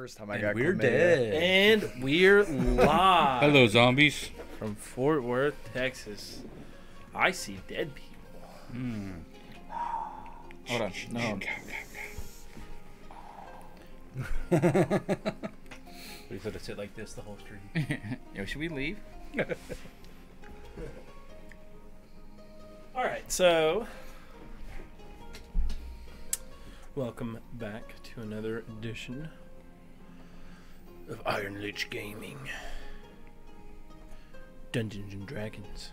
first time I got we're chlamydia. dead. And we're live Hello, zombies. from Fort Worth, Texas. I see dead people. Hold on. No. We could have sit like this the whole stream. Yo, should we leave? All right, so welcome back to another edition of Iron Lich Gaming, Dungeons and Dragons,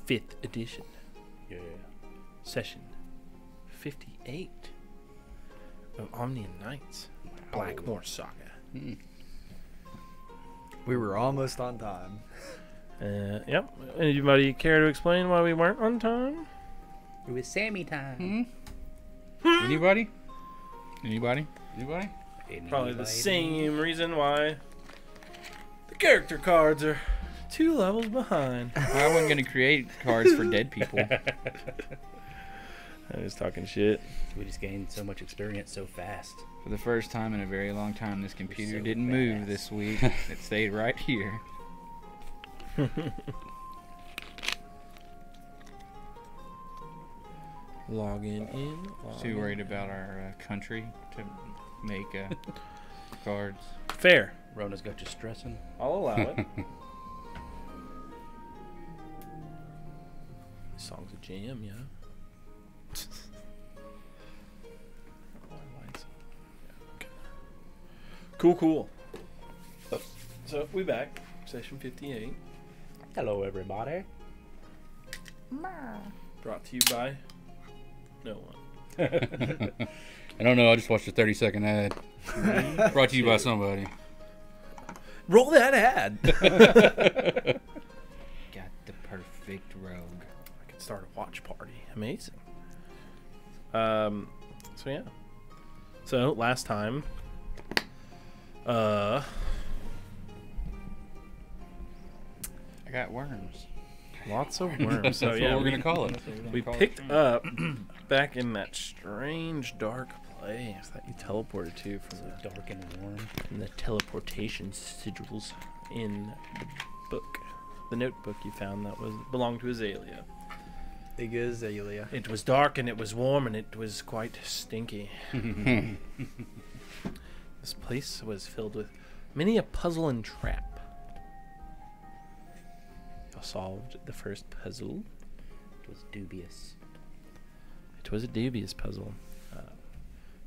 5th edition, Yeah. session 58 of Amnian Nights, Blackmore Saga. We were almost on time. Yep. Anybody care to explain why we weren't on time? It was Sammy time. Anybody? Anybody? Anybody? Probably the same reason why the character cards are 2 levels behind. I wasn't gonna create cards for dead people. I was talking shit. We just gained so much experience so fast. For the first time in a very long time, this computer so didn't move fast. this week. It stayed right here. Logging in. Too worried about our country to make cards. Fair. Rona's got you stressing. I'll allow it. This song's a jam, yeah. Cool. So we back, session 58, Hello, everybody. brought to you by no one. I don't know. I just watched a 30-second ad. Brought to you by somebody. Roll that ad. Got the perfect rogue. I could start a watch party. Amazing. So yeah. So last time, I got worms. lots of worms. So That's yeah, what we're gonna call it. we picked up back in that strange dark place that you teleported to from Dark and warm. the teleportation sigils in the book, the notebook you found that belonged to Azalea. Big Azalea. It was dark and it was warm and it was quite stinky. This place was filled with many a puzzle and trap. You solved the first puzzle. It was dubious. It was a dubious puzzle.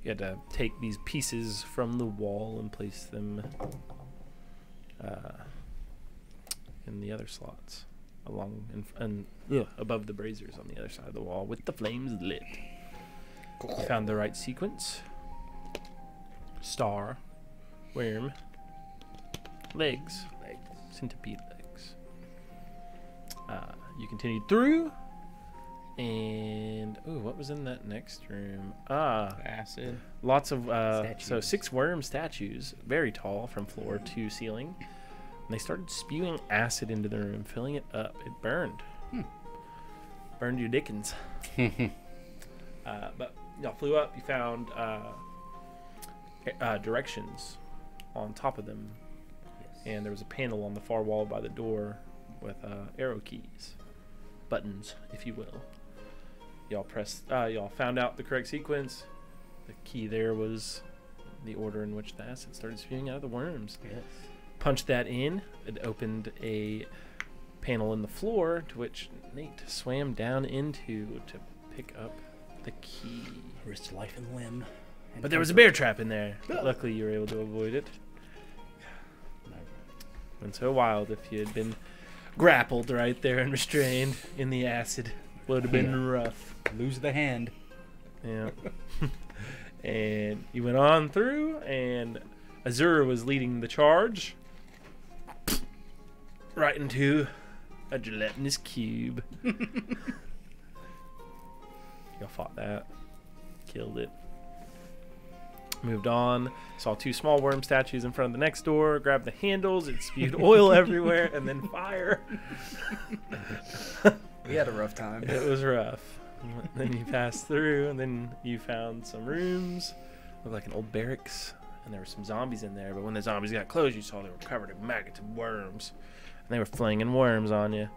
You had to take these pieces from the wall and place them in the other slots, above the braziers on the other side of the wall, with the flames lit. You found the right sequence. Star, worm, legs, centipede legs. You continued through. And what was in that next room? Acid. Lots of so Statues. 6 worm statues, very tall from floor to ceiling. And they started spewing acid into the room, filling it up. It burned. Burned your dickens. But y'all flew up. You found directions on top of them, Yes. and there was a panel on the far wall by the door with arrow keys, buttons, if you will. Y'all pressed. Y'all found out the correct sequence. The key there was the order in which the acid started spewing out of the worms. Yes. Punched that in. It opened a panel in the floor, to which Nate swam down into to pick up the key. Risked life and limb. And But there was a comfort. bear trap in there. But luckily, you were able to avoid it. And so wild if you had been grappled right there and restrained in the acid. Would have been rough. Lose the hand. Yeah. And you went on through, and Azur was leading the charge. Right into a gelatinous cube. Y'all fought that. Killed it. Moved on. Saw 2 small worm statues in front of the next door. Grabbed the handles. It spewed oil everywhere, and then fire. We had a rough time. It was rough. Then you passed through, and then you found some rooms. Looked like an old barracks. and there were some zombies in there. But when the zombies got close, you saw they were covered in maggots and worms, and they were flinging worms on you.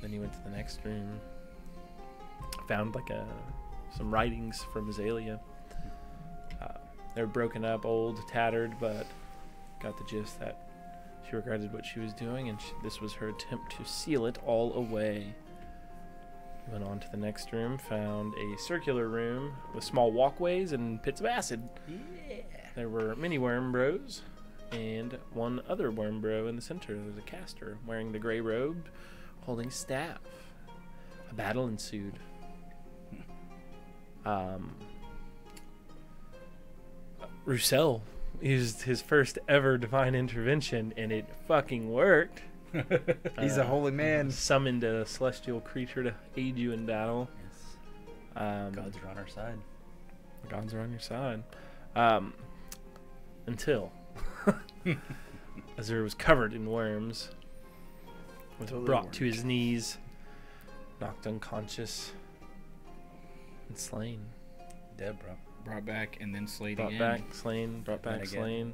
Then you went to the next room, found like some writings from Azalea. They were broken up, old, tattered, but got the gist that she regretted what she was doing, and this was her attempt to seal it all away. Went on to the next room, found a circular room with small walkways and pits of acid. Yeah. There were many worm bros and one other worm bro in the center. There was a caster wearing the gray robe, holding a staff. A battle ensued. Roussel used his first ever divine intervention, and it fucking worked. He's a holy man. Summoned a celestial creature to aid you in battle. Yes. Gods are on our side. The gods are on your side. Until Azur was covered in worms, was Until they brought to weren't. his knees, knocked unconscious, and slain. Dead, bro. Brought back and then slayed Brought again. back, slain, brought back, again. slain.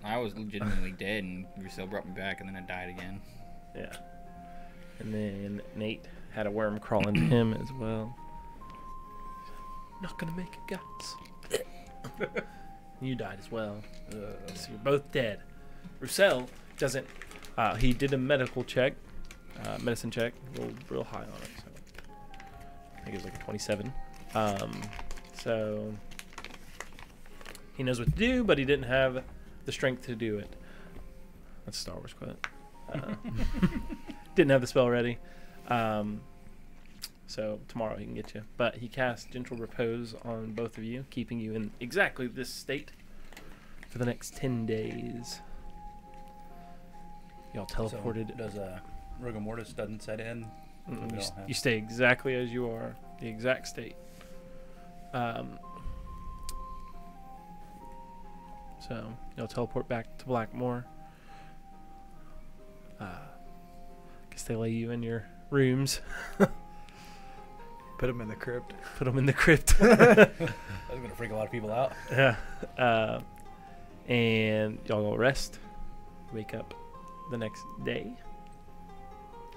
I was legitimately dead, and Roussel brought me back, and then I died again. Yeah. And then Nate had a worm crawl into him as well. Not gonna make it, guys. You died as well. So you're both dead. Roussel doesn't. He did a medical check, medicine check, rolled real high on it. So I think it was like a 27. So he knows what to do, but he didn't have the strength to do it. That's a Star Wars quote. Didn't have the spell ready. So tomorrow he can get you. But he cast Gentle Repose on both of you, keeping you in exactly this state for the next 10 days. Y'all teleported. So does rigor mortis doesn't set in? Mm-mm, We you, don't have- you stay exactly as you are, the exact state. So you'll teleport back to Blackmore. Guess they lay you in your rooms, Put him in the crypt. put them in the crypt. That's gonna freak a lot of people out. Yeah. And y'all go rest. Wake up the next day.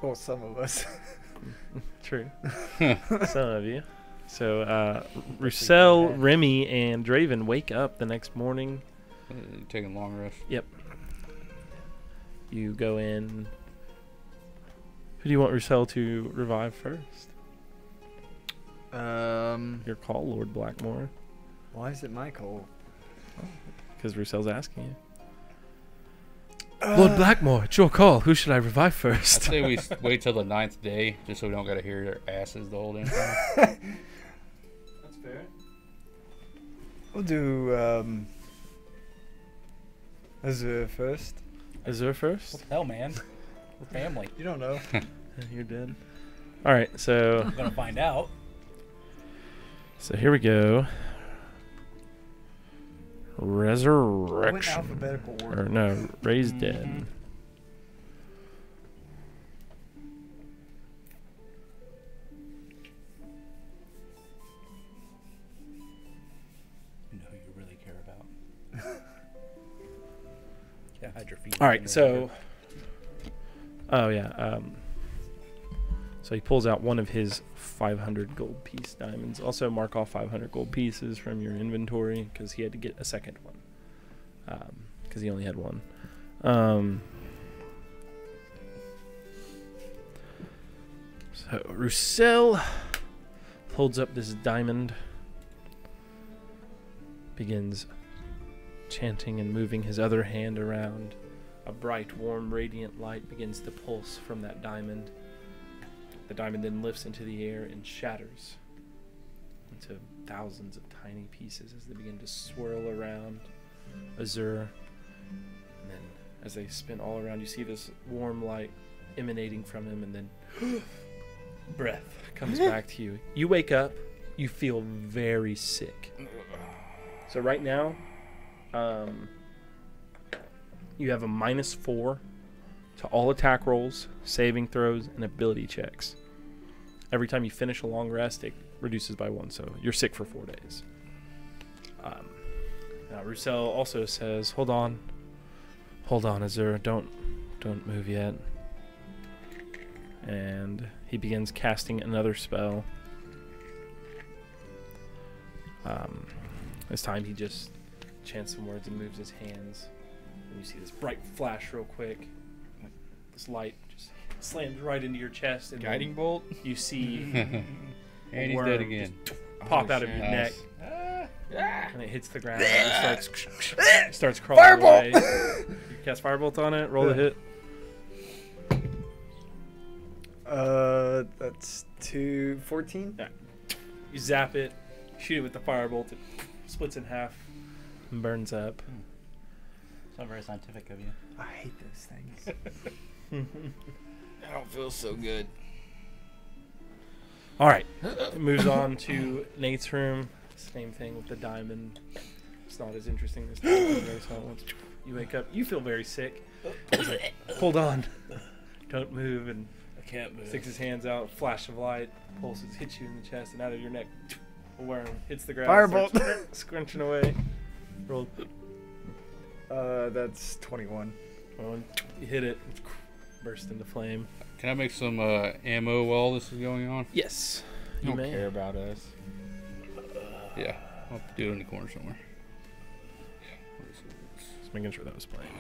Well, some of us. True. Some of you. So Roussel, Remy, and Draven wake up the next morning. Taking long rest. You go in. Who do you want Roussel to revive first? Your call, Lord Blackmore. Why is it my call? Because Roussel's asking you. Lord Blackmore, it's your call. Who should I revive I'd first? say we wait till the 9th day, just so we don't gotta hear their asses the whole damn time. That's fair. We'll do Azur first. Azur first? What the hell, man? We're family. You don't know. You're dead. All right, so We're gonna find out. here we go. I went in Resurrection. alphabetical Or order. no, raised dead. You know who you really care about. Yeah, hide your feet. All right, so. Oh yeah. So he pulls out one of his 500 gold piece diamonds. Also mark off 500 gold pieces from your inventory because he had to get a second one. Because he only had one. So Roussel holds up this diamond, begins chanting and moving his other hand around. A bright, warm, radiant light begins to pulse from that diamond. The diamond then lifts into the air and shatters into thousands of tiny pieces as they begin to swirl around Azur. And then as they spin all around, you see this warm light emanating from him, and then breath comes back to you. You wake up, you feel very sick. So right now, you have a -4 to all attack rolls, saving throws, and ability checks. Every time you finish a long rest, it reduces by 1, so you're sick for 4 days. Roussel also says, "Hold on, Azur. Don't move yet." And he begins casting another spell. This time he just chants some words and moves his hands. And you see this bright flash real quick. This light just slams right into your chest. And Guiding bolt. you see And he's worm dead again. pop Oh, out of your neck. nice. And it hits the ground. And it starts crawling away. You cast Firebolt on it. Roll the hit. That's 214. Yeah. You zap it, shoot it with the Firebolt. It splits in half and burns up. It's not very scientific of you. I hate those things. I don't feel so good. All right. It moves on to Nate's room. Same thing with the diamond. It's not as interesting this time. Once you wake up, you feel very sick. He's like, "Hold on. Don't move." And I can't move. sticks his hands out, flash of light, pulses, hits you in the chest and out of your neck. A worm hits the ground. Firebolt. starts Scrunching away. Roll. That's 21. Well, you hit it. Burst into flame. Can I make some ammo while this is going on? Yes. You You don't may. care about us. Yeah, I'll do it in the corner somewhere. Just making sure that was playing.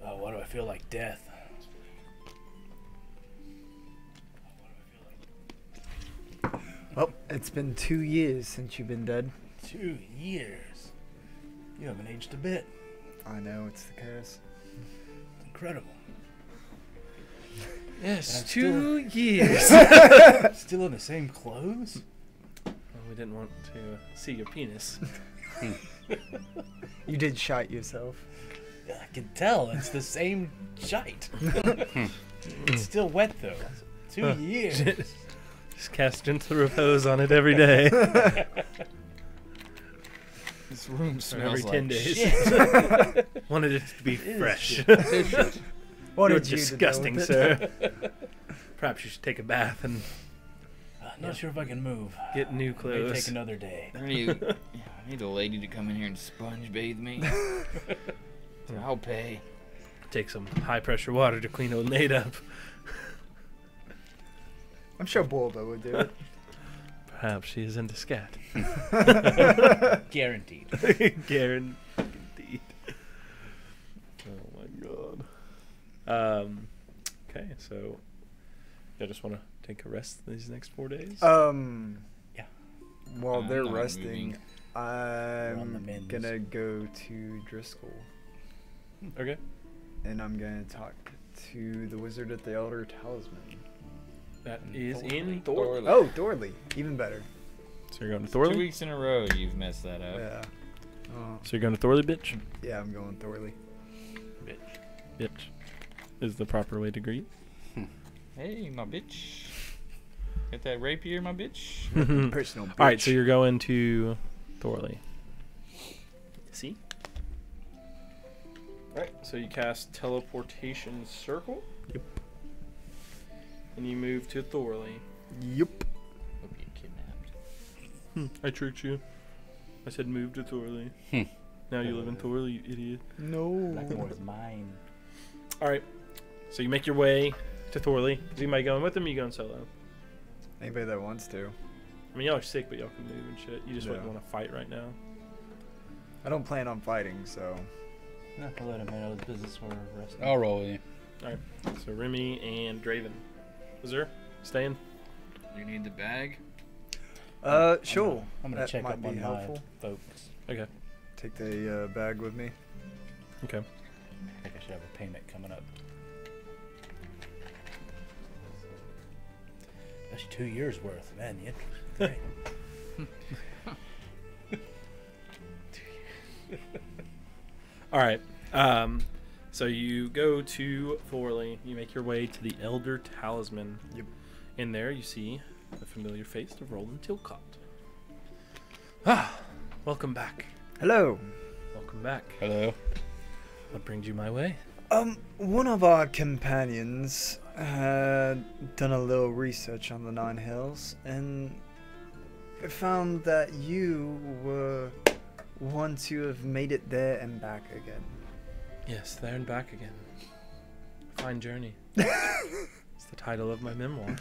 Oh, why do I feel like death? Well, it's been 2 years since you've been dead. 2 years. You haven't aged a bit. I know, it's the curse. It's incredible. Yes, I'm 2 years. Still in the same clothes? Well, we didn't want to see your penis. You did shite yourself. Yeah, I can tell. It's the same shite. It's still wet, though. 2 years. Just cast gentle repose on it every day. This room Or smells every 10 like days. Shit. Wanted it to be fresh. What You're did you do disgusting, with it? sir. Perhaps you should take a bath and Not sure if I can move. get new May clothes. take another day. I need a lady to come in here and sponge bathe me. So I'll pay. Take some high pressure water to clean old Nate up. I'm sure Bulba would do it. Perhaps she is into scat. Guaranteed. Guaranteed. Oh my god. Okay, so I just want to take a rest these next 4 days. Yeah. While I'm they're not resting, moving. on the I'm mends. gonna go to Driscoll, Okay. and I'm gonna talk to the wizard at the Elder Talisman. That is in Thorley. Thor. Oh, Dorley, even better. So you're going to 2 Thorley? weeks in a row you've messed that up. Yeah. Oh, So you're going to Thorley, bitch? yeah, I'm going Thorley. Bitch. Is the proper way to greet. Hey, my bitch. Got that rapier, my bitch? Personal. Bitch. Alright, so you're going to Thorley. See? Alright, so you cast Teleportation Circle. Yep. And you move to Thorley. Yep. Hope you get kidnapped. I tricked you. I said move to Thorley. Hmm. Now you live in Thorley, you idiot. No. Blackmore is mine. Alright, so you make your way to Thorley. Is anybody going with him or you going solo? Anybody that wants to. I mean, y'all are sick, but y'all can move and shit. You just wouldn't Yeah. want to fight right now. I don't plan on fighting, so. No, I'll let him handle his business for resting. I'll roll with you. Alright, so Remy and Draven. Azur, staying? You need the bag? Sure. I'm gonna That check might up be on helpful. my folks. Okay. Take the bag with me. Okay. I think I should have a payment coming up. That's 2 years worth, man. You great. Alright, so you go to Thorley. You make your way to the Elder Talisman. Yep. In there, you see the familiar face of Roland Tilcott. Ah, welcome back. Hello. Welcome back. Hello. What brings you my way? One of our companions had done a little research on the Nine Hills, and found that you were one to have made it there and back again. Yes, there and back again. Fine journey. It's the title of my memoir.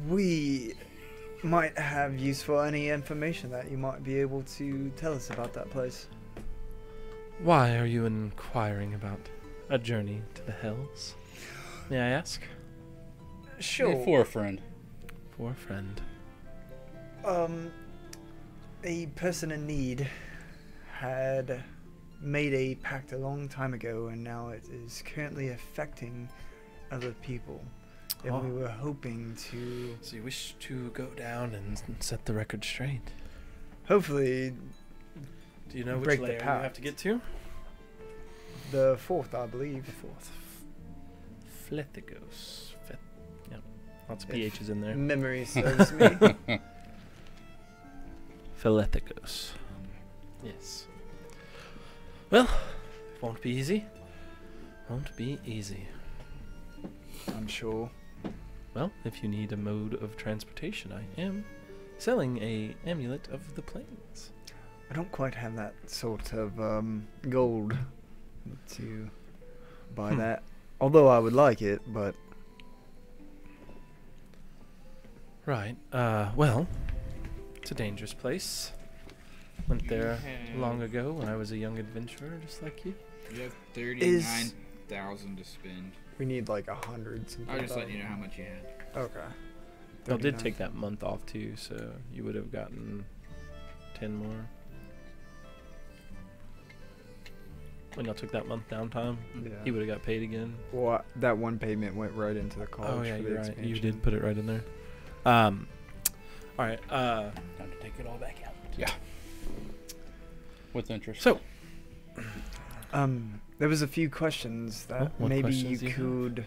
We might have use for any information that you might be able to tell us about that place. Why are you inquiring about a journey to the Hells? May I ask? Sure. For a friend. For a friend. A person in need had made a pact a long time ago, and now it is currently affecting other people. And we were hoping to So you wish to go down and set the record straight? hopefully Do you know which break the layer you pact. have to get to? The fourth, I believe. The fourth. Flethigos. Yep. Lots of If PHs in there. Memory serves me. Philethigos. Yes. Well, won't be easy. Won't be easy. I'm sure. Well, if you need a mode of transportation, I am selling a amulet of the plains. I don't quite have that sort of gold to buy that. Although I would like it, but Right. Well, it's a dangerous place. Went there long ago when I was a young adventurer, just like you. You have 39,000 to spend. we need like 100. I was just letting you know how much you had. Okay. I did 39. take that month off too, so you would have gotten 10 more. When y'all took that month downtime, Yeah. he would have got paid again. Well, that one payment went right into the college. Oh yeah, for the you're right. You expansion. did put it right in there. All right. Time to take it all back out. Yeah. With interest. So, There was a few questions Oh, that what maybe you questions do you have? could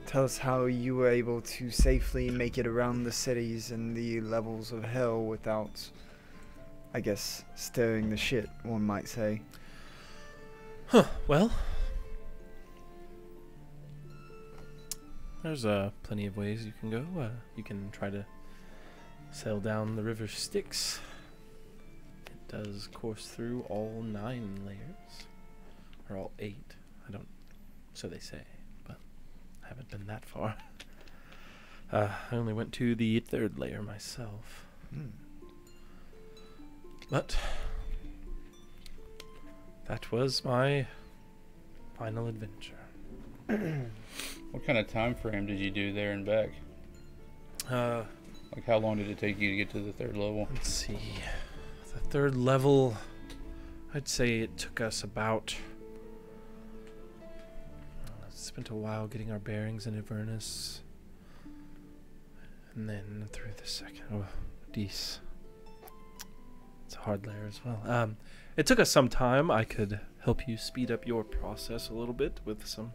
tell us how you were able to safely make it around the cities and the levels of hell without, I guess, stirring the shit, one might say. well, there's plenty of ways you can go. You can try to sail down the river Styx. It does course through all 9 layers, or all 8. I don't. So they say, but I haven't been that far. I only went to the 3rd layer myself. But that was my final adventure. What kind of time frame did you do there and back? Like, how long did it take you to get to the 3rd level? Let's see. The 3rd level, I'd say it took us about... spent a while getting our bearings in Avernus. And then through the 2nd. Oh, Dees. It's a hard layer as well. It took us some time. I could help you speed up your process a little bit with some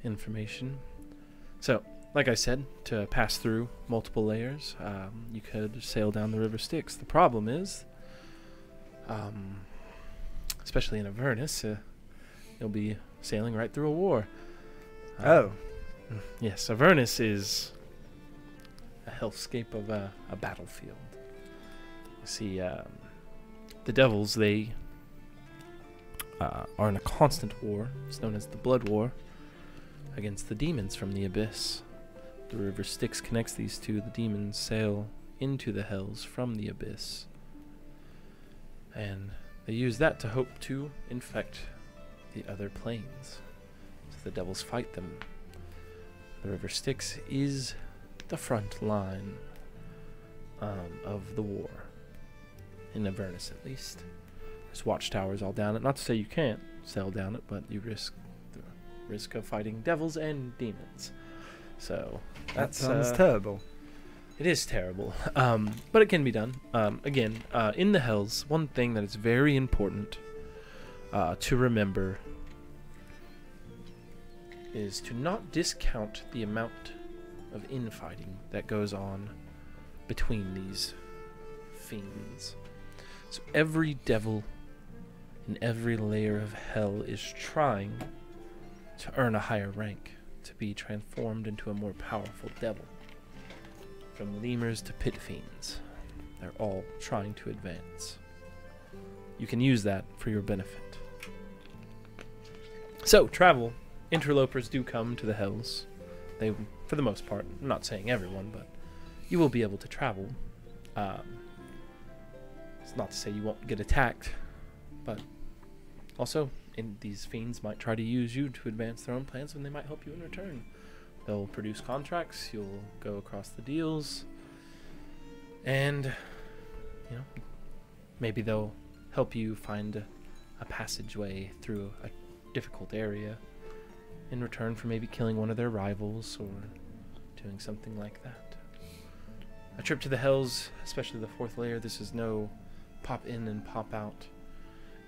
information. So, like I said, to pass through multiple layers, you could sail down the river Styx. The problem is, especially in Avernus, you'll be sailing right through a war. Yes, Avernus is a hellscape of a battlefield. You see, the devils, they are in a constant war. It's known as the Blood War against the demons from the abyss. The river Styx connects these two. The demons sail into the hells from the abyss, and they use that to hope to infect the other planes. So the devils fight them. The river Styx is the front line of the war, in Avernus at least. There's watchtowers all down it. Not to say you can't sail down it, but you risk the risk of fighting devils and demons. So That sounds terrible. it is terrible, but it can be done. Again, in the hells, one thing that is very important to remember is to not discount the amount of infighting that goes on between these fiends. So every devil in every layer of hell is trying to earn a higher rank, to be transformed into a more powerful devil. From lemurs to pit fiends, they're all trying to advance. You can use that for your benefit. So, travel. Interlopers do come to the Hells. They, for the most part, I'm not saying everyone, but you will be able to travel. It's not to say you won't get attacked, but also, these fiends might try to use you to advance their own plans, and they might help you in return. They'll produce contracts, you'll go across the deals, and, you know, maybe they'll help you find a passageway through a difficult area in return for maybe killing one of their rivals or doing something like that. A trip to the Hells, especially the 4th layer, this is no pop in and pop out.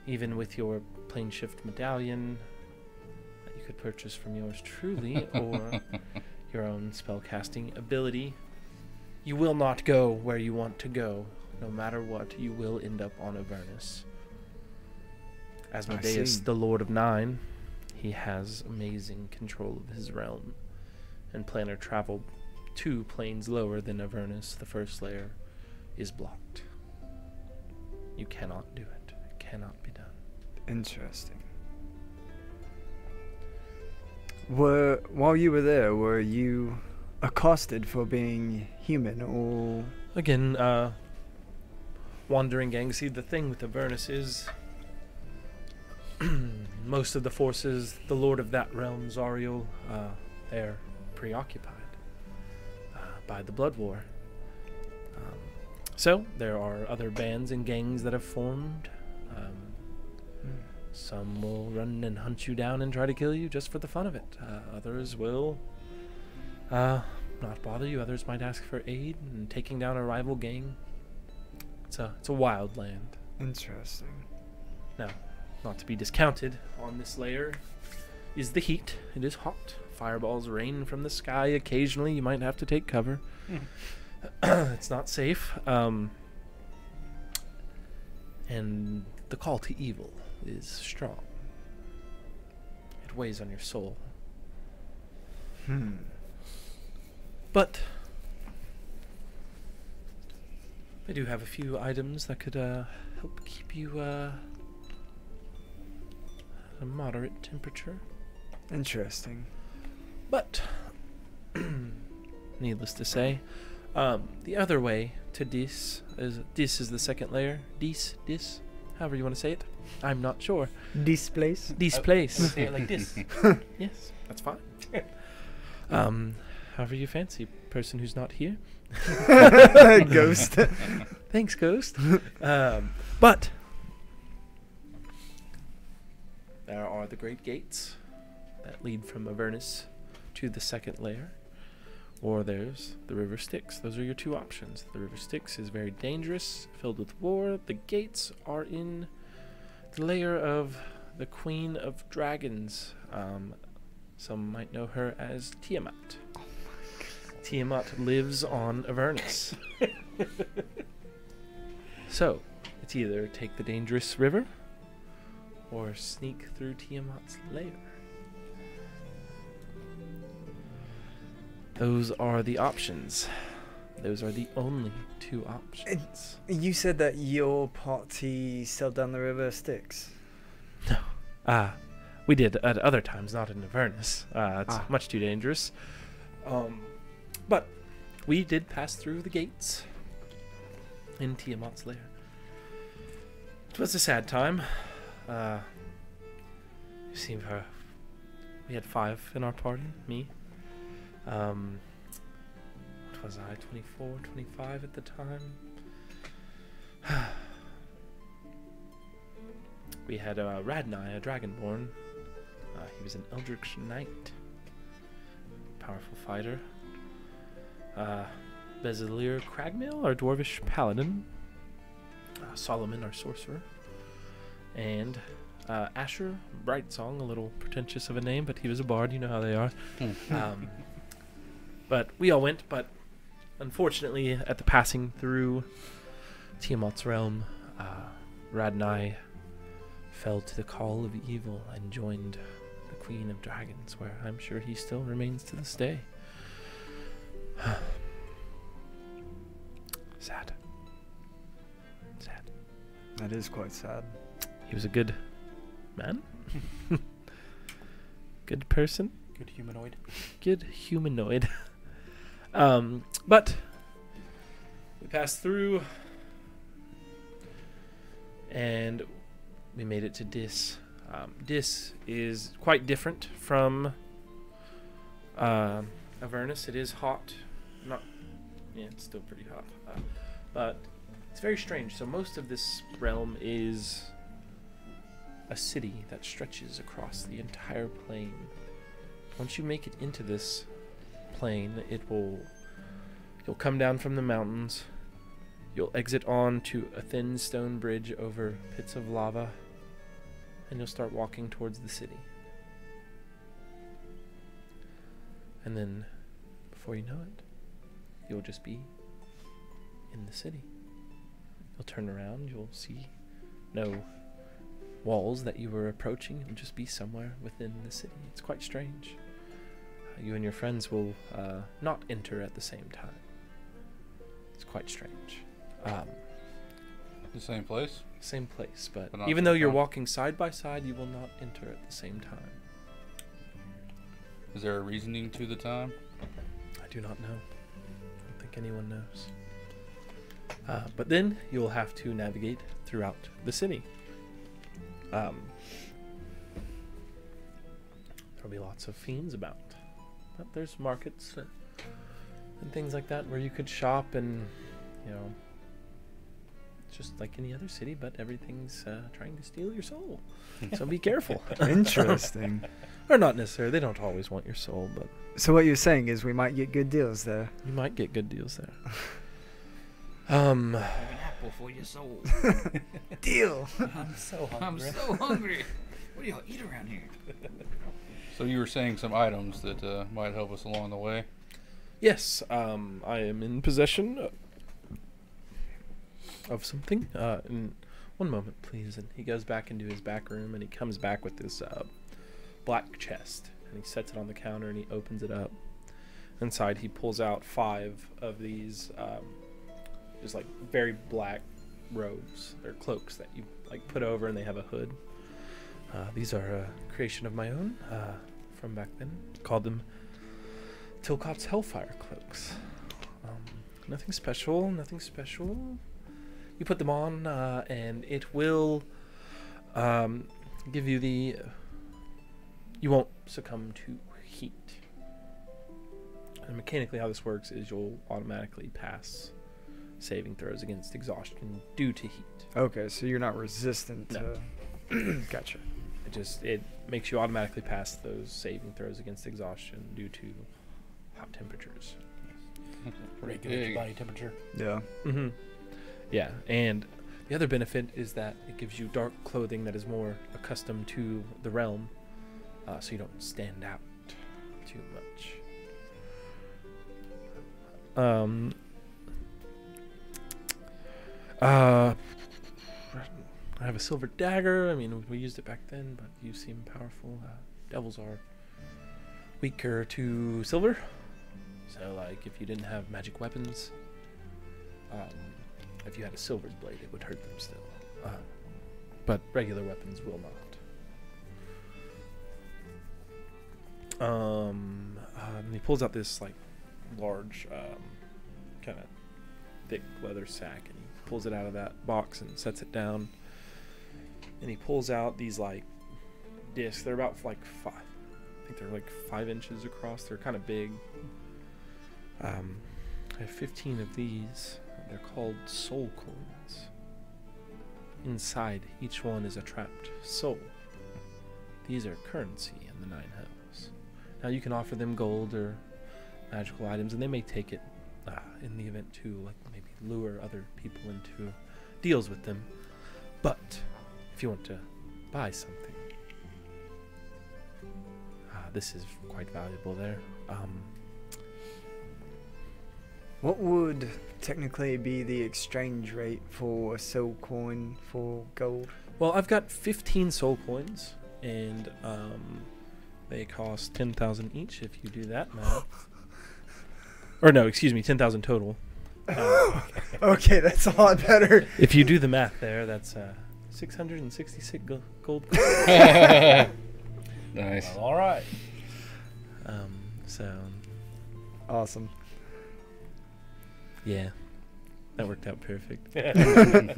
Even with your plane shift medallion that you could purchase from yours truly or your own spellcasting ability, you will not go where you want to go. No matter what, you will end up on Avernus. Asmodeus, the Lord of Nine, he has amazing control of his realm, and planar travel 2 planes lower than Avernus, the 1st layer, is blocked. You cannot do it. It cannot be done. Interesting. While you were there, were you accosted for being human, or... Again, wandering gang. See, the thing with Avernus is most of the forces, the lord of that realm, Zariel, they're preoccupied by the Blood War. So, there are other bands and gangs that have formed. Some will run and hunt you down and try to kill you just for the fun of it. Others will not bother you. Others might ask for aid in taking down a rival gang. It's a wild land. Interesting. Now, not to be discounted on this layer is the heat. It is hot. Fireballs rain from the sky. Occasionally, you might have to take cover. It's not safe. And the call to evil is strong. It weighs on your soul. But I do have a few items that could help keep you at a moderate temperature. Interesting. But needless to say, the other way to Dis is the 2nd layer. Dis, however you want to say it. I'm not sure. This place? This place. Say it like this. Yes, that's fine. However you fancy, person who's not here. Ghost. Thanks, Ghost. But there are the great gates that lead from Avernus to the 2nd layer. Or there's the River Styx. Those are your 2 options. The River Styx is very dangerous, filled with war. The gates are in the layer of the Queen of Dragons. Some might know her as Tiamat. Tiamat lives on Avernus. So, it's either take the dangerous river or sneak through Tiamat's lair. Those are the options. Those are the only 2 options. You said that your party sailed down the river Styx. No. We did at other times, not in Avernus. It's much too dangerous. But we did pass through the gates in Tiamat's lair. It was a sad time. You see, we had 5 in our party. Me. What was I? 24, 25 at the time. We had Radnai, a dragonborn. He was an Eldritch Knight. Powerful fighter. Bezilir Cragmail, our dwarvish paladin. Solomon, our sorcerer. And Asher Brightsong, a little pretentious of a name, but he was a bard, you know how they are. But we all went, but unfortunately, at the passing through Tiamat's realm, Radnai fell to the call of evil and joined the Queen of Dragons, where I'm sure he still remains to this day. Sad. Sad. That is quite sad. He was a good man. Good person. Good humanoid. Good humanoid. But we passed through and we made it to Dis. Dis is quite different from Avernus. It is hot. It's still pretty hot. But it's very strange. So most of this realm is a city that stretches across the entire plain. Once you make it into this plain, you'll come down from the mountains. You'll exit onto a thin stone bridge over pits of lava, and you'll start walking towards the city. And then, before you know it, you'll just be in the city. You'll turn around, you'll see no walls that you were approaching. You'll just be somewhere within the city. It's quite strange. You and your friends will not enter at the same time. It's quite strange. The same place? Same place, but But not even same though you're time? walking side by side, you will not enter at the same time. Is there a reasoning to the time? I do not know. I don't think anyone knows. But then you'll have to navigate throughout the city. There'll be lots of fiends about. But there's markets and things like that where you could shop and, it's just like any other city, but everything's trying to steal your soul. So be careful. Interesting. Or not necessarily. They don't always want your soul, but So what you're saying is we might get good deals there. you might get good deals there. Have an apple for your soul. Deal. I'm so I'm hungry. so hungry. What do y'all eat around here? So you were saying some items that might help us along the way. Yes, I am in possession of something. In one moment, please. And he goes back into his back room, and he comes back with this black chest, and he sets it on the counter, and he opens it up. Inside, he pulls out 5 of these, just like very black robes. They're cloaks that you like put over, and they have a hood. These are a creation of my own from back then. Called them Tilcott's Hellfire Cloaks. Nothing special, nothing special. You put them on, and it will give you the... you won't succumb to heat. And mechanically how this works is you'll automatically pass saving throws against exhaustion due to heat. Okay, so you're not resistant No. to... Gotcha. It makes you automatically pass those saving throws against exhaustion due to hot temperatures. Regulate Big. body temperature. Yeah. Mm-hmm. Yeah, and the other benefit is that it gives you dark clothing that is more accustomed to the realm, so you don't stand out too much. I have a silver dagger. I mean, we used it back then, but you seem powerful. Devils are weaker to silver. So, like, if you didn't have magic weapons, if you had a silver blade, it would hurt them still. But regular weapons will not. And he pulls out this, like, large, kind of thick leather sack, and he pulls it out of that box and sets it down. And he pulls out these, like, discs. They're about, like, 5. I think they're, like, 5 inches across. They're kind of big. I have 15 of these. They're called soul coins. Inside each one is a trapped soul. These are currency in the 9 hells. Now you can offer them gold or magical items, and they may take it in the event to, like, maybe lure other people into deals with them. But if you want to buy something, this is quite valuable there. What would technically be the exchange rate for a soul coin for gold? Well, I've got 15 soul coins, and they cost 10,000 each if you do that math. Or no, excuse me, 10,000 total. Okay, that's a lot better. If you do the math there, that's 666 gold. Nice. Well, all right. So Awesome. yeah, that worked out perfect.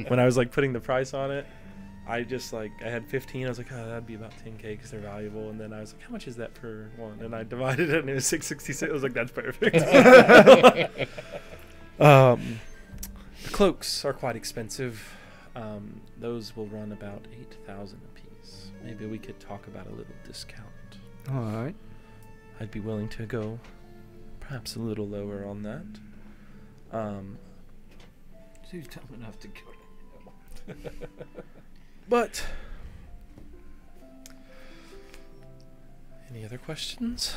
When I was like putting the price on it, I just like I had 15. I was like, oh, that'd be about 10K because they're valuable. And then I was like, how much is that per one? And I divided it, and it was 666. I was like, that's perfect. The cloaks are quite expensive. Those will run about 8,000 apiece. Maybe we could talk about a little discount. All right. I'd be willing to go perhaps a little lower on that. Who's dumb enough to go? But any other questions?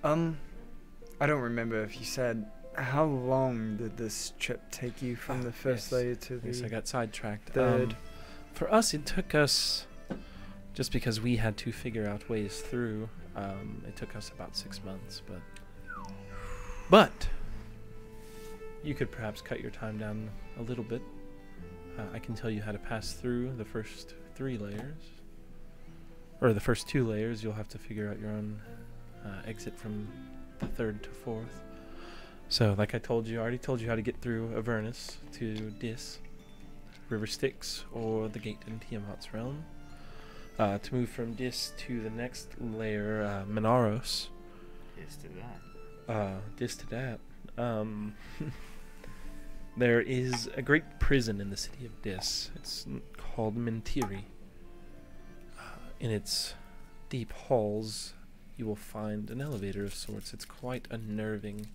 I don't remember if you said how long did this trip take you from the first yes. layer to I guess I the got sidetracked. third? For us, it took us, just because we had to figure out ways through, it took us about 6 months. But you could perhaps cut your time down a little bit. I can tell you how to pass through the first 3 layers. Or the first 2 layers, you'll have to figure out your own exit from the 3rd to 4th. So, like I told you, I already told you how to get through Avernus to Dis, River Styx, or the gate in Tiamat's realm. To move from Dis to the next layer, Minaros. Yes to that. Dis to that. There is a great prison in the city of Dis. It's called Mentiri. In its deep halls, you will find an elevator of sorts. It's quite unnerving.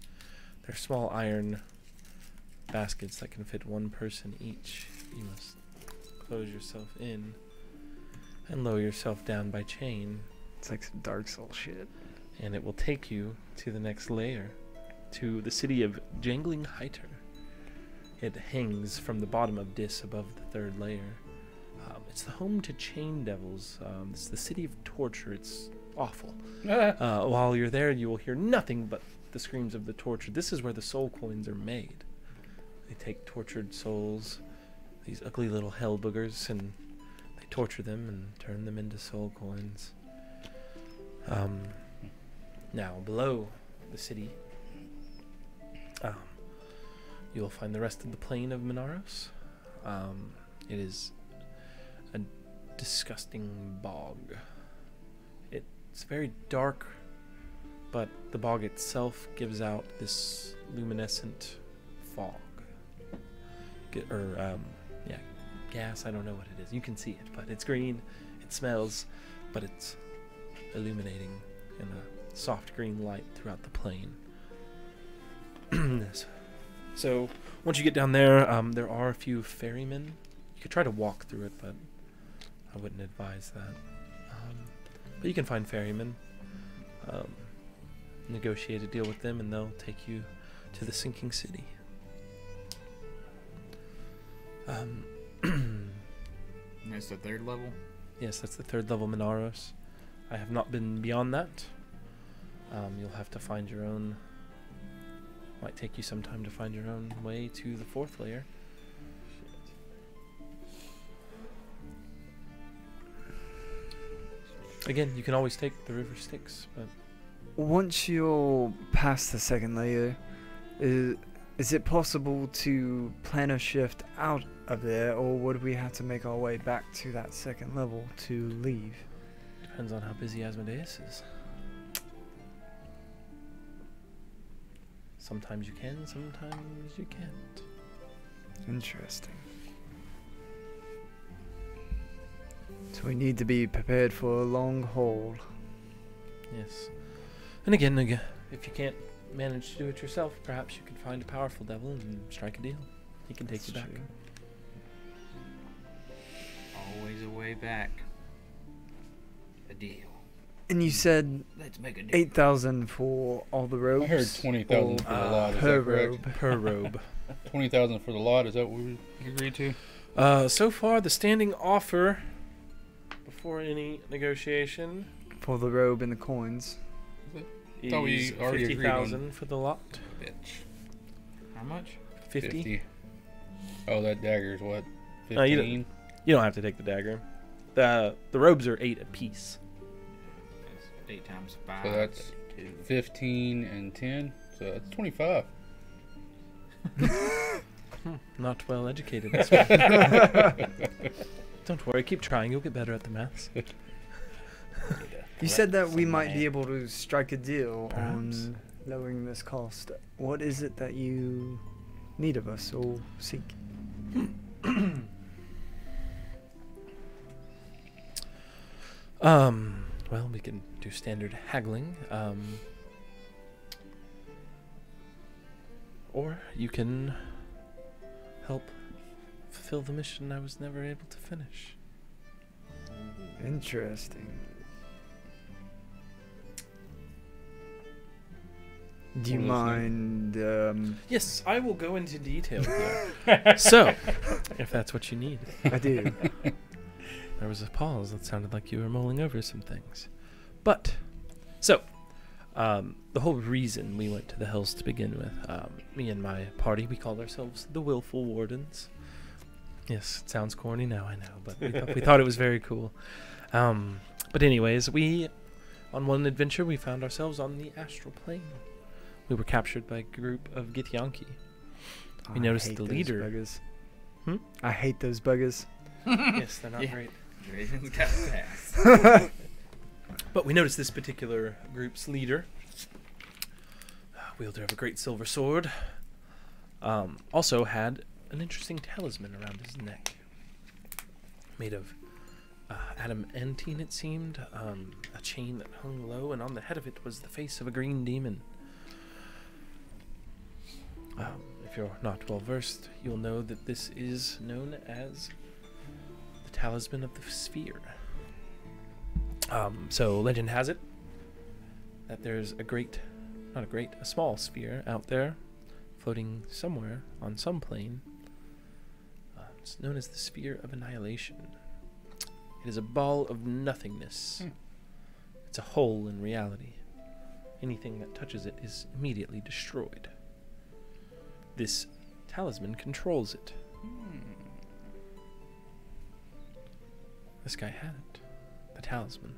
They're small iron baskets that can fit 1 person each. You must close yourself in and lower yourself down by chain, It's like some Dark Soul shit. and it will take you to the next layer, to the city of Jangling Heiter. It hangs from the bottom of Dis above the 3rd layer. It's the home to chain devils. It's the city of torture. It's awful. While you're there, you will hear nothing but the screams of the tortured. This is where the soul coins are made. They take tortured souls, these ugly little hell boogers, and they torture them and turn them into soul coins. Now, below the city, you'll find the rest of the plain of Minaros. It is a disgusting bog. It's very dark, but the bog itself gives out this luminescent fog. Gas, I don't know what it is. You can see it, but it's green, it smells, but it's illuminating in a soft green light throughout the plain. So, once you get down there, there are a few ferrymen. You could try to walk through it, but I wouldn't advise that. But you can find ferrymen, negotiate a deal with them, and they'll take you to the sinking city. And that's the 3rd level? Yes, that's the 3rd level Minaros. I have not been beyond that. You'll have to find your own. Might take you some time to find your own way to the 4th layer. Again, you can always take the River Styx, but Once you're past the 2nd layer, is it possible to plan a shift out of there, or would we have to make our way back to that 2nd level to leave? depends on how busy Asmodeus is. Sometimes you can, sometimes you can't. Interesting. So we need to be prepared for a long haul. Yes. And again, if you can't manage to do it yourself, perhaps you could find a powerful devil and strike a deal. He can take That's you back. true. Always a way back. A deal. And you said Let's make a deal. 8,000 for all the robes? I heard 20,000 for the lot. Is per that correct? robe. Per robe. 20,000 for the lot. Is that what we agreed to? So far, the standing offer, before any negotiation, For the robe and the coins. Thought we is already agreed on- 50,000 for the lot. Bitch. How much? 50? Oh, that dagger's what? You 15? You don't have to take the dagger. The robes are 8 apiece. It's 8 times 5. So that's 2. 15 and 10. So that's 25. Not well educated. This one. Don't worry, keep trying. You'll get better at the maths. You said that we might be able to strike a deal Perhaps. on lowering this cost. What is it that you need of us or seek? Well, we can do standard haggling. Or you can help fulfill the mission I was never able to finish. Interesting. Do you mind? Yes, I will go into detail here. So, if that's what you need. I do. There was a pause that sounded like you were mulling over some things. But, so, the whole reason we went to the hills to begin with, me and my party, we called ourselves the Willful Wardens. Yes, it sounds corny now, I know, but we thought it was very cool. But anyways, on one adventure, we found ourselves on the astral plane. We were captured by a group of Githyanki. We noticed hate the those leader. buggers. Hmm? I hate those buggers. Yes, they're not Yeah. great. Draven's got fast. But we noticed this particular group's leader, wielder of a great silver sword, also had an interesting talisman around his neck, made of adamantine, it seemed, a chain that hung low, and on the head of it was the face of a green demon. If you're not well versed, you'll know that this is known as the Talisman of the Sphere. So legend has it that there's a small sphere out there, floating somewhere on some plane. It's known as the Sphere of Annihilation. It is a ball of nothingness. It's a hole in reality. Anything that touches it is immediately destroyed. This talisman controls it. This guy had it. The talisman.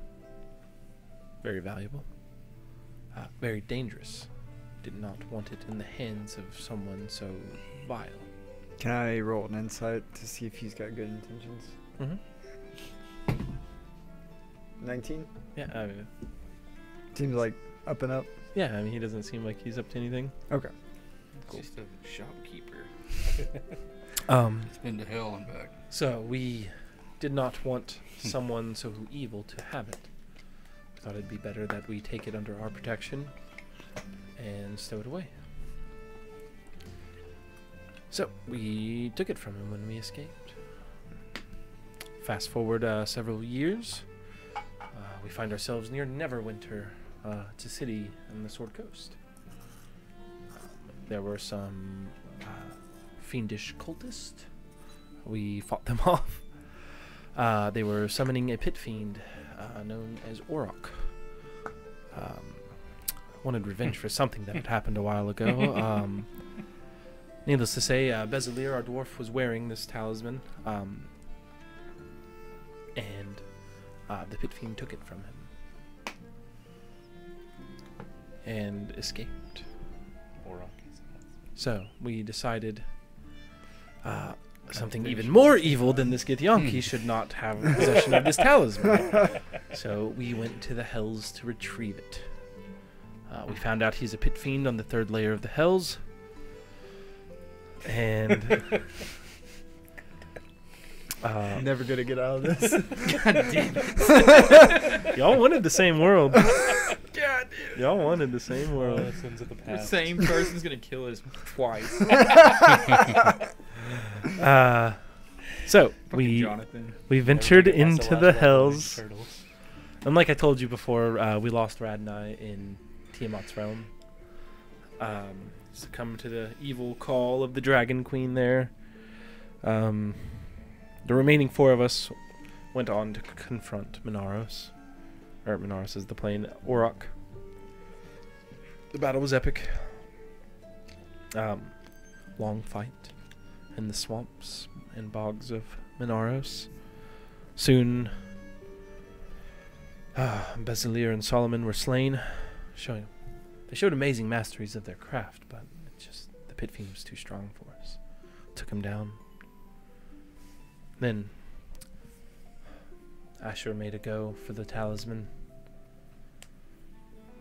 Very valuable. Very dangerous. Did not want it in the hands of someone so vile. Can I roll an insight to see if he's got good intentions? Mm-hmm. 19? Yeah, Seems like up and up. yeah, I mean, he doesn't seem like he's up to anything. Okay. It's just a shopkeeper. It's been to hell and back. So we did not want someone so evil to have it. We thought it'd be better that we take it under our protection and stow it away. So we took it from him when we escaped. Fast forward several years, we find ourselves near Neverwinter. It's a city on the Sword Coast. There were some fiendish cultists. We fought them off. They were summoning a pit fiend known as Orok. Wanted revenge for something that had happened a while ago. Needless to say, Bezalier, our dwarf, was wearing this talisman, and the pit fiend took it from him and escaped. So we decided something even more evil than this Githyanki should not have possession of this talisman. So we went to the Hells to retrieve it. We found out he's a pit fiend on the 3rd layer of the Hells. And Never gonna get out of this. God damn it. y'all wanted the same world. God damn it. Y'all wanted the same world. Sins of the The past. same person's gonna kill us twice. So we Jonathan. ventured Everybody has to into watch the Blackmore Hells. Turtles. And like I told you before, we lost Radnai in Tiamat's realm. Succumbed to the evil call of the Dragon Queen there. The remaining 4 of us went on to confront Minaros. Or Minaros is the plane, Orok. The battle was epic. Long fight in the swamps and bogs of Minaros. Soon, Bezalier and Solomon were slain. They showed amazing masteries of their craft, but it's just the pit fiend was too strong for us. Took him down. Then Asher made a go for the talisman.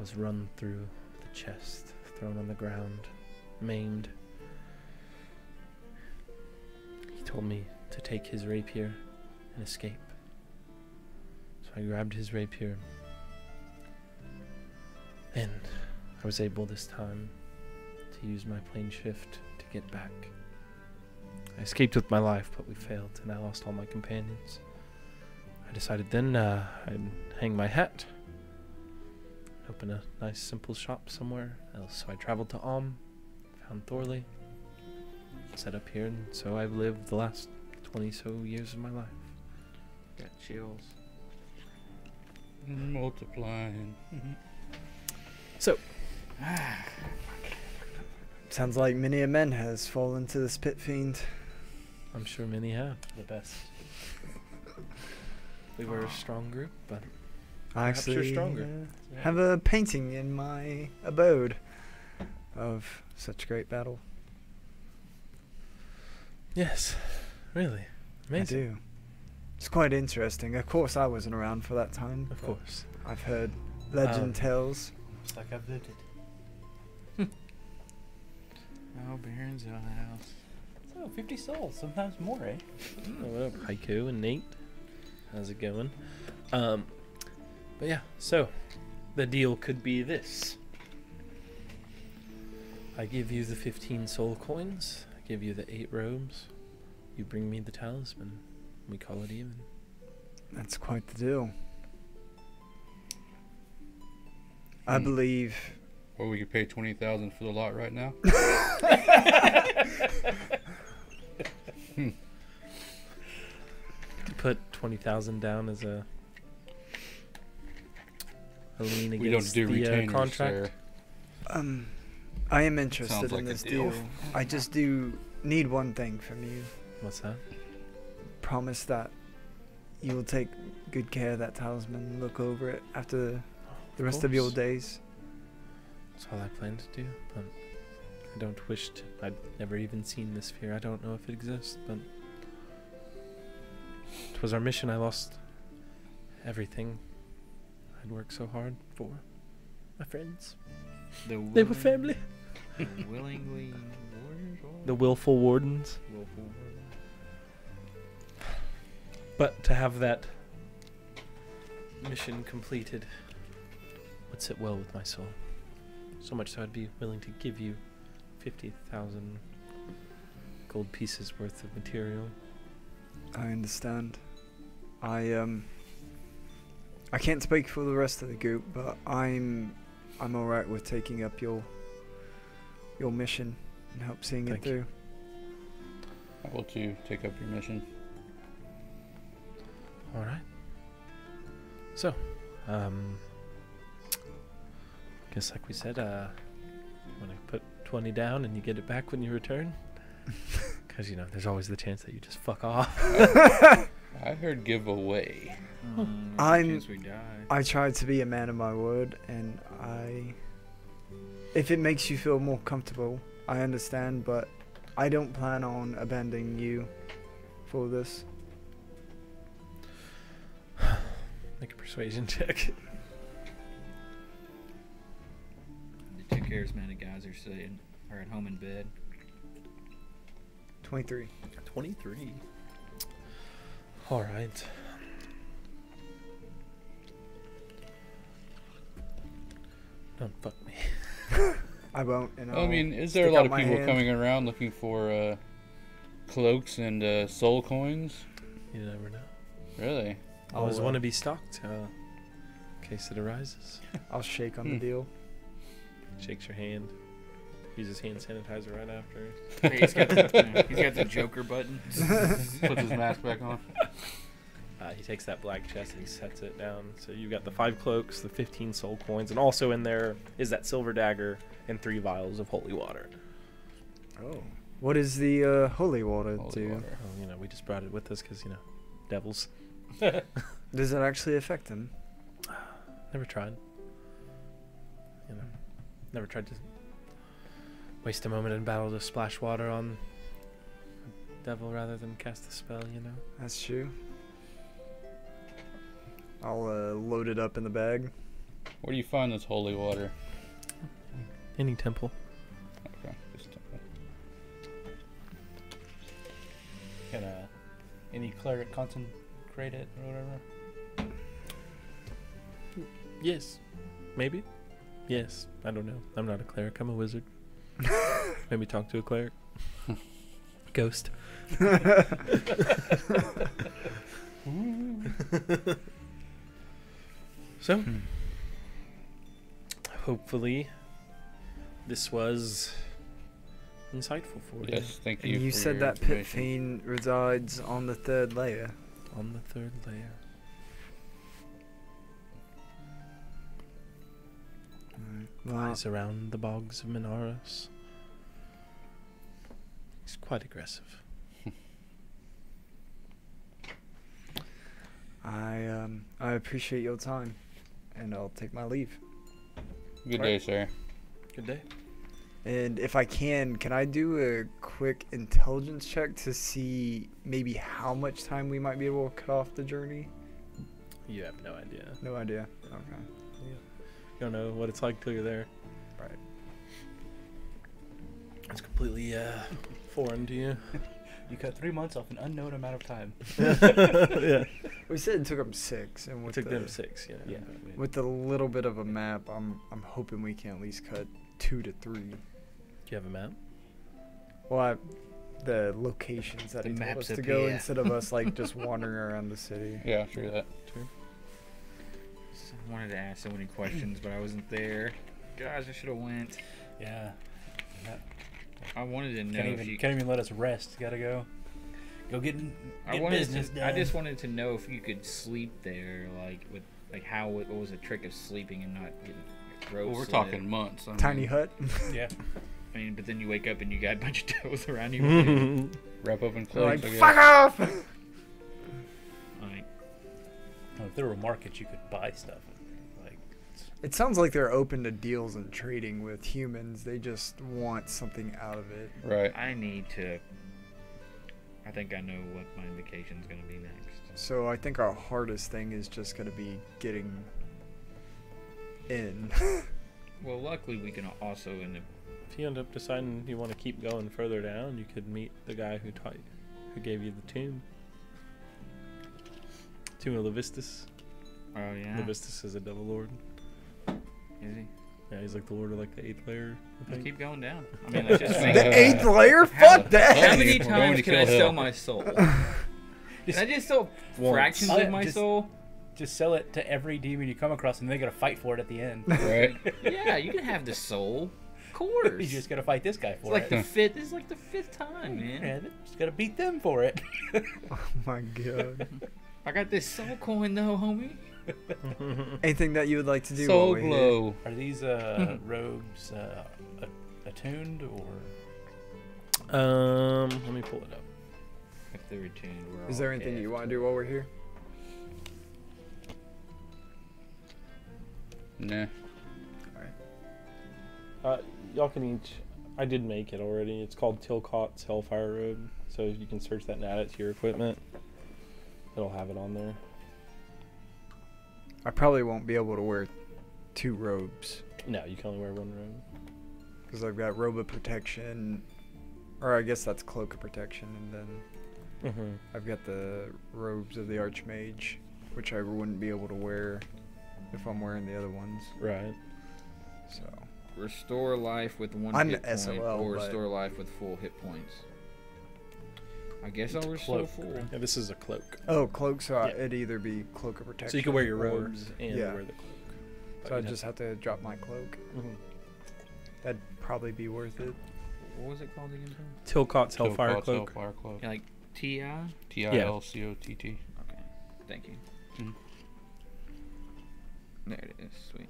Was run through the chest, thrown on the ground, maimed. He told me to take his rapier and escape. So I grabbed his rapier, and I was able this time to use my plane shift to get back. I escaped with my life, but we failed, and I lost all my companions. I decided then I'd hang my hat, open a nice simple shop somewhere else. So I traveled to found Thorley, set up here, and so I've lived the last 20 so years of my life. Got chills. Multiplying. So, Sounds like many a man has fallen to this pit fiend. I'm sure many have. The best. We were a strong group, but I perhaps you're actually stronger. have a painting in my abode of such great battle. Yes, really. Amazing. I do. It's quite interesting. Of course, I wasn't around for that time. Of but course. I've heard legend tales. Looks like I've lived it. Oh, Baron's house. So, 50 souls, sometimes more, eh? Oh, what up, Haiku and Nate? How's it going? But yeah, so the deal could be this. I give you the 15 soul coins. I give you the 8 robes. You bring me the talisman. We call it even. That's quite the deal. I believe. Or we could pay 20,000 for the lot right now. Put 20,000 down as a lien We don't against do the retainers, contract. sir. I am interested Sounds like in a this deal. deal. I just do need one thing from you. What's that? Promise that you will take good care of that talisman, look over it after the rest of your course. days. That's all I plan to do, but I don't wish to. I've never even seen this sphere. I don't know if it exists, but it was our mission. I lost everything I'd worked so hard for. My friends. They were family. Willingly warriors. The willful wardens. Willful warriors. But to have that mission completed would sit well with my soul. So much so I'd be willing to give you 50,000 gold pieces worth of material. I understand. I can't speak for the rest of the group, but I'm alright with taking up your mission and help seeing Thank it through. I will too take up your mission. Alright. So, guess like we said, when I put 20 down and you get it back when you return, because you know there's always the chance that you just fuck off. I heard giveaway. I tried to be a man of my word, and if it makes you feel more comfortable, I understand, but I don't plan on abandoning you for this. Make a persuasion check. The two charismatic guys are at home in bed. 23. 23. Alright. Don't fuck me. I won't. And I mean, is stick there a lot out of my people hand. coming around looking for cloaks and soul coins? You never know. Really? Always I'll, want to be stocked in case it arises. I'll shake on the deal. Shakes your hand. Uses hand sanitizer right after. Hey, he's got the Joker button. Puts his mask back on. He takes that black chest and he sets it down. So you've got the 5 cloaks, the 15 soul coins, and also in there is that silver dagger and 3 vials of holy water. Oh. What is the holy water Holy do? water. Oh, you know, we just brought it with us because, you know, devils. Does it actually affect them? Never tried. You know, never tried to waste a moment in battle to splash water on a devil rather than cast a spell, you know? That's true. I'll load it up in the bag. Where do you find this holy water? Any temple. Okay, this temple. Can any cleric consecrate it or whatever? Yes. Maybe? Yes. I don't know. I'm not a cleric. I'm a wizard. Maybe talk to a cleric. Ghost. So, hopefully, this was insightful for you. Yes, thank And you. you for said your that pit information. fiend resides on the 3rd layer. On the 3rd layer. Well, Lies around the bogs of Minaros. He's quite aggressive. I appreciate your time, and I'll take my leave. Good day, sir. Good day. And if I can I do a quick intelligence check to see maybe how much time we might be able to cut off the journey? You have no idea. No idea. Okay. You don't know what it's like till you're there. Right. It's completely foreign to you. You cut 3 months off an unknown amount of time. Yeah. We said it took them 6, and It with took the, them 6, yeah. Yeah. with a little bit of a map, I'm hoping we can at least cut 2 to 3. Do you have a map? Well, the locations that The he told maps us to up go here. instead of us like just wandering around the city. Yeah, true that. I wanted to ask so many questions, but I wasn't there. Guys, I should have went. Yeah. I wanted to know if you. Can't even let us rest. Gotta go. Go get business done. I just wanted to know if you could sleep there, like with how what was the trick of sleeping and not getting ropes. Well, we're slit? talking months. I mean, Tiny hut. Yeah. I mean, but then you wake up and you got a bunch of devils around you. Wrap up in They're like, cloaks. I guess. fuck off! Like, Oh, if there were markets, you could buy stuff. Like, It sounds like they're open to deals and trading with humans. They just want something out of it. Right. I think I know what my vacation's gonna be next. So I think our hardest thing is just going to be getting in. Well, luckily we can also If you end up deciding you want to keep going further down, you could meet the guy who gave you the tomb. Tomb of Levistus. Oh yeah. Levistus is a devil lord. Is he? Yeah, he's like the lord of like the 8th layer. I Let's think. keep going down. I mean, let's just make The 8th layer? How- Fuck that! How many We're going times to can I kill sell hell. my soul? Can I just sell Once. fractions Oh, of my just- soul? just sell it to every demon you come across, and they gotta fight for it at the end. Right. Yeah, you can have the soul. Of course. You just gotta fight this guy It's for like it. the fifth. This is like the 5th time, man. Yeah, just gotta beat them for it. Oh my god. I got this soul coin though, homie. Anything that you would like to do Soul while we're here? glow. Are these robes attuned or? Let me pull it up. If they're attuned, we're Is all there anything you effed. want to do while we're here? Nah. Y'all can each. I did make it already. It's called Tilcot's Hellfire Robe. So you can search that and add it to your equipment. It'll have it on there. I probably won't be able to wear 2 robes. No, you can only wear 1 robe. Because I've got robe of protection. Or I guess that's cloak of protection. And then Mm-hmm. I've got the robes of the Archmage. Which I wouldn't be able to wear if I'm wearing the other ones. Right. So. Restore life with 1 I'm hit point, SOL, or but- restore life with full hit points. I guess I'll restore Cloak. full. Yeah, this is a cloak. Oh, cloak. So Yeah. it'd either be cloak of protection. So you can wear your or- robes and yeah. wear the cloak. So I just have to drop my cloak. Mhm. That'd probably be worth it. What was it called again? Tilcot's Hellfire Tilcot's Cloak. Hellfire cloak. Yeah, like T.I.? Tilcott. Okay. Thank you. Mhm. There it is. Sweet.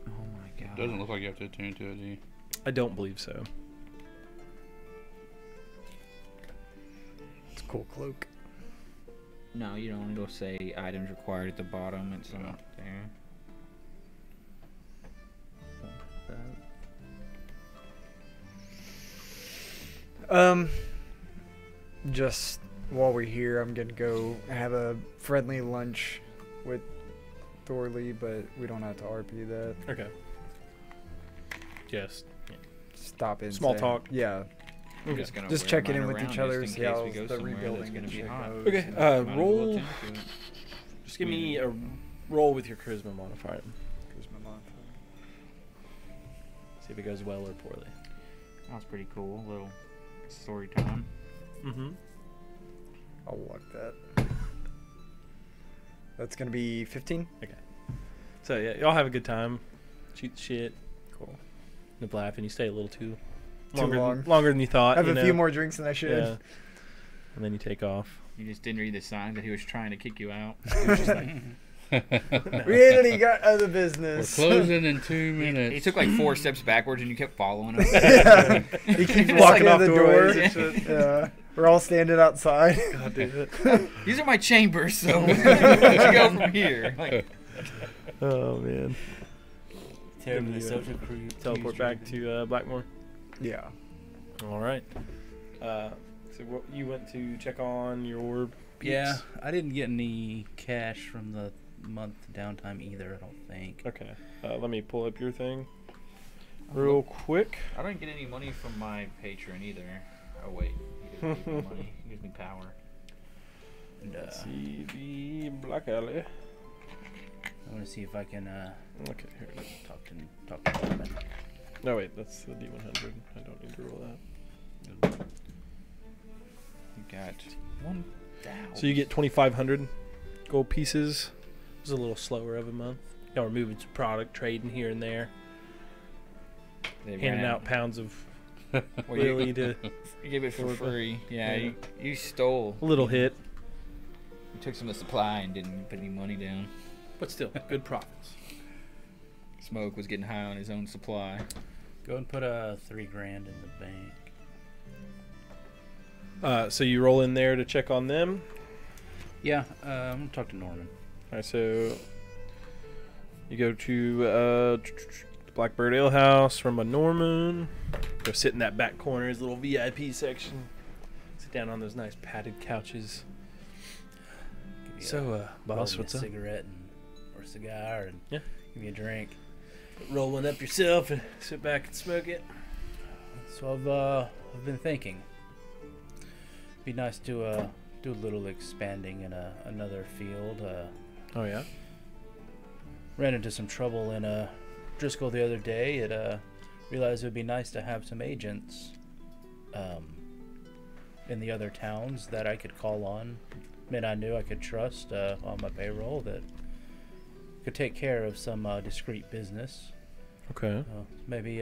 Oh my god. Doesn't look like you have to attune to it, do you? I don't believe so. It's a cool cloak. No, you don't. It'll say items required at the bottom. It's Yeah. not there. Just while we're here, I'm gonna go have a friendly lunch with Thorley, but we don't have to RP that. Okay. Just Stop in. Small say- talk. Yeah. I'm just gonna Just wear checking mine in with around each just other, in see case how we go the somewhere that's rebuilding gonna and be shit hot. goes. Okay, and- uh, Might as well roll- attend to it. just give me a roll with your charisma modifier. Charisma modifier. See if it goes well or poorly. That was pretty cool. Little story time. Mm-hmm. I'll walk that. That's gonna be 15. So yeah, y'all have a good time. Shoot the shit. Cool. And laugh, and you stay a little too Too long. longer than you thought. I have you a know? few more drinks than I should. Yeah. And then you take off. You just didn't read the sign that he was trying to kick you out. It was just like, Really got other We're business. closing in 2 He minutes. took like 4 steps backwards and you kept following him. Yeah. He keeps Just walking like out the door. doorways and shit. Yeah. We're all standing outside. God damn it. These are my chambers, so where you go from here? Like, Oh man. Terribly you, social crew. Teleport back to Blackmore. Yeah. All right. So what, you went to check on your peeps? Yeah, I didn't get any cash from the month downtime either, I don't think. Okay. Let me pull up your thing real quick. I don't get any money from my patron either. Oh wait, he doesn't give me money. He gives me power. And, Let's see the Black Alley. I want to see if I can Okay, here. talk to Norman. No wait, that's the D100. I don't need to roll that. You got 1,000. So you get 2,500 gold pieces. It was a little slower of a month. Y'all were moving some product, trading here and there, They handing ran- out pounds of Well, really to you gave it for Florida. free. Yeah, Yeah. You stole. a little hit, You took some of the supply and didn't put any money down. but still good profits. Smoke was getting high on his own supply. Go and put $3 grand in the bank. So you roll in there to check on them. Yeah, I'm gonna talk to Norman. All right, so you go to the Blackbird Ale House from a Norman. Go sit in that back corner, his little VIP section. Sit down on those nice padded couches. Give you So, roll boss, me what's a up? cigarette or a cigar, and Yeah. give you a drink. Roll one up yourself and sit back and smoke it. So I've been thinking. Be nice to do a little expanding in another field. Oh yeah. Ran into some trouble in Driscoll the other day. It realized it would be nice to have some agents in the other towns that I could call on, men I knew I could trust on my payroll that could take care of some discreet business. Okay. Maybe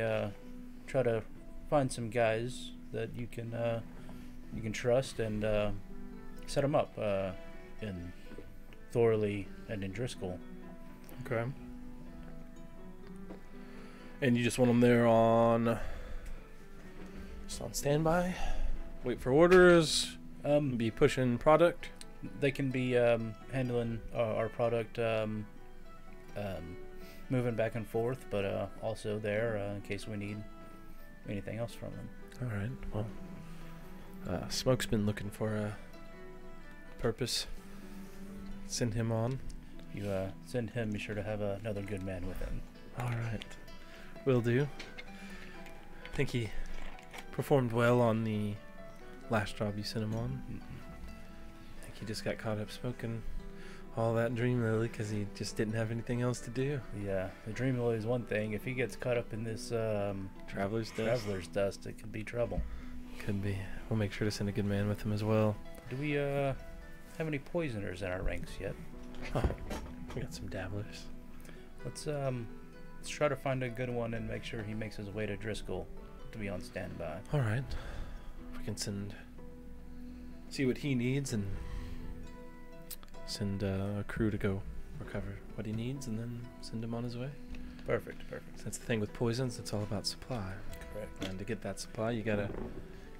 try to find some guys that you can trust and set them up in Thorley and in Driscoll. Okay. And you just want them there on standby, wait for orders, be pushing product. They can be handling our product, moving back and forth, but also there in case we need anything else from them. All right. Well, Smoke's been looking for a purpose. Send him on. You send him. Be sure to have another good man with him. All right. Will do. I think he performed well on the last job you sent him on. I think he just got caught up smoking all that Dream Lily because he just didn't have anything else to do. Yeah, the dream lily is one thing. If he gets caught up in this Traveler's dust. traveler's dust, it could be trouble. Could be. We'll make sure to send a good man with him as well. Do we have any poisoners in our ranks yet? Oh, we got some dabblers. Let's try to find a good one and make sure he makes his way to Driscoll to be on standby. All right. We can see what he needs and send a crew to go recover what he needs, and then send him on his way. Perfect. That's the thing with poisons; it's all about supply. Correct. And to get that supply, you gotta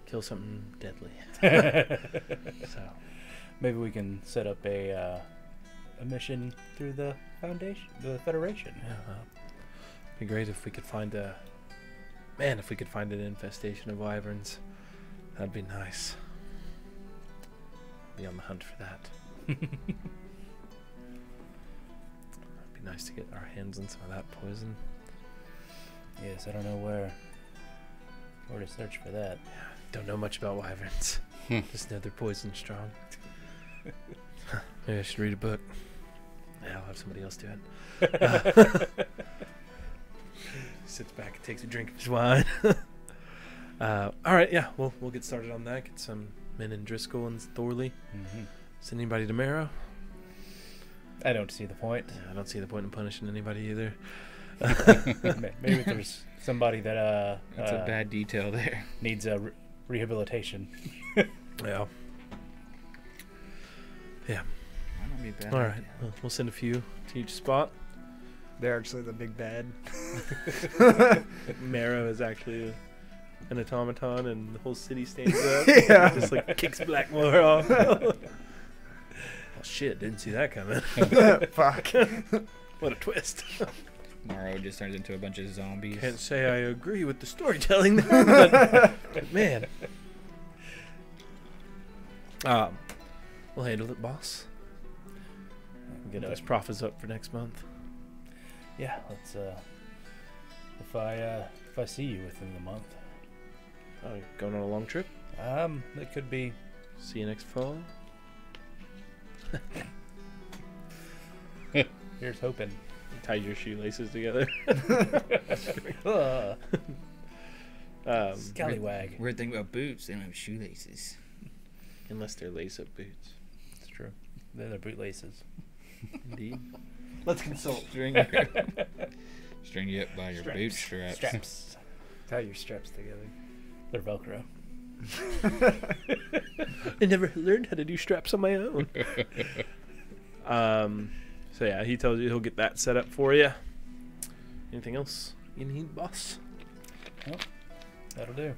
kill something deadly. So Maybe we can set up a mission through the Federation. yeah, it'd be great if we could find an infestation of wyverns. That'd be nice. Be on the hunt for that. It'd be nice to get our hands on some of that poison. Yes, I don't know where to search for that. Don't know much about wyverns. Just know they're poison strong. Maybe I should read a book. Yeah, I'll have somebody else do it. Sits back and takes a drink of his wine. All right, yeah, we'll get started on that. Get some men in Driscoll and Thorley. Mm-hmm. Send anybody to Marrow. I don't see the point. Yeah, I don't see the point in punishing anybody either. Maybe if there's somebody that That's a bad detail there. needs a rehabilitation. Yeah. Might not be a bad. All right, idea. well, we'll send a few to each spot. They're actually the big bad. Marrow is actually an automaton, and the whole city stands up. Yeah. Just like kicks Blackmore off. Oh shit! Didn't see that coming. Fuck. What a twist! Morrow just turns into a bunch of zombies. Can't say I agree with the storytelling there, but man. We'll handle it, boss. Get those profits up for next month. Yeah, let's. If I see you within the month, Oh, you're going on a long trip? it could be. See you next fall. Here's hoping. Tie your shoelaces together. Scallywag. Weird thing about boots, they don't have shoelaces. Unless they're lace-up boots. It's true. They're the bootlaces. Indeed. Let's consult. String you up by your bootstraps. Straps. Tie your straps together. They're Velcro. I never learned how to do straps on my own. So yeah, he tells you he'll get that set up for you. Anything else you need, boss? That'll do.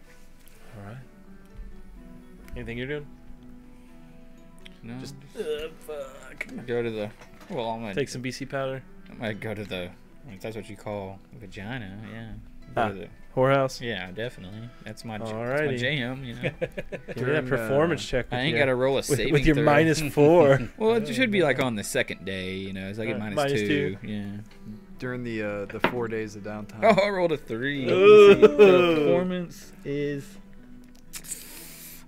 All right. Anything you're doing? No, Just fuck. go to the. Well, I'm gonna Take some BC powder. I might go to the. If that's what you call vagina, yeah. Go to the, Whorehouse. yeah, definitely. That's my Alrighty. jam. You know, Give me that During, performance check. I With ain't your, got to roll a saving with your throw. -4. Well, it should be like on the second day. You know, it's like at minus minus two. two. Yeah. During the 4 days of downtime. Oh, I rolled a 3. Ooh. The performance is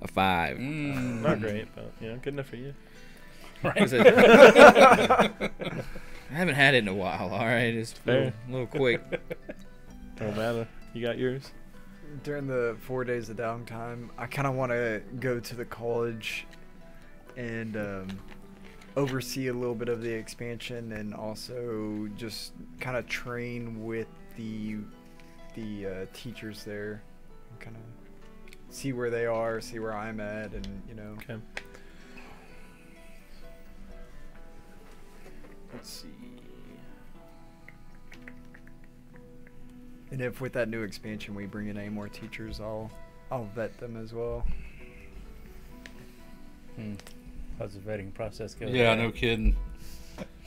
a 5. Not great, but yeah, good enough for you. Was it- I haven't had it in a while. All right, it's Fair. a little quick. Don't matter. You got yours. During the 4 days of downtime, I kind of want to go to the college and oversee a little bit of the expansion, and also just kind of train with the teachers there, kind of see where they are, see where I'm at, and Okay. Let's see. And if with that new expansion we bring in any more teachers, I'll vet them as well. How's the vetting process go? Yeah, no kidding.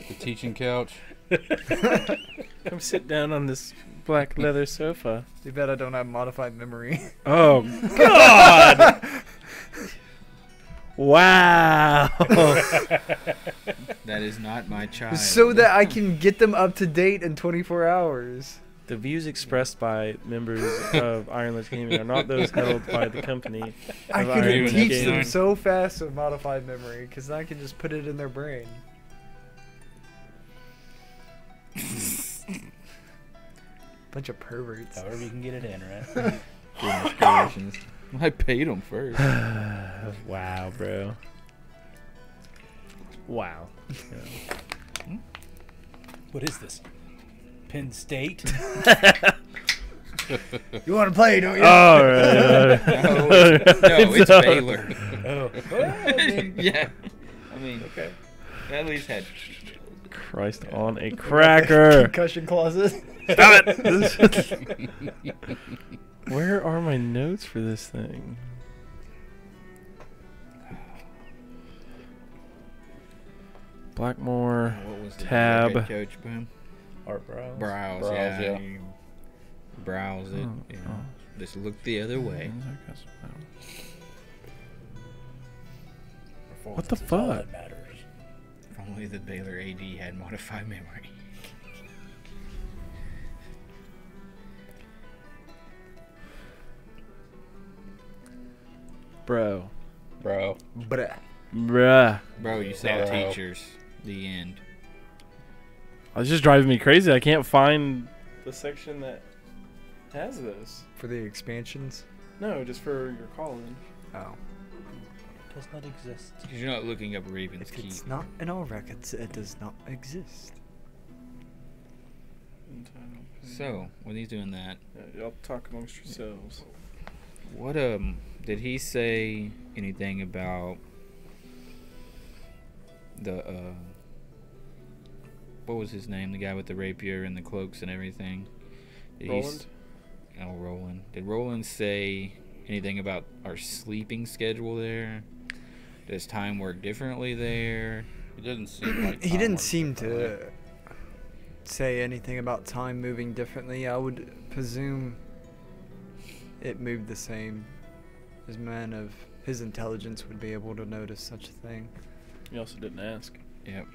The teaching couch. Come sit down on this black leather sofa. Too bad I don't have modified memory. Oh God! Wow. That is not my child. So that I can get them up to date in 24 hours. The views expressed by members of Ironless Gaming are not those held by the company. I of can Ironless teach Gaming. them so fast with modified memory because I can just put it in their brain. Bunch of perverts. However you can get it in, right? Goodness gracious. I paid them first. Wow, bro. Wow. What is this? Penn State? You want to play, don't you? All right. No, it's Baylor. Oh. Yeah. I mean, Okay. At least had. Christ on a cracker. Concussion clauses. Stop it. Where are my notes for this thing? Blackmore. What was the Tab. head coach, Boom? Art brows. Brows, Brows, yeah. yeah. You brows it. Oh, you know. oh. Just look the other way. What the Performance is all fuck? that matters. If only the Baylor AD had modified memory. Bro. Bro. Bruh. Bruh. Bro, you saw Bro. teachers. The end. It's just driving me crazy. I can't find the section that has this. For the expansions. No, just for your call-in. Oh. Does not exist. Because you're not looking up Raven's If Key. it's not in our records, it does not exist. So, when he's doing that, Y'all talk amongst yourselves. what did he say anything about the what was his name? The guy with the rapier and the cloaks and everything. Did he Roland? Oh, Roland. Did Roland say anything about our sleeping schedule there? Does time work differently there? It didn't seem like He time didn't worked seem differently. to say anything about time moving differently. I would presume it moved the same. His man of his intelligence would be able to notice such a thing. You also didn't ask. Yep.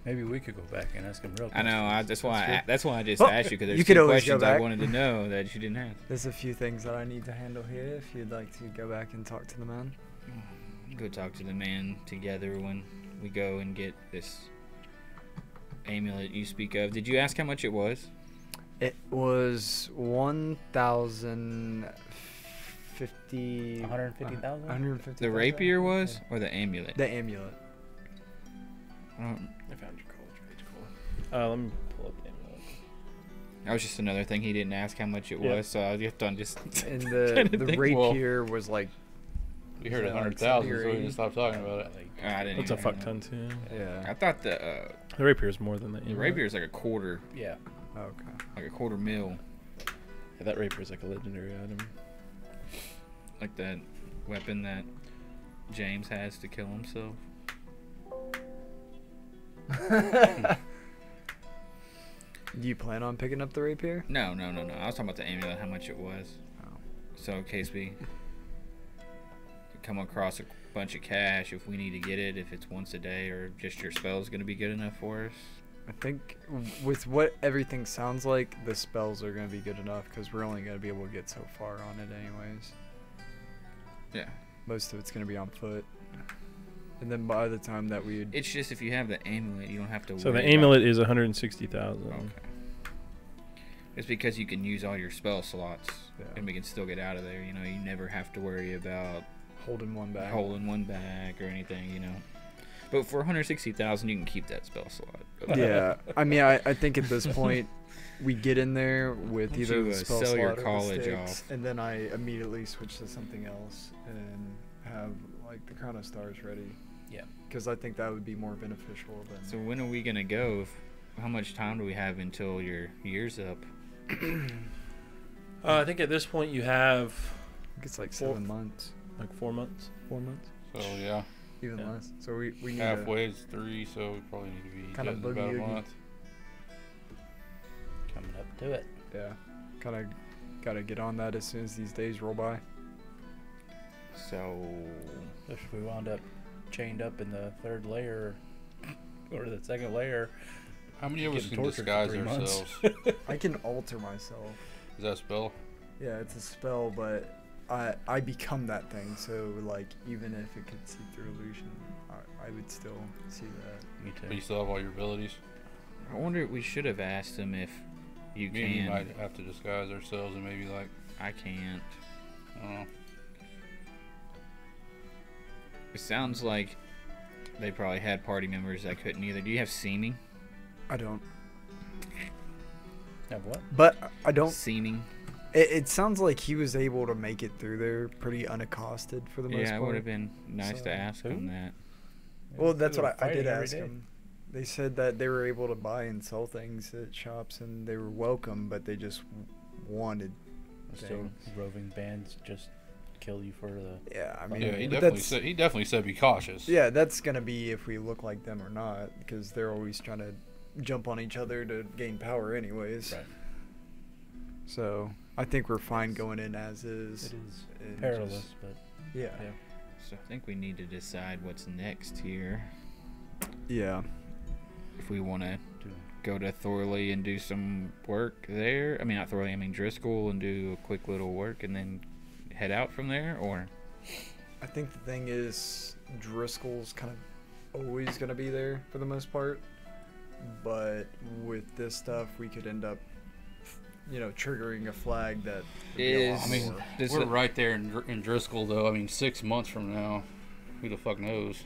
Maybe we could go back and ask him real I know. questions. That's why I just Well, asked you, because you there's could two always go questions I back. wanted to know that you didn't ask. There's a few things that I need to handle here if you'd like to go back and talk to the man. Go talk to the man together when we go and get this amulet you speak of. Did you ask how much it was? It was 1,050. 150,000? 150. The rapier was, or the amulet? The amulet. I don't- I found your college page. Cool. Let me pull up the amulet. That was just another thing he didn't ask how much it Yeah. was, so I just on just. And trying to the think. rapier was like, We heard Yeah, like 100,000, so 70 or we 80. just stopped talking about it. I didn't. That's a even fuck know. ton too. yeah. I thought the The rapier is more than that. rapier is like a quarter, Yeah. Okay. like a quarter mil, Yeah, that rapier is like a legendary item. like that weapon that James has to kill himself. Do you plan on picking up the rapier? No. I was talking about the amulet, how much it was. Oh. So in case we come across a bunch of cash, if we need to get it, if it's once a day or just your spell is going to be good enough for us. I think with what everything sounds like, the spells are going to be good enough because we're only going to be able to get so far on it anyways. Yeah. Most of it's going to be on foot. And then by the time that we It's just if you have the amulet, you don't have to So the worry about- amulet is 160,000. Okay. It's because you can use all your spell slots, Yeah. and we can still get out of there. You know, you never have to worry about holding one back. holding one back or anything. You know, but for 160,000, you can keep that spell slot. Yeah. I mean, I think at this point, we get in there with Why don't either you, the spell sell your slot or the college sticks, off? and then I immediately switch to something else and have like the Crown of Stars ready. Yeah. Because I think that would be more beneficial than. So when are we gonna go? How much time do we have until your year's up? I think at this point you have I think it's like 4 7 months. like 4 months. 4 months. So, yeah. Even Yeah. less. So we need Halfway is 3, so we probably need to be Kinda getting about a boogie-oogie. month. Coming up to it. to, yeah, kind of got to get on that as soon as these days roll by. So If we wound up chained up in the third layer or the second layer, How many of us Getting can tortured for disguise 3 months. ourselves? I can alter myself. Is that a spell? Yeah, it's a spell, but I become that thing. So like, even if it could see through illusion, I would still see that. me But too. you still have all your abilities? I wonder. We should have asked him if you Me and you can. might have to disguise ourselves and maybe, like, I can't. I don't know. It sounds like they probably had party members that couldn't either. Do you have seeming? I don't. Have what? But I don't. Seeming. It sounds like he was able to make it through there pretty unaccosted for the most Yeah, it part. would have been nice So, to ask who? him that. Well, that's They were what I did fighting every ask day. them. They said that they were able to buy and sell things at shops, and they were welcome, but they just wanted Still, things. roving bands just kill you for the. Yeah, I mean, Yeah, he but definitely said be cautious. Yeah, that's gonna be if we look like them or not, because they're always trying to jump on each other to gain power, anyways. Right. So I think we're fine going in as is. It is and perilous, just- but Yeah. yeah. So I think we need to decide what's next here. Yeah. If we want to Do go to Thorley and do some work there. I mean, not Thorley, I mean Driscoll, and do a quick little work and then head out from there, or I think the thing is Driscoll's kind of always gonna be there for the most part, but with this stuff we could end up, triggering a flag that would be a lot Is- I mean, more. Does we're the- right there in Driscoll, though. I mean, 6 months from now, who the fuck knows?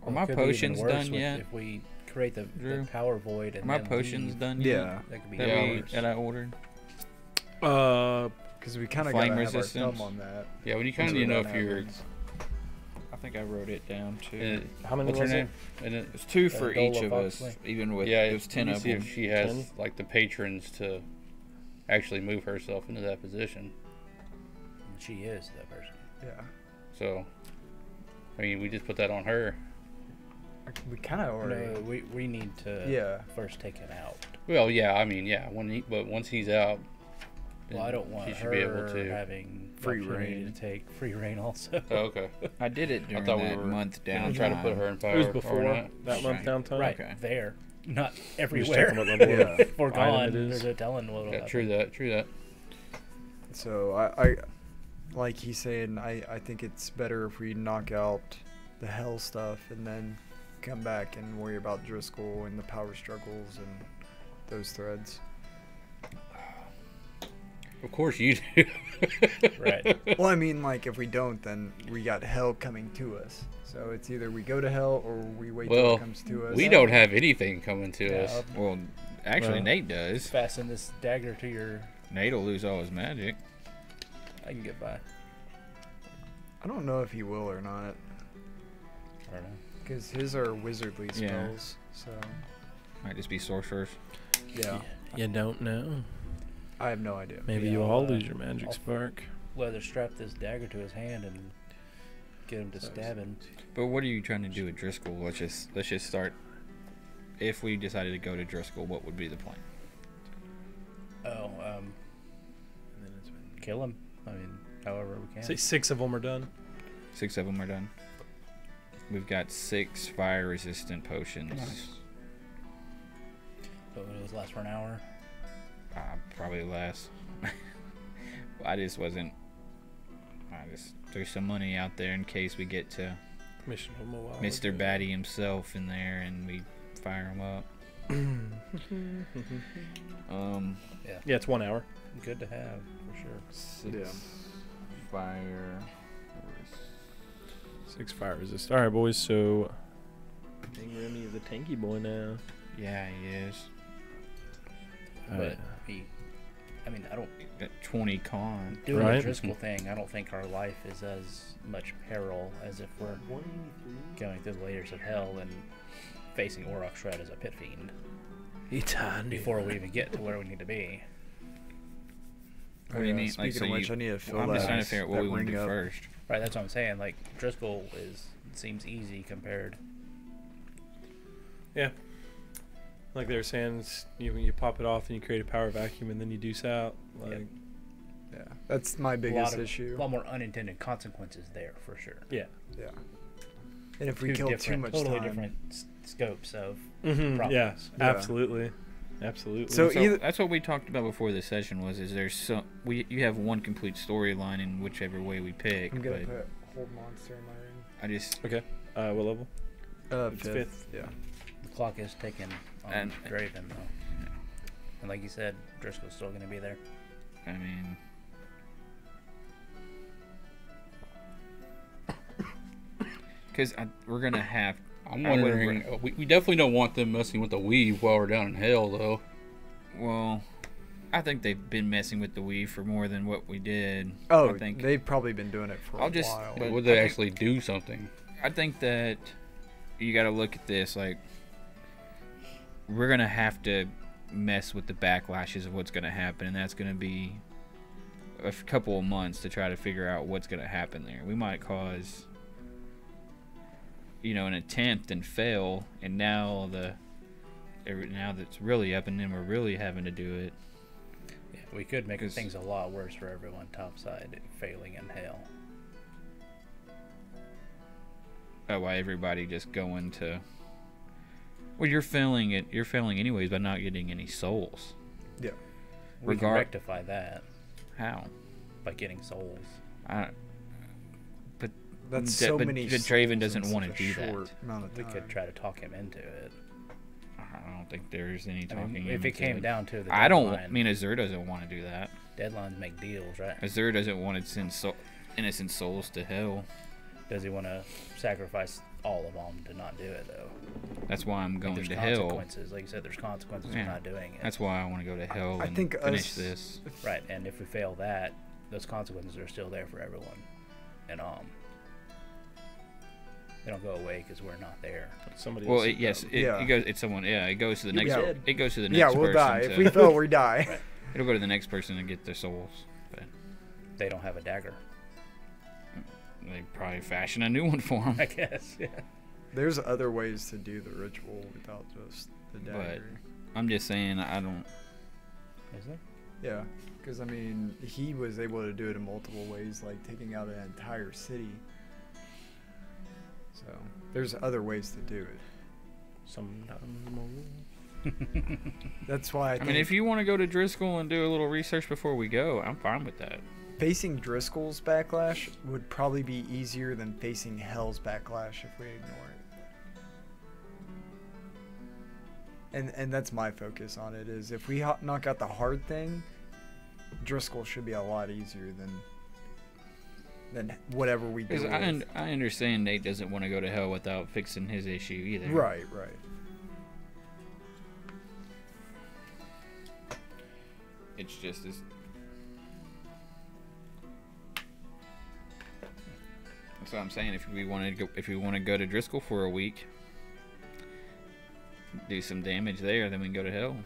Are Well, my it could be even potions worse done with- yet? If we create the Drew? power void Are and my then potions leave, done yet? Yeah, that could be That, worse. that I ordered? because we kind of Flame gotta have our resistance. thumb on that. Yeah, when you kind of until need to know that if you're. happens. I think I wrote it down too. And How many what's her was name? And It's 2 for Dola each of us, Foxley. even with yeah, there's 10 let me of see them. if she has 10? like the patrons to actually move herself into that position. She is that person. Yeah, So, I mean, we just put that on her. we kind of already. No, we need to Yeah. first take him out. Well, yeah, I mean, yeah, but once he's out, Well, then I don't want she should her be able to. having Free opportunity reign. to take free reign also. Oh, okay. I did it during thought we that were month Yeah, down. try to put her in power. It was or before not. that month Right. downtime. Right Okay. there, not Just everywhere. checking what level Yeah. If we're item gone, it is. there's no telling what'll Yeah, happen. true that. True that. So I like he's saying, I think it's better if we knock out the hell stuff and then come back and worry about Driscoll and the power struggles and those threads. Of course you do. Right. Well, I mean, like, if we don't, then we got hell coming to us. So it's either we go to hell or we wait till Well, it comes to us. we don't have anything coming to Yeah, us. Well, actually, Well. Nate does. Fasten this dagger to your. Nate will lose all his magic. I can get by. I don't know if he will or not, I don't know. because his are wizardly Yeah. spells. So Might just be sorcerers. yeah, You don't know. I have no idea. Maybe Yeah, you I'll, all uh, lose your magic I'll- spark. Leather strap this dagger to his hand and get him to stab him. But what are you trying to do with Driscoll? Let's just start. If we decided to go to Driscoll, what would be the plan? Oh, kill him. I mean, however we can. Say 6 of them are done. 6 of them are done. We've got 6 fire-resistant potions. Nice. But will those last for an hour? Probably less. I just wasn't. I just threw some money out there in case we get to Mission of Moab. Mr. Batty himself in there and we fire him up. Yeah, it's 1 hour. Good to have, for sure. 6 Yeah. fire. 6 fire resist. All right, boys. So, King Remy is a tanky boy now. Yeah, he is. But I mean, I don't. Got 20 con. Doing Right. the Driscoll thing, I don't think our life is as much peril as if we're going through the layers of hell and facing Auroch Shred as a pit fiend before we even get to where we need to be. What do you mean? Speaking Like, so of which, you- I need to fill I'm that. just trying to figure out what that we want to ring do up. first. Right, that's what I'm saying. Like Driscoll seems easy compared. Yeah. Like they were saying, you pop it off and you create a power vacuum and then you deuce out. Like, Yep. Yeah, that's my A biggest lot issue. lot more unintended consequences there for sure. yeah. Yeah. And if we Two kill too different, much totally time, different scopes of Yeah, problems. Yeah. absolutely. Absolutely. So So either- that's what we talked about before the session was there's some you have one complete storyline in whichever way we pick, I'm gonna but put hold monster in my ring. I just okay. What level? It's Fifth. Yeah. The clock is ticking on And- Draven though. And like you said, Driscoll's still gonna be there. I mean because we're gonna have I'm I wouldn't wondering. We definitely don't want them messing with the weave while we're down in hell, though. well I think they've been messing with the weave for more than what we did. Oh, I think they've probably been doing it for I'll a just- while. but- Would they I think- actually do something? I think that you got to look at this like we're gonna have to mess with the backlashes of what's gonna happen, and that's gonna be a couple of months to try to figure out what's gonna happen there. We might cause, an attempt and fail, and now that's really up, and then we're really having to do it. Yeah, we could make things a lot worse for everyone topside, failing in hell. Why everybody just going to? Well, you're failing anyways by not getting any souls. Yeah. We can rectify that How? by getting souls. That's so many. But Draven souls doesn't in want such to a do that. short amount of We time. could try to talk him into it. I don't think there's any I talking. mean, if it came down to the I deadline, don't. I mean, Azur doesn't want to do that. deadlines make deals, right? Azur doesn't want to send innocent souls to hell. Does he want to sacrifice all of them to not do it, though? That's why I'm going There's to hell. consequences. Like you said, there's consequences for not doing it. That's why I want to go to hell I and think finish this. Right, and if we fail that, those consequences are still there for everyone. And they don't go away because we're not there. Somebody Well, else. it goes. It's someone. Yeah, it goes to the next. Yeah. It goes to the next. Yeah, we'll person die. to- If we fail, we die. Right. It'll go to the next person to get their souls. But They don't have a dagger, they probably fashion a new one for them. I guess. Yeah. There's other ways to do the ritual without just the But- dagger. I'm just saying. I don't. Is there? Yeah, because I mean, he was able to do it in multiple ways, like taking out an entire city. So there's other ways to do it. That's why I I think mean, if you want to go to Driscoll and do a little research before we go, I'm fine with that. facing Driscoll's backlash would probably be easier than facing Hell's backlash if we ignore it. And that's my focus on it, is if we knock out the hard thing, Driscoll should be a lot easier than whatever we do. Because I understand Nate doesn't want to go to hell without fixing his issue either. Right. It's just this. That's what I'm saying. If we want to go to Driscoll for a week, do some damage there, then we can go to hell.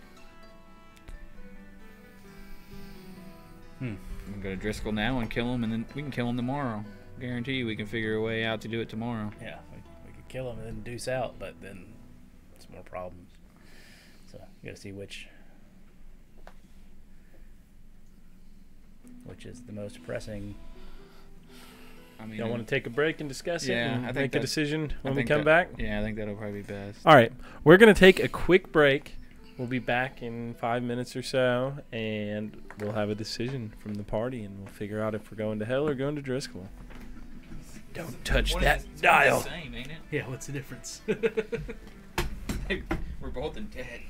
We can go to Driscoll now and kill him, and then we can kill him tomorrow. Guarantee you, we can figure a way out to do it tomorrow. Yeah, we could kill him and then deuce out, but then it's more problems. So you gotta see which is the most pressing. I mean, Y'all want to take a break and discuss it Yeah, and I think make a that's- decision I when we think come back? Yeah, I think that'll probably be best. All right. We're going to take a quick break. We'll be back in 5 minutes or so, and we'll have a decision from the party, and we'll figure out if we're going to hell or going to Driscoll. Don't touch that dial. Same, ain't it? Yeah, what's the difference? We're both in debt.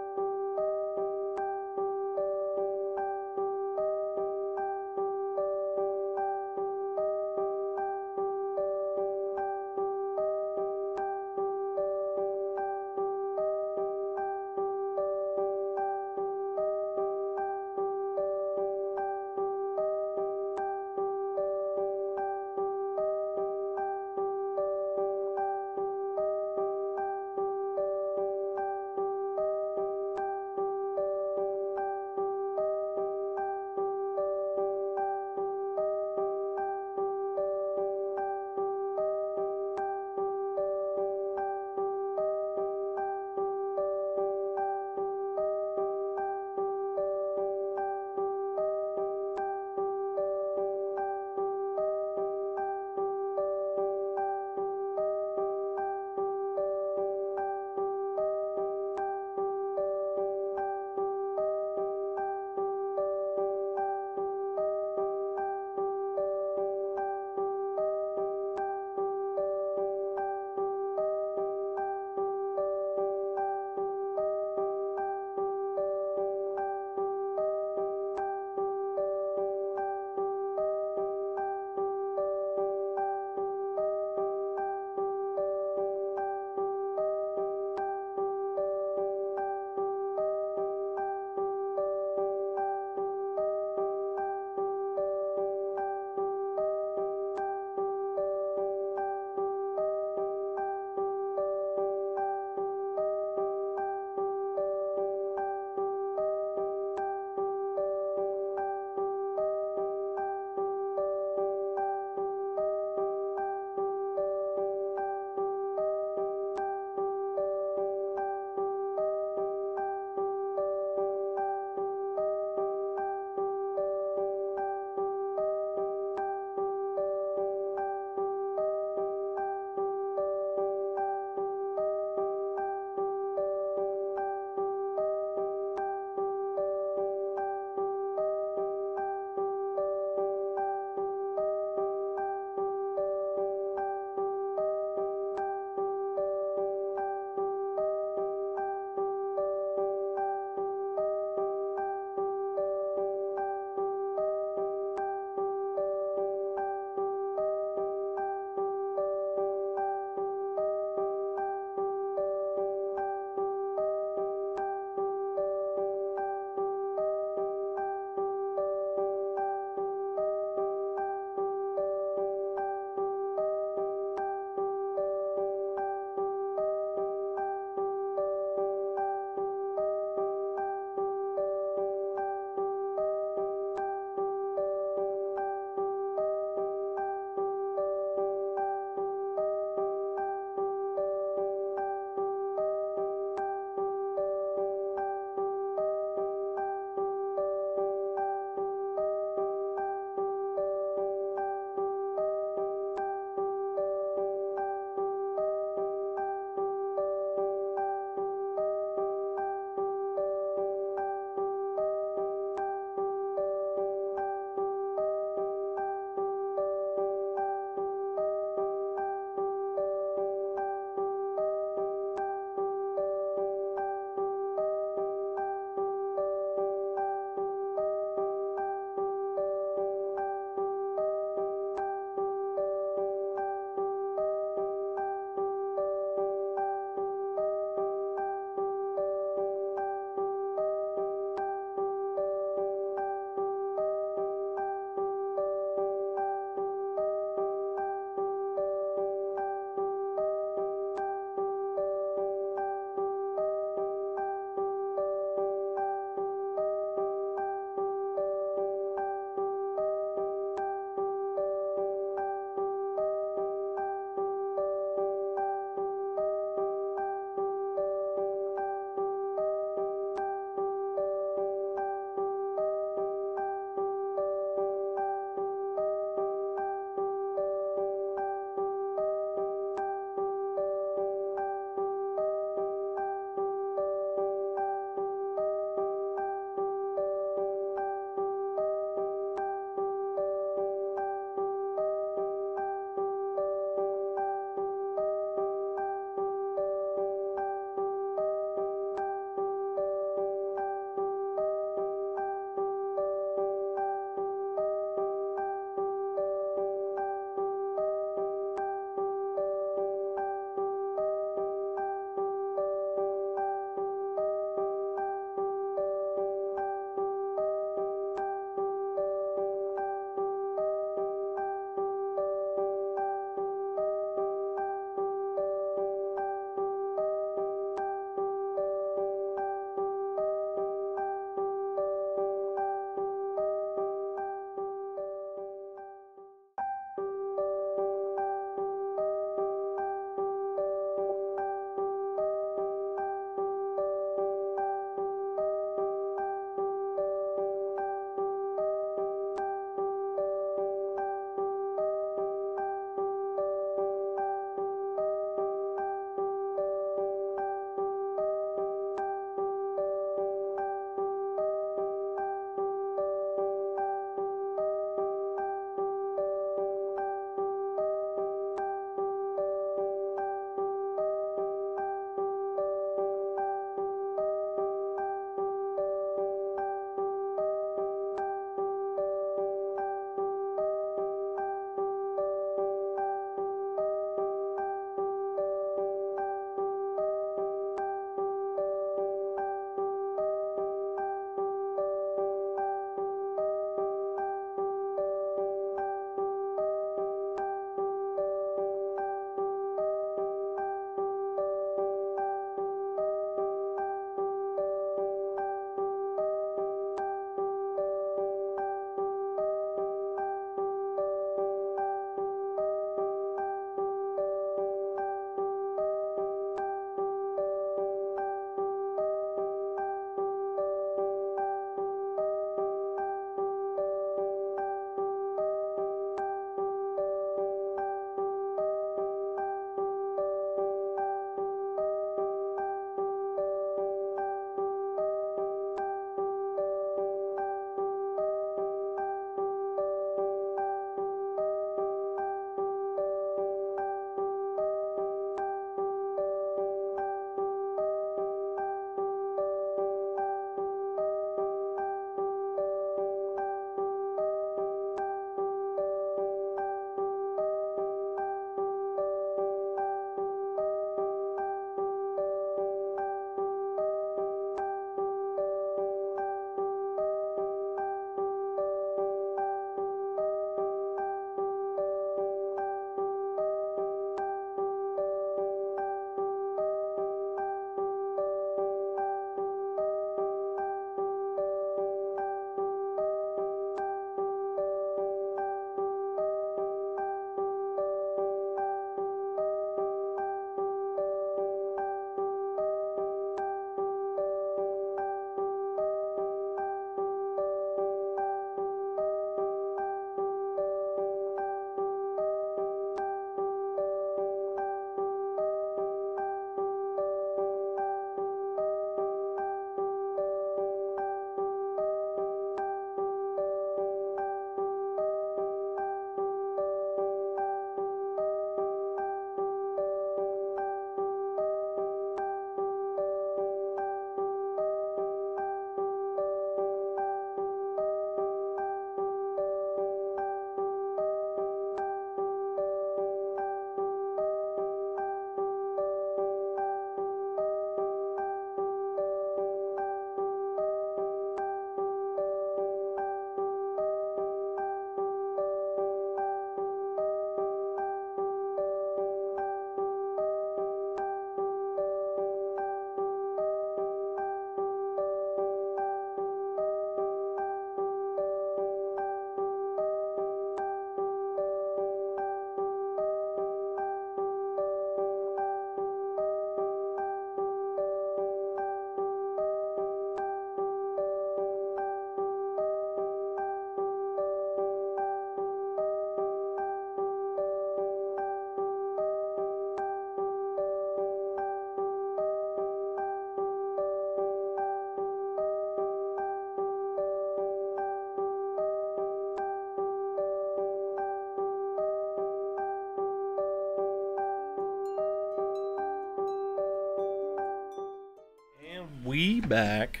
back,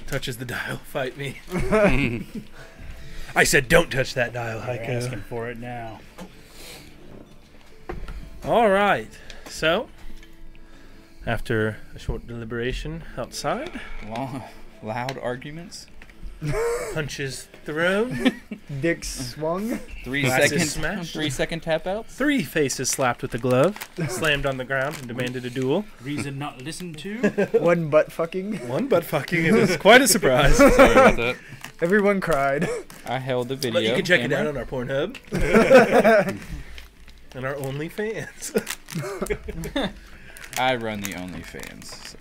touches the dial. Fight me. I said, don't touch that dial, They're Heiko. asking for it now. All right. So, after a short deliberation outside, Loud arguments. punches thrown, Dick swung. 3 Glasses seconds. smashed. 3 second tap outs. 3 faces slapped with a glove, slammed on the ground, and demanded a duel. Reason not listened to? One butt fucking. 1 butt fucking. It was quite a surprise. Sorry about that. Everyone cried. I held the video. But you can check it camera. out on our Pornhub and our OnlyFans. I run the OnlyFans.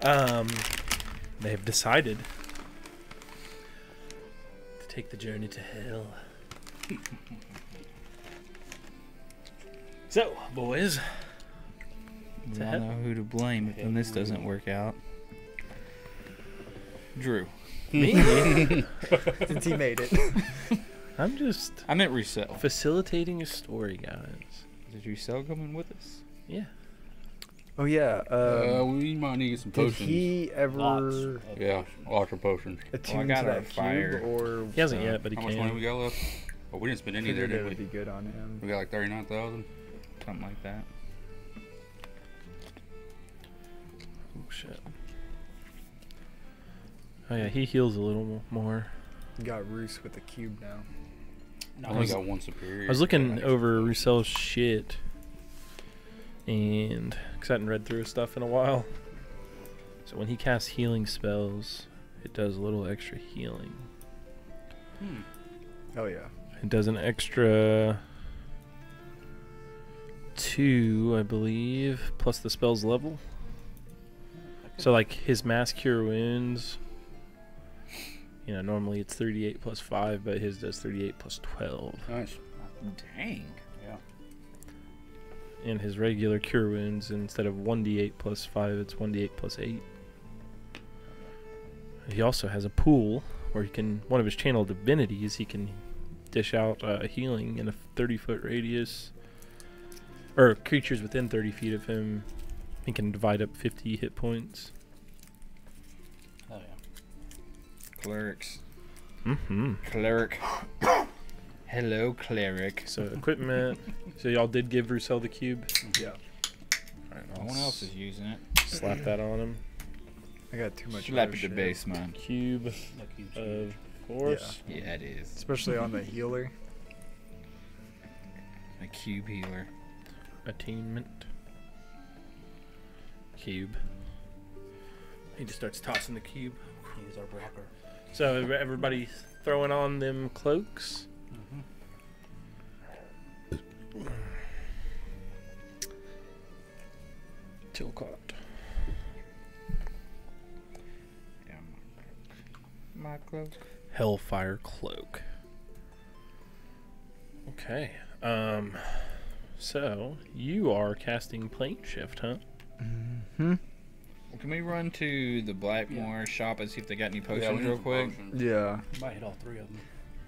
So. They've decided to take the journey to hell. So, boys, We To all hell. know who to blame if when this doesn't work out. Drew. me, Since he made it. I'm just I meant resell. facilitating a story, guys. Did resell coming with us? Yeah. Oh yeah. We might need to get some Did potions. he Lots. ever Yeah, lots of potions. attune got to a that fire. cube, or He hasn't yet, but he How much money we can. got left? Oh, we didn't spend any there, figured it did would we? be good on him? We got like 39,000. Something like that. Oh, shit. Oh, yeah, he heals a little more. Got Roos with the cube now. I No, only got one superior. I was looking Yeah, over Roussel's shit, and because I hadn't read through his stuff in a while. So when he casts healing spells, it does a little extra healing. Oh yeah. It does an extra 2, I believe, plus the spell's level. So like his mass cure wounds, you know, normally it's 38 plus 5, but his does 38 plus 12. Nice. Dang. And his regular cure wounds, instead of 1d8 plus 5, it's 1d8 plus 8. He also has a pool where he can, one of his channel divinities, he can dish out healing in a 30-foot radius, or creatures within 30 feet of him. He can divide up 50 hit points. Oh, yeah. Clerics. Mm-hmm. Cleric. Hello, cleric. So equipment. So y'all did give Roussel the cube. Yeah. Alright, No one else is using it. slap that on him. I got too much. Slap other at the shit. base, man. Cube That cube's of huge. force. Yeah, it is. Especially on the healer. A cube healer. Attainment. Cube. He just starts tossing the cube. He's our blocker. So everybody throwing on them cloaks. Tilcott. Yeah, my cloak. Hellfire cloak. Okay. So you are casting plane shift, huh? Mm-hmm. Well, can we run to the Blackmore shop and see if they got any Yeah, potions we need real some quick? potions. Yeah. Might hit all 3 of them.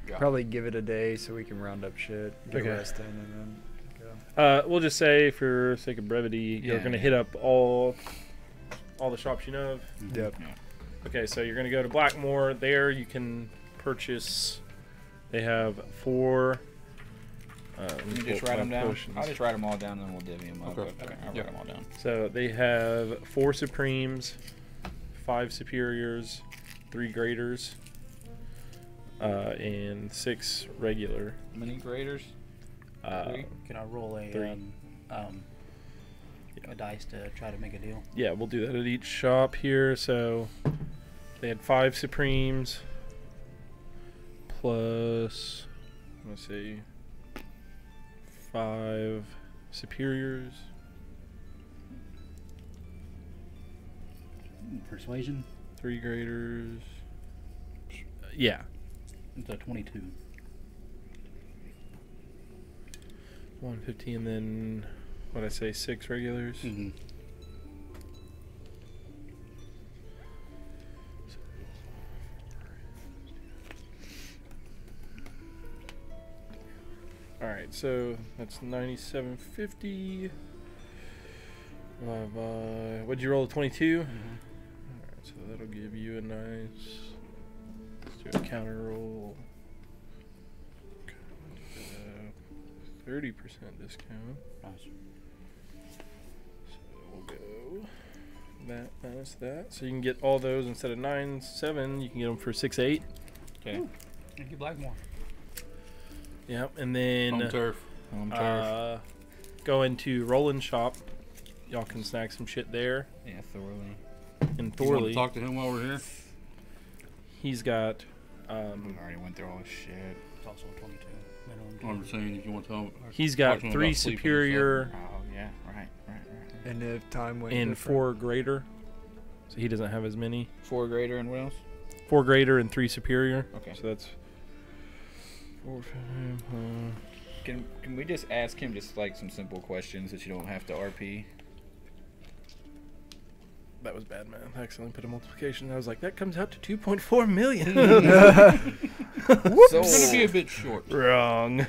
Yeah. Probably give it a day so we can round up shit, get Okay. rest in, and then go. We'll just say, for sake of brevity, you're Yeah. gonna hit up all the shops you know of. Yep. Okay, so you're gonna go to Blackmore. There you can purchase. They have 4. Let me just write them down. I'll just write them all down and then we'll divvy them up. Okay. I'll Yeah. write them all down. So they have 4 Supremes, 5 Superiors, 3 Graders, and 6 regular. Mini graders? Uh, Can I roll a 3. a dice to try to make a deal? Yeah, we'll do that at each shop here. So they had 5 Supremes plus, let's see, 5 Superiors. Persuasion. 3 Graders. Yeah. It's a 22. 150, and then what'd I say, 6 regulars? Mm-hmm. Alright, so that's 97.50. What'd you roll? 22? Mhm. Alright, so that'll give you a nice. Let's do a counter roll. 30% discount. Nice. So we'll go that minus that. So you can get all those instead of 9, 7. You can get them for 6, 8. Okay. Thank you, Blackmore. Yep, and then Home turf. Home turf. go into Roland's shop. Y'all can snag some shit there. Yeah, thoroughly. And You want Thorley, to talk to him while we're here? he's got. We already went through all this shit. It's also a 22. Minimum. I'm saying if you want to tell He's talk got to him 3 about sleeping and superior Oh yeah, right. And if time went and different. 4 greater. So he doesn't have as many. 4 greater and what else? 4 greater and 3 superior. Okay. So that's 4, 5, Can we just ask him just like some simple questions that you don't have to RP? That was bad, man. I accidentally put a multiplication. I was like, that comes out to 2.4 million. So It's going to be a bit short. Wrong.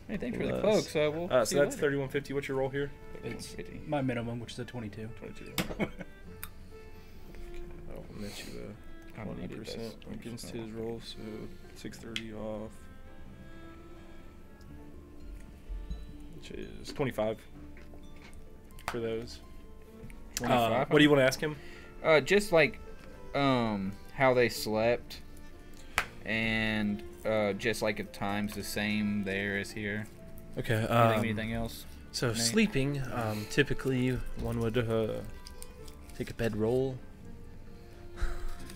Hey, thanks for the Less. cloak. So we'll So see you that's later. 3150. What's your roll here? It's 50. my minimum, which is a 22. 22. I'll net you I don't know, 20% dude, against his roll, so 630 off. Which is 25 for those. 25? What do you want to ask him? Just like how they slept, and just like at times the same there as here. Okay. Anything else? So Nate? sleeping, typically one would take a bedroll.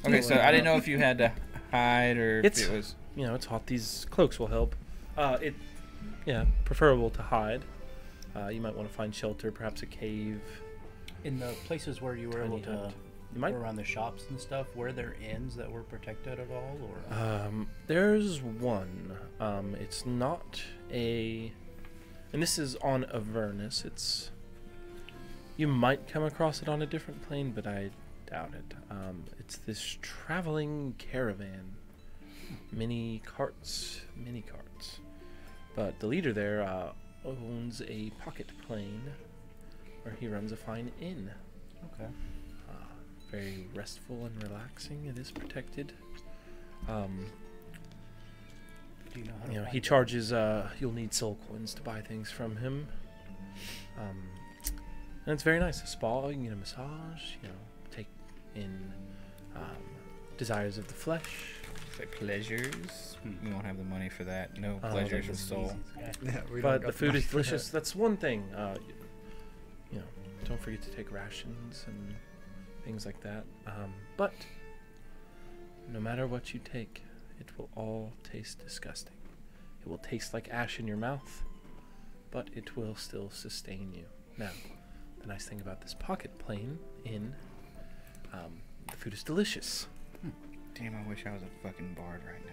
Okay, so I didn't know if you had to hide or It's- if it was. You know, it's hot. These cloaks will help. Preferable to hide. You might want to find shelter, perhaps a cave. In the places where you were able Tiny to hut. You might. go around the shops and stuff, were there inns that were protected at all? Or There's one. It's not a, and this is on Avernus. It's. You might come across it on a different plane, but I doubt it. It's this traveling caravan. Mini carts. But the leader there owns a pocket plane where he runs a fine inn. okay. Very restful and relaxing. It is protected. Do you know how to He find it? charges. You'll need soul coins to buy things from him. And it's very nice. A spa. You can get a massage. You know, take in desires of the flesh. Like pleasures. We won't have the money for that. No Oh, pleasures that of was soul. Yeah, we don't But got the food money is for that. delicious. That's one thing. You know, don't forget to take rations and things like that. But no matter what you take, it will all taste disgusting. It will taste like ash in your mouth, but it will still sustain you. Now, the nice thing about this pocket plane inn, the food is delicious. Damn, I wish I was a fucking bard right now.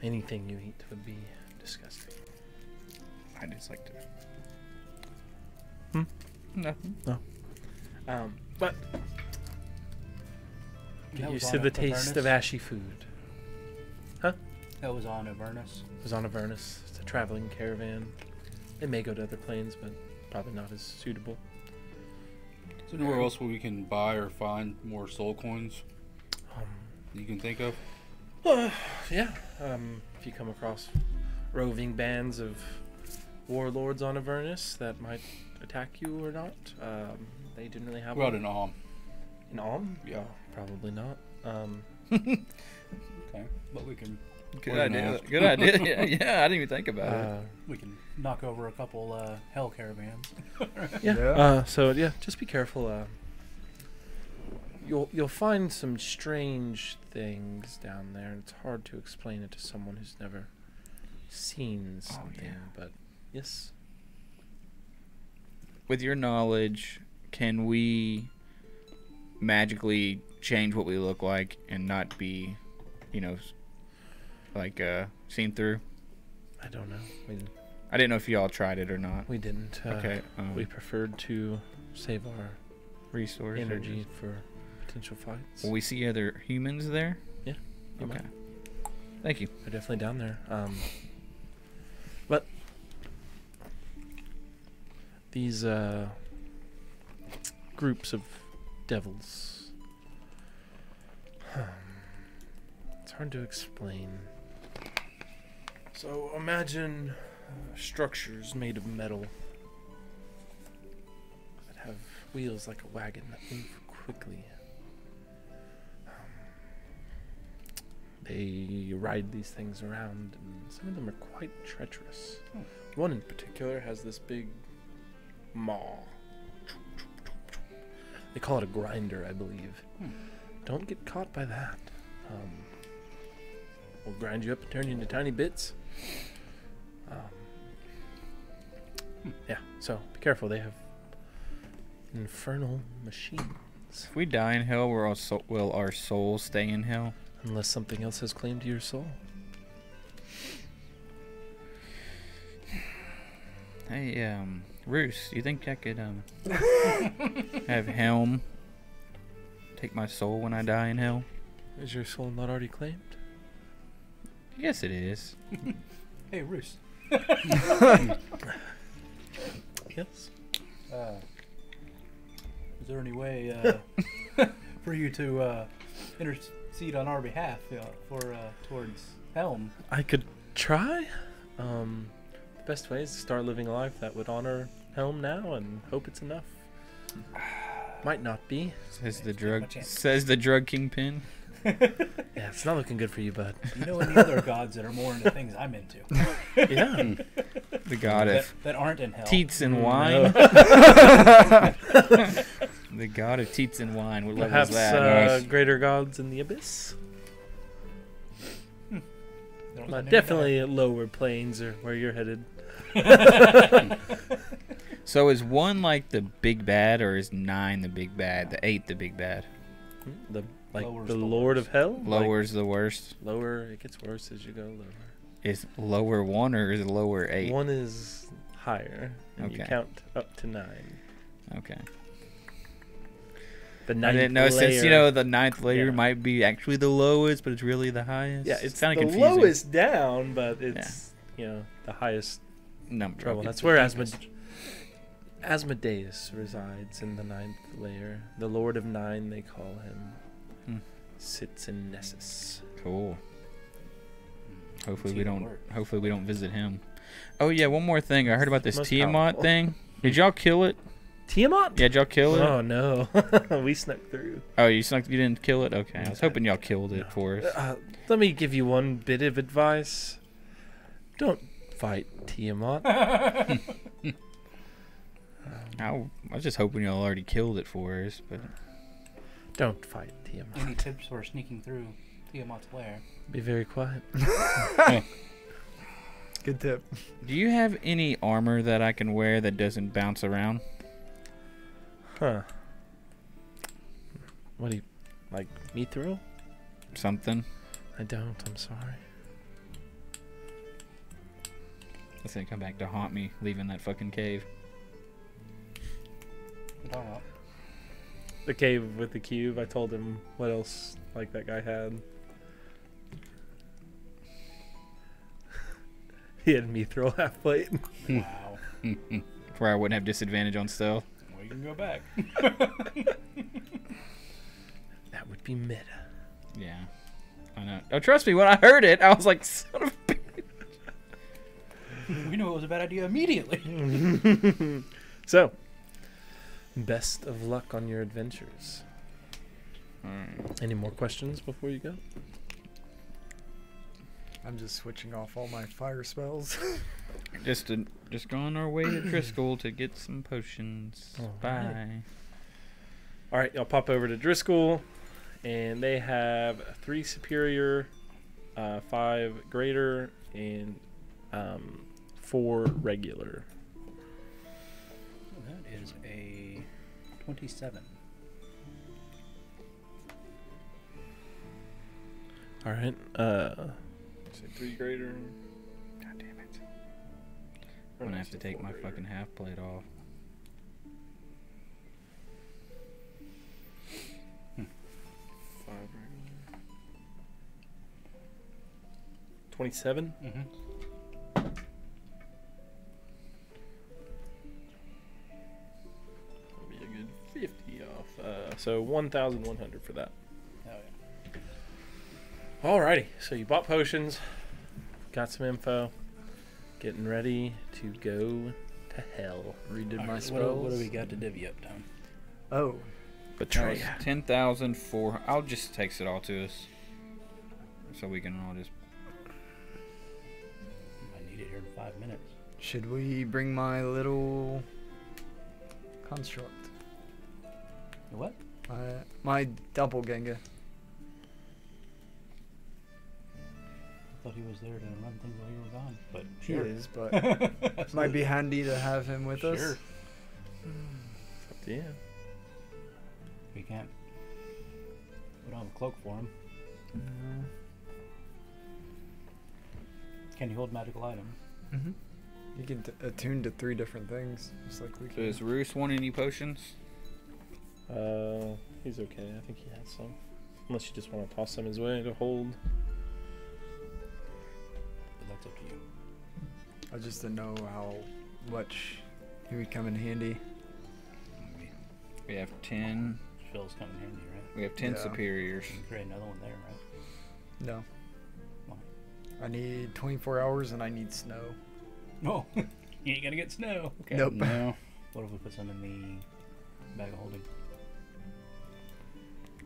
Anything you eat would be disgusting. I just like to. Hmm? Nothing. But That get was used on to the Avernus? taste of ashy food. That was on Avernus. It was on Avernus. It's a traveling caravan. It may go to other planes, but probably not as suitable. Is there anywhere else where we can buy or find more soul coins you can think of? Yeah. If you come across roving bands of warlords on Avernus that might attack you or not, they generally have What about one. an Alm? An Alm? Yeah. Oh, probably not. Okay, but we can Good Wait, idea. no. Good idea. Yeah, I didn't even think about it. we can knock over a couple hell caravans. Yeah. Yeah. So yeah, just be careful. You'll find some strange things down there, and it's hard to explain it to someone who's never seen something. yeah. But yes, With your knowledge, can we magically change what we look like and not be, like seen through? I don't know. I didn't know if y'all tried it or not. We didn't. Okay. We preferred to save our resources. energy for potential fights. Will we see other humans there? Yeah, you Okay. might. Thank you. They're definitely down there. But these groups of devils. It's hard to explain. So imagine structures made of metal that have wheels like a wagon that move quickly. They ride these things around, and some of them are quite treacherous. One in particular has this big maw. They call it a grinder, I believe. Don't get caught by that. We'll grind you up and turn you into tiny bits. Yeah, so be careful. They have infernal machines. If we die in hell, will our souls stay in hell? Unless something else has claimed your soul. Hey, Roos, do you think I could have Helm take my soul when I die in hell? Is your soul not already claimed? Yes, it is. Hey, Roos. Yes. Is there any way for you to intercede on our behalf towards Helm? I could try. The best way is to start living a life that would honor Helm now and hope it's enough. Might not be. Says the Take my drug. chances. Says the drug kingpin. Yeah, it's not looking good for you, bud. You know any other gods that are more into things I'm into? Yeah. The god of that aren't in hell. teats and No. wine. The god of teats and wine. What level is Perhaps that? greater gods in the abyss. They don't send any Definitely at lower planes or where you're headed. So is 1 like the big bad, or is 9 the big bad? The 8 the big bad? The Lower's the the Lord of Hell. Lower's the worst. Lower. It gets worse as you go lower. Is lower 1 or is it lower 8? 1 is higher, and you Okay. count up to 9. Okay. The I ninth didn't know, since layer- the 9th layer Yeah. might be actually the lowest, but it's really the highest. Yeah, it's kind the of confusing. lowest down, but it's the highest Number. trouble. Okay. That's where Asmodeus resides in the 9th layer. The Lord of Nine, they call him. Hmm. Sits in Nessus. Cool. Hopefully See we the don't. word. Hopefully we don't visit him. Oh yeah, one more thing. I heard about this Most Tiamat powerful. thing. Did y'all kill it? Tiamat? Yeah, did y'all kill it? Oh no, we snuck through. Oh, you didn't kill it? Okay, I was hoping y'all killed it No. for us. Let me give you one bit of advice. Don't fight Tiamat. I was just hoping y'all already killed it for us, but Don't fight Tiamat. Any tips for sneaking through Tiamat's lair? Be very quiet. Good tip. do you have any armor that I can wear that doesn't bounce around? Huh. What do you like? Mithril? Something. I don't. I'm sorry. It's gonna come back to haunt me, leaving that fucking cave. What are you talking about? The cave with the cube. I told him what else like that guy had. He had mithril half plate. Wow. Where I wouldn't have disadvantage on stealth. Well, you can go back. That would be meta. Yeah. I know. Oh, trust me, when I heard it, I was like, son of a bitch. We knew it was a bad idea immediately. So, best of luck on your adventures. Any more questions before you go? I'm just switching off all my fire spells. Just go on our way to Driscoll to get some potions. Alright. Bye. All right, y'all pop over to Driscoll, and they have 3 superior, 5 greater, and 4 regular. That is a 27. All right. Say 3 greater. God damn it. I'm gonna have to take my fucking half plate off. 5 regular. 27. Mm-hmm. That'll be a good 50 So 1,100 for that. Oh, yeah. Alrighty. So you bought potions, got some info, getting ready to go to hell. Redid All my right, spells. what do we got to divvy up, Tom? Oh, Betray. 10,004. I'll just text it all to us, so we can all just. I need it here in 5 minutes. should we bring my little construct? What? My doppelganger. I thought he was there to run things while you were gone, but He sure. is, but might be handy to have him with us. Sure. Yeah. We can't. We don't have a cloak for him. Mm-hmm. Can you hold magical items? Mm-hmm. You can attune to 3 different things, just like we So can. does Roos want any potions? He's okay. I think he has some. Unless you just want to toss some his way to hold. But that's up to you. I just didn't know how much he would come in handy. Maybe. We have 10. Phil's coming handy, right? We have 10 Yeah. superiors. You can create another one there, right? No. Why? I need 24 hours and I need snow. No. You ain't gonna get snow. Okay. Nope. No. What if we put some in the bag of holding?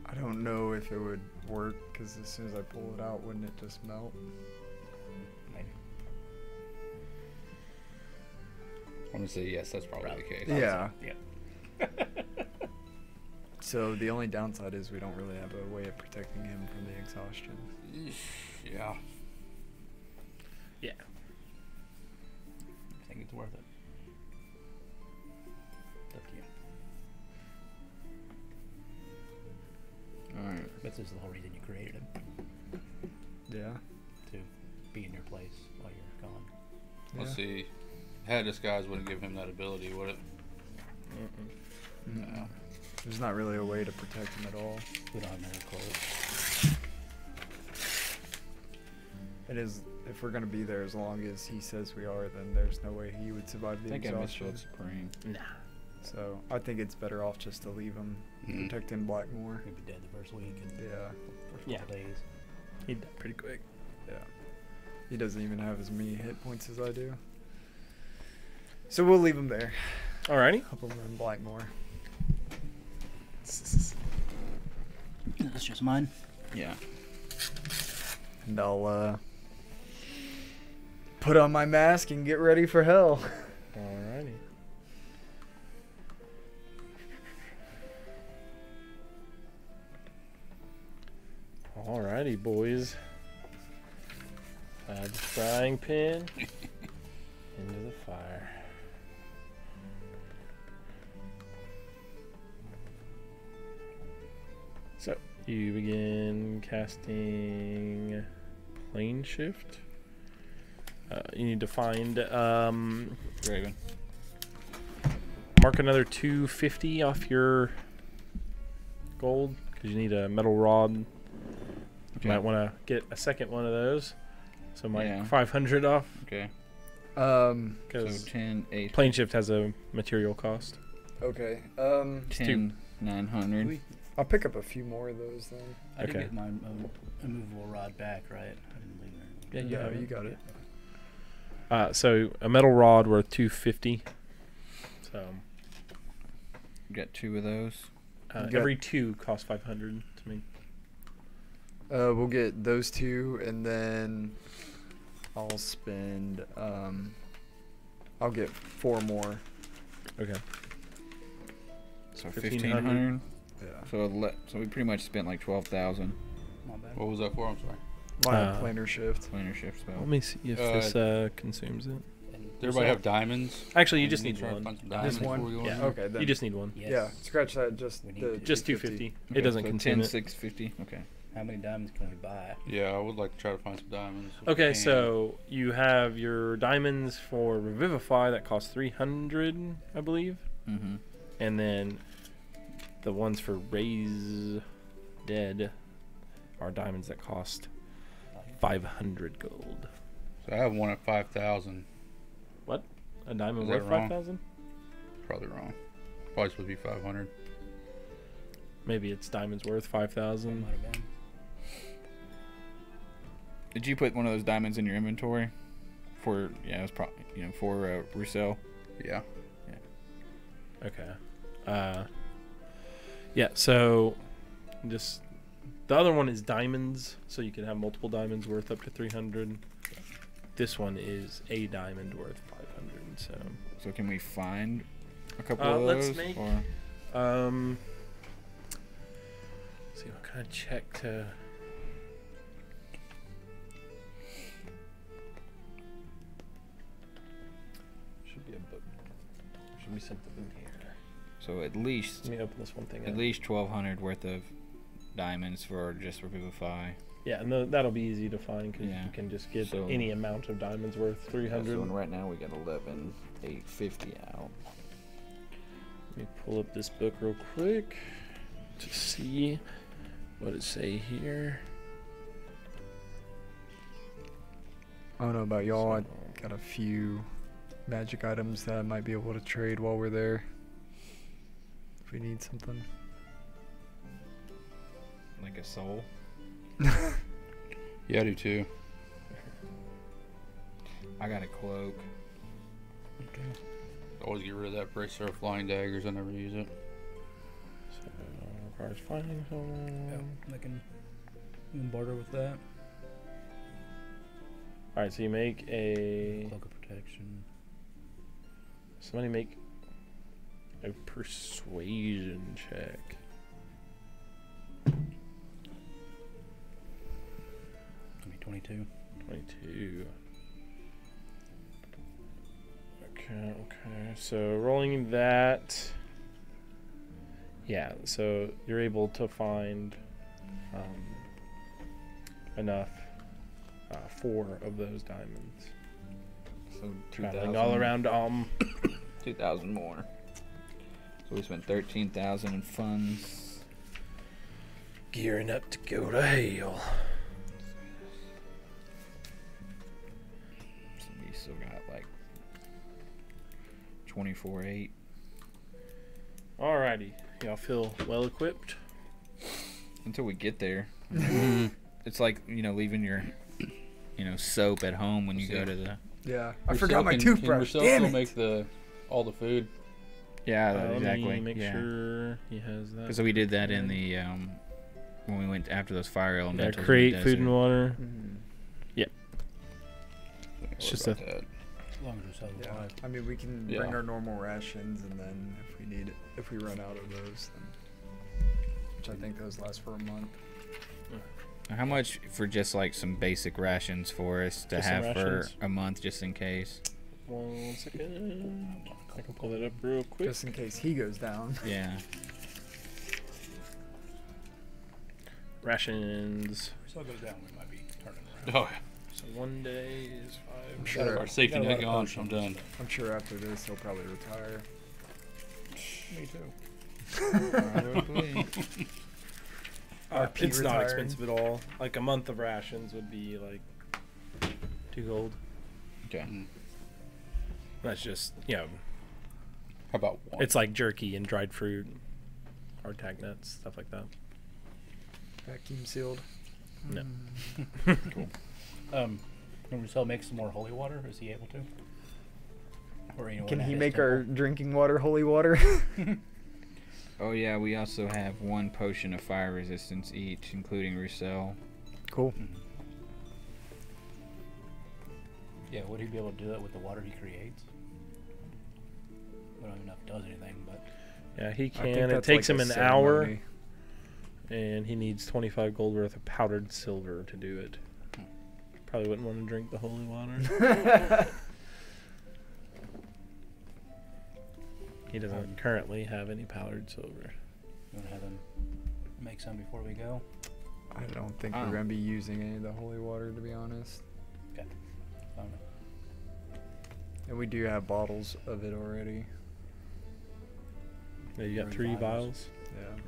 I don't know if it would work because as soon as I pull it out, wouldn't it just melt? Maybe. I'm gonna say yes. That's probably the case. Yeah. Yeah. So the only downside is we don't really have a way of protecting him from the exhaustion. Yeah. Yeah. I think it's worth it. It's up to you. Alright. But this is the whole reason you created him. Yeah. To be in your place while you're gone. Let's Yeah. see. Head disguise wouldn't give him that ability, would it? Mm-mm. There's not really a way to protect him at all. We don't have another clothes. It is, if we're gonna be there as long as he says we are, then there's no way he would survive I the think I exhaustion. misspelled Supreme. Nah. So I think it's better off just to leave him, Mhm. protect him Blackmore. He'd be dead the first week and Yeah, first Yeah. couple days. He died pretty quick. yeah. He doesn't even have as many hit points as I do. So we'll leave him there. Alrighty. Help him in Blackmore. That's just mine. Yeah. And I'll put on my mask and get ready for hell. Alrighty. Alrighty, boys. Add the frying pan into the fire. So, you begin casting plane shift. You need to find Raven. mark another 250 off your gold because you need a metal rod. Okay. You might want to get a second one of those. So mark Yeah. 500 off Okay. So because 10, 8, plane shift has a material cost. okay. 10, 900. I'll pick up a few more of those then. I did Okay. get my immovable rod back, right? I didn't leave it. Yeah, you No, have it. you got it. So a metal rod worth 250. So Got 2 of those. You got- every 2 costs 500 to me. We'll get those 2, and then I'll spend. I'll get 4 more. Okay. So 1,500. 1,500. Yeah. So we pretty much spent like 12,000 Not bad. What was that for? I'm sorry. My Uh, planar shift. planar shift spell. Let me see if this consumes it. And Does everybody have diamonds? Actually, you And just we need try to one. find some diamonds one? before we go Yeah. in? Okay, then. You just need one. Yes. Yeah, scratch that. Just We need the to. Just 250. Okay, It doesn't so consume 10, it. 650. Okay. How many diamonds can we buy? Yeah, I would like to try to find some diamonds. if we Okay, can. so you have your diamonds for Revivify that cost 300, I believe. Mm-hmm. And then the ones for Raise Dead are diamonds that cost 500 gold. So I have one at 5,000. A diamond Is that worth wrong? 5,000? Probably wrong. Probably supposed to be 500. Maybe it's diamonds worth That 5,000. might have been. Did you put one of those diamonds in your inventory? For it was probably for Rousseau. Yeah. Okay. Yeah. So, just the other one is diamonds, so you can have multiple diamonds worth up to 300. This one is a diamond worth 500. So can we find a couple of let's those? make- Or? See what kind of check to. Should be a book. Should be something in here. So at least Let me open this one thing. at up. least 1,200 worth of diamonds for just Revivify. Yeah, and that'll be easy to find because Yeah. you can just get So- any amount of diamonds worth 300. right now we got 11,850 out. Let me pull up this book real quick to see what it say here. I don't know about y'all. I So- got a few magic items that I might be able to trade while we're there. If we need something. Like a soul. Yeah, I do too. I got a cloak. Always get rid of that bracer of flying daggers. I never use it. So, requires finding someone. Yeah, I can barter with that. Alright, so you make a. Cloak of protection. Somebody make a persuasion check. Give me 22. 22. Okay. So rolling that. Yeah, so you're able to find enough 4 of those diamonds. So Traveling all around 2,000 more. So we spent 13,000 in funds. gearing up to go to hell. So we still got like 24,800. Alrighty, y'all feel well equipped? Until we get there. It's like, leaving your, soap at home when you go to the... Yeah, I Rousseau forgot my can toothbrush. Rousseau Damn still it! make all the food? Yeah, Let me exactly. make yeah. sure he has that. Because we did that in the, when we went after those fire Yeah, elementals. in the create food and desert. water. Mhm. It's just that. As long as we're Yeah, alive. I mean we can Yeah. bring our normal rations, and then if we run out of those, then, which I think those last for a month. How much for just like some basic rations for us to Just some have for rations? a month just in case? 1 second. I can pull that up real quick. Just in case he goes down. Yeah. Rations. If it goes down, we might be turning around. Oh, So 1 day is 5. I'm sure. our safety Got a lot net of gone. potions I'm and done. stuff. I'm sure after this he'll probably retire. Me too. Probably. RP It's not retiring. expensive at all. Like a month of rations would be like 2 gold. Okay. That's just, How about one? it's like jerky and dried fruit, hardtack nuts, stuff like that. Vacuum sealed. No. Can Rousseau make some more holy water? Is he able to? Or anyone Can at he his make our temple? drinking water holy water? Oh yeah, we also have 1 potion of fire resistance each, including Rousseau. Cool. Mhm. Yeah, would he be able to do that with the water he creates? I don't even know if it does anything, but Yeah, he I think can. It that's takes like him a an hour, ceremony. and he needs 25 gold worth of powdered silver to do it. Probably wouldn't want to drink the holy water. He doesn't currently have any powdered silver. you want to have him make some before we go? I don't think Oh. we're gonna be using any of the holy water, to be honest. Um, And we do have bottles of it already. Yeah, you got 3 3 vials. vials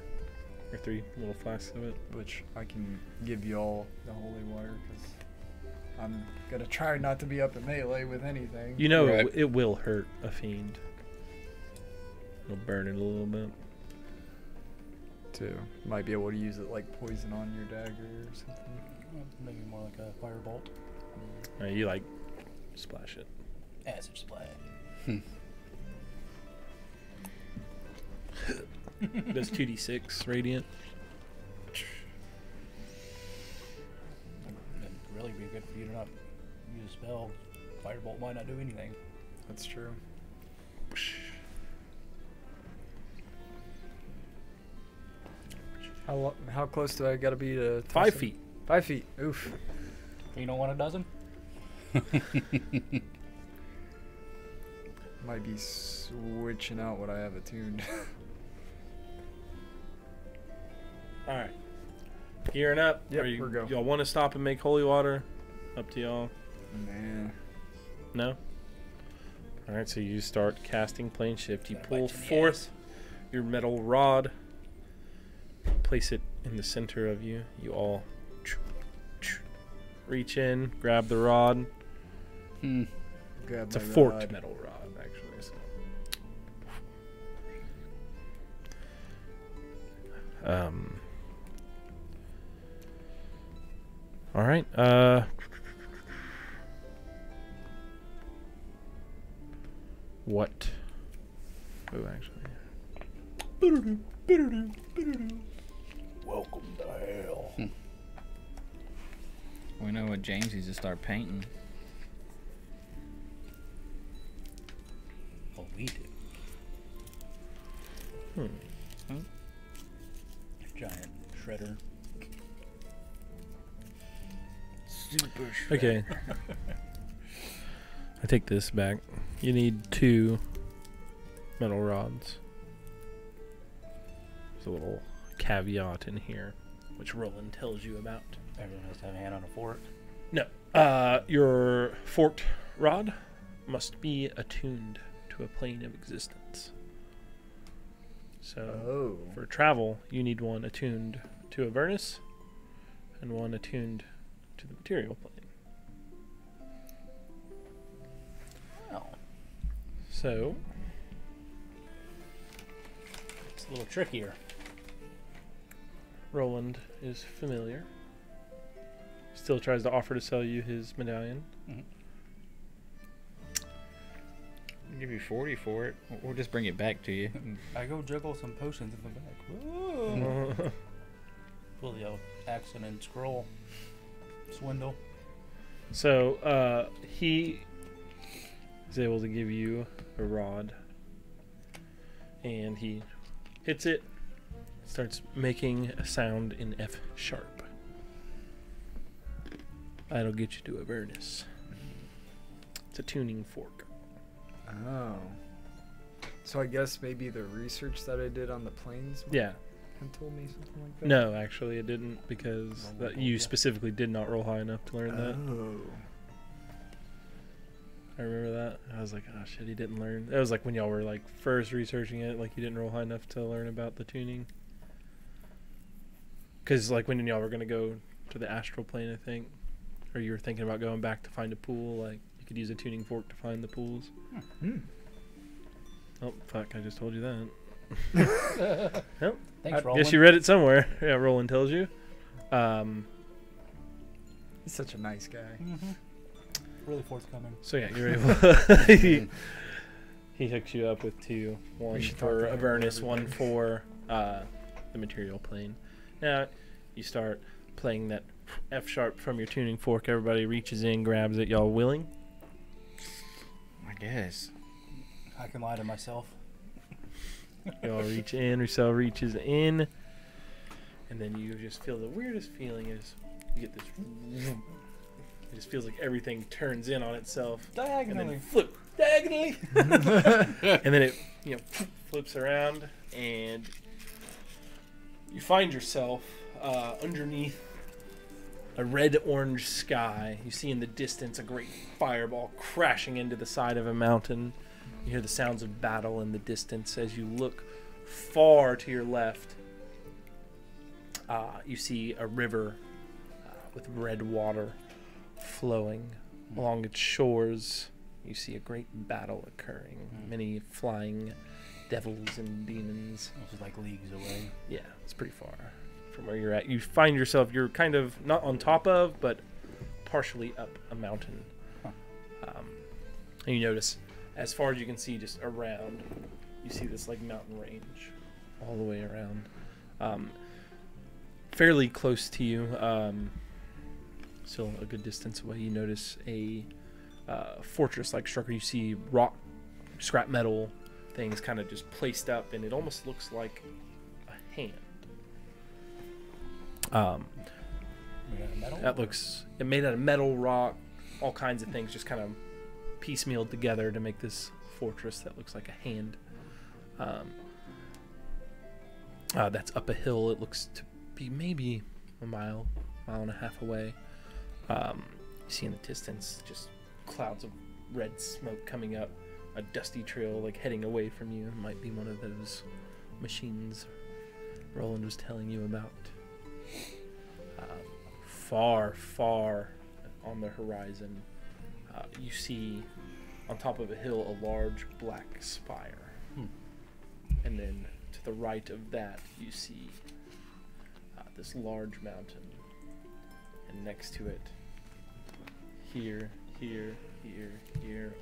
Yeah. or 3 little flasks of it. Which I can give y'all the holy water because I'm gonna try not to be up at melee with anything. You know, Right. it will hurt a fiend. It'll burn it a little bit. too. Might be able to use it like poison on your dagger or something. Maybe more like a firebolt. You like splash it. Acid splash. Does 2d6 radiant. It'd really be good for you to not use a spell. Firebolt might not do anything. That's true. How close do I gotta be to 5 feet. 5 feet. Oof. You don't want a dozen? Might be switching out what I have attuned. All right. Gearing up. Yep, Are we're go. Y'all want to stop and make holy water? Up to y'all. Man. No? All right, so you start casting plane shift. You Gotta pull bite you in the forth your metal rod. Place it in the center of you. You all reach in, grab the rod. Grab It's a my forked rod. metal rod, actually. So. All right. What? Oh, actually. Welcome to hell. We know what James needs to start painting. Well, we do. Giant shredder. Super Okay. I take this back. You need 2 metal rods. There's a little caveat in here, which Roland tells you about. Everyone has to have a hand on a fork. No. Your forked rod must be attuned to a plane of existence. So, Oh. for travel, you need one attuned to Avernus and one attuned to the material plane. Oh. So, It's a little trickier. Roland is familiar. Still tries to offer to sell you his medallion. I'll give you 40 for it. We'll just bring it back to you. I go juggle some potions in the back. Whoa. Pull the old accent and scroll. Swindle. So, he is able to give you a rod. And he hits it, starts making a sound in F sharp. That'll get you to Avernus. It's a tuning fork. Oh. So I guess maybe the research that I did on the planes Yeah. had told me something like that? No, actually, it didn't, because Well, that you yeah. specifically did not roll high enough to learn that. Oh. I remember that. I was like, oh shit, he didn't learn. That was like when y'all were like first researching it, like you didn't roll high enough to learn about the tuning. Because like when y'all were gonna go to the astral plane, I think, or you were thinking about going back to find a pool, like you could use a tuning fork to find the pools. Oh fuck! I just told you that. Yep. Thanks, I Roland. guess you read it somewhere. Yeah, Roland tells you. He's such a nice guy. Really forthcoming. So yeah, you're able. He hooks you up with 2, one should for talk to him Avernus, about one everything. for the material plane. Now you start playing that F sharp from your tuning fork. Everybody reaches in, grabs it. Y'all willing? I guess. I can lie to myself. Y'all reach in. Rousseau reaches in, and then you just feel the weirdest feeling is you get this. It just feels like everything turns in on itself. And Diagonally. then flip diagonally. And then it, flips around, and you find yourself underneath a red-orange sky. You see in the distance a great fireball crashing into the side of a mountain. You hear the sounds of battle in the distance. As you look far to your left, you see a river with red water flowing along its shores. You see a great battle occurring. Many flying devils and demons. This is like leagues away. Yeah, it's pretty far from where you're at. You find yourself, you're kind of not on top of, but partially up a mountain. Huh. And you notice, as far as you can see, just around, you see this like mountain range all the way around. Fairly close to you, still a good distance away, you notice a fortress-like structure. You see rock, scrap metal things kind of just placed up, and it almost looks like a hand. We got a medal? That looks it made out of metal, rock, all kinds of things, just kind of piecemealed together to make this fortress that looks like a hand. That's up a hill. It looks to be maybe a mile and a half away. You see in the distance just clouds of red smoke coming up, a dusty trail like heading away from you. It might be one of those machines Roland was telling you about. Far, far on the horizon, you see on top of a hill a large black spire. And then to the right of that, you see this large mountain. And next to it, here,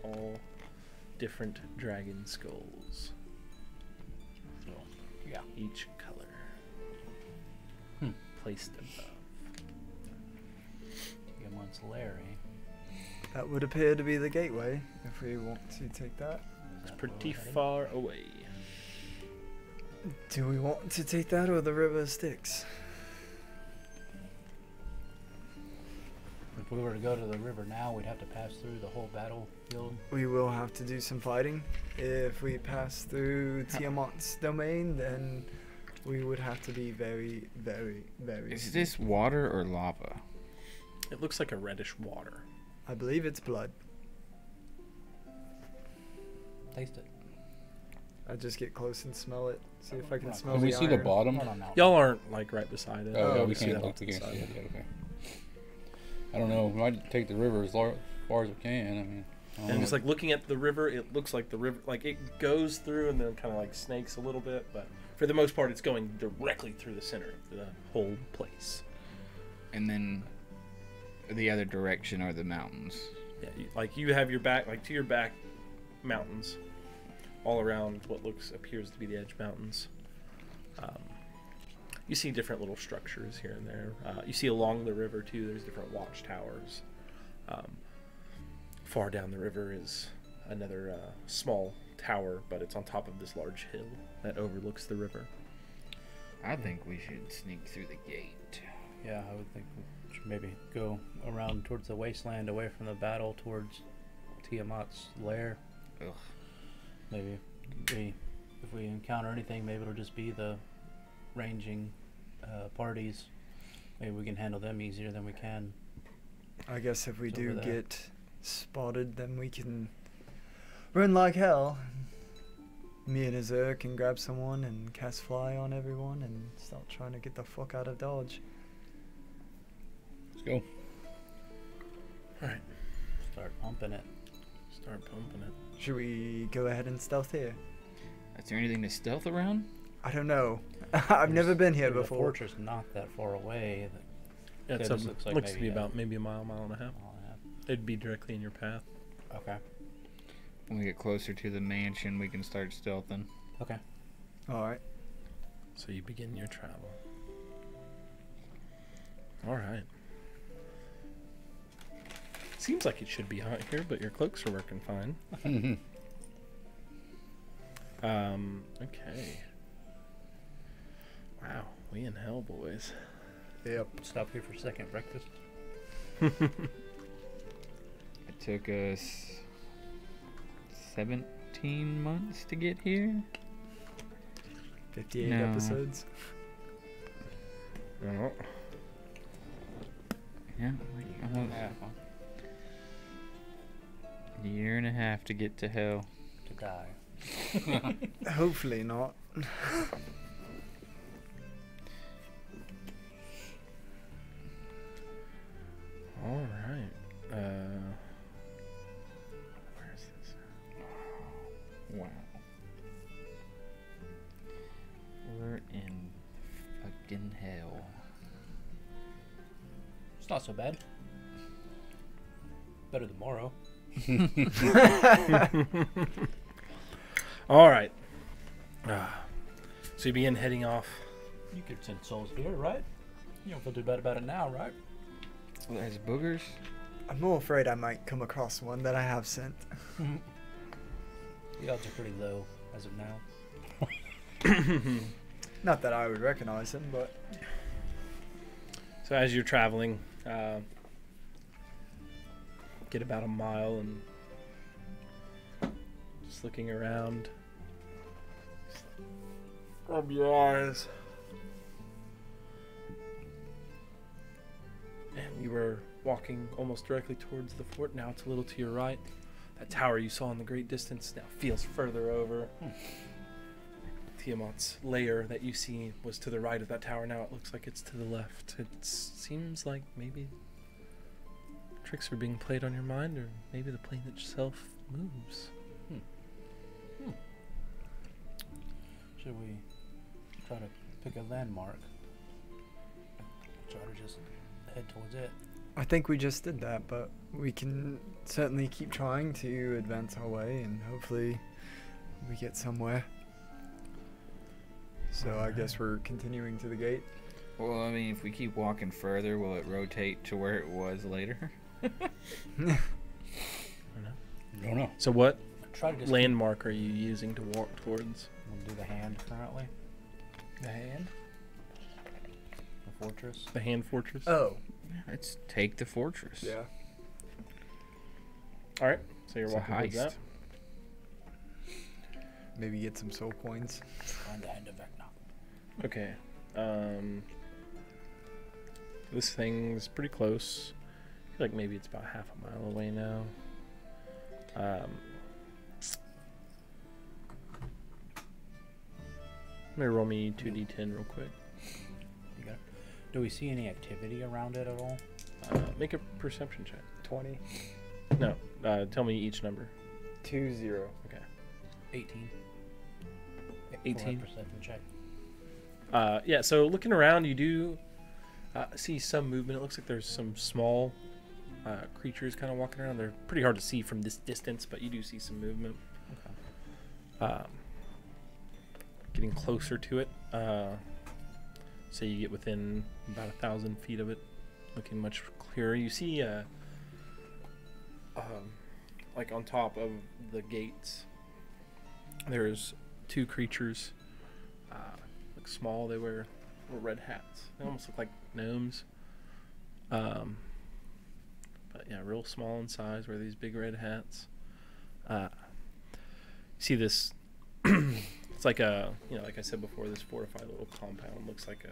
all different dragon skulls. Yeah. Each color. Placed above. Gimlet's lair, eh? That would appear to be the gateway, if we want to take that. It's pretty far away. Do we want to take that or the river Styx? If we were to go to the river now, we'd have to pass through the whole battlefield. We will have to do some fighting. If we pass through Tiamat's domain, then we would have to be very, very, very... Is this water or lava? It looks like a reddish water. I believe it's blood. Taste it. I just get close and smell it. See if I can Right. smell Can the we see the iron. bottom? Not on mountain. Y'all aren't like right beside it. Oh, yeah, Oh, we see can't that look. off We to the can't see side. it. Okay. I don't know. We might take the river as far as we can. I mean, I don't And know. just like looking at the river, it looks like the river, like it goes through and then kind of like snakes a little bit, but for the most part, it's going directly through the center of the whole place. And then the other direction are the mountains. Yeah, like you have your back, like to your back, mountains, all around what appears to be the Edge Mountains. You see different little structures here and there. You see along the river too. There's different watchtowers. Far down the river is another small tower, but it's on top of this large hill that overlooks the river. I think we should sneak through the gate. Yeah, I would think we should maybe go around towards the wasteland, away from the battle, towards Tiamat's lair. Ugh. Maybe if we encounter anything, maybe it'll just be the ranging parties. Maybe we can handle them easier than we can. I guess if we It's do over there. get spotted, then we can run like hell. Me and Azur can grab someone and cast fly on everyone and start trying to get the fuck out of Dodge. Let's go. Alright, Start pumping it. start pumping it. Should we go ahead and stealth here? Is there anything to stealth around? I don't know. I've never been here There's a before. fortress not that far away. Yeah, this it's looks like looks to be maybe, about maybe a mile and a half. It'd be directly in your path. Okay. When we get closer to the mansion, we can start stealthing. Okay. Alright. So you begin your travel. Alright. Seems like it should be hot here, but your cloaks are working fine. Okay. Wow, we in hell, boys. Yep. Stop here for a second. Breakfast. It took us 17 months to get here. 58 No. episodes. Oh. Yeah, like almost a year and a half to get to hell. To die. Hopefully not. Alright. Where is this? Wow. not so bad. Better than Morrow. All right. So you begin heading off. You could send souls here, right? You don't feel too bad about it now, right? Well, as boogers? I'm more afraid I might come across one that I have sent. The odds are pretty low as of now. Not that I would recognize him, but So as you're traveling, get about a mile and just looking around. Rub your eyes. And you were walking almost directly towards the fort. Now it's a little to your right. That tower you saw in the great distance now feels further over. Tiamat's lair that you see was to the right of that tower. Now it looks like it's to the left. It seems like maybe tricks are being played on your mind, or maybe the plane itself moves. Should we try to pick a landmark? Try to just head towards it. I think we just did that, but we can certainly keep trying to advance our way and hopefully we get somewhere. So I guess we're continuing to the gate. Well, I mean, if we keep walking further, will it rotate to where it was later? I don't know. I don't know. So what Try to just landmark are you using to walk towards? We'll do the hand currently. The hand? The fortress. The hand fortress? Oh, Let's take the fortress. yeah. All right. So you're It's a walking towards that. heist. Maybe get some soul coins. Find the hand of Vecna. Okay. This thing's pretty close. I feel like maybe it's about half a mile away now. Let me roll me 2d10 real quick. You got it. Do we see any activity around it at all? Make a perception check. 20. No, tell me each number. 20. 18. 18? Perception check. Yeah, so looking around, you do see some movement. It looks like there's some small creatures kind of walking around. They're pretty hard to see from this distance, but you do see some movement. Okay. Getting closer to it. So you get within about 1,000 feet of it, looking much clearer. You see, like on top of the gates, there's two creatures. Look small. They wear little red hats. They almost look like gnomes. But yeah, real small in size. Wear these big red hats. See this? It's like a, like I said before, this fortified little compound looks like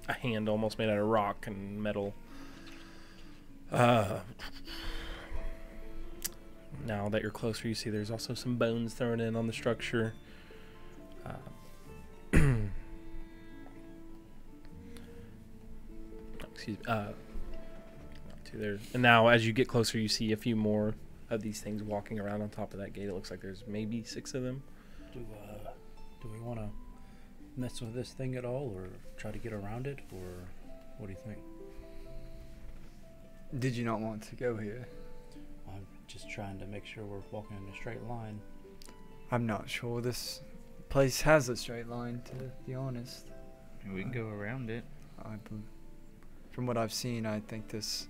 a hand almost made out of rock and metal. Now that you're closer, you see there's also some bones thrown in on the structure. Excuse me. Not two there. And now, as you get closer, you see a few more of these things walking around on top of that gate. It looks like there's maybe 6 of them. Do we want to mess with this thing at all, or try to get around it, or what do you think? Did you not want to go here? I'm just trying to make sure we're walking in a straight line. I'm not sure this place has a straight line, to be honest. We can go around it. From what I've seen, I think this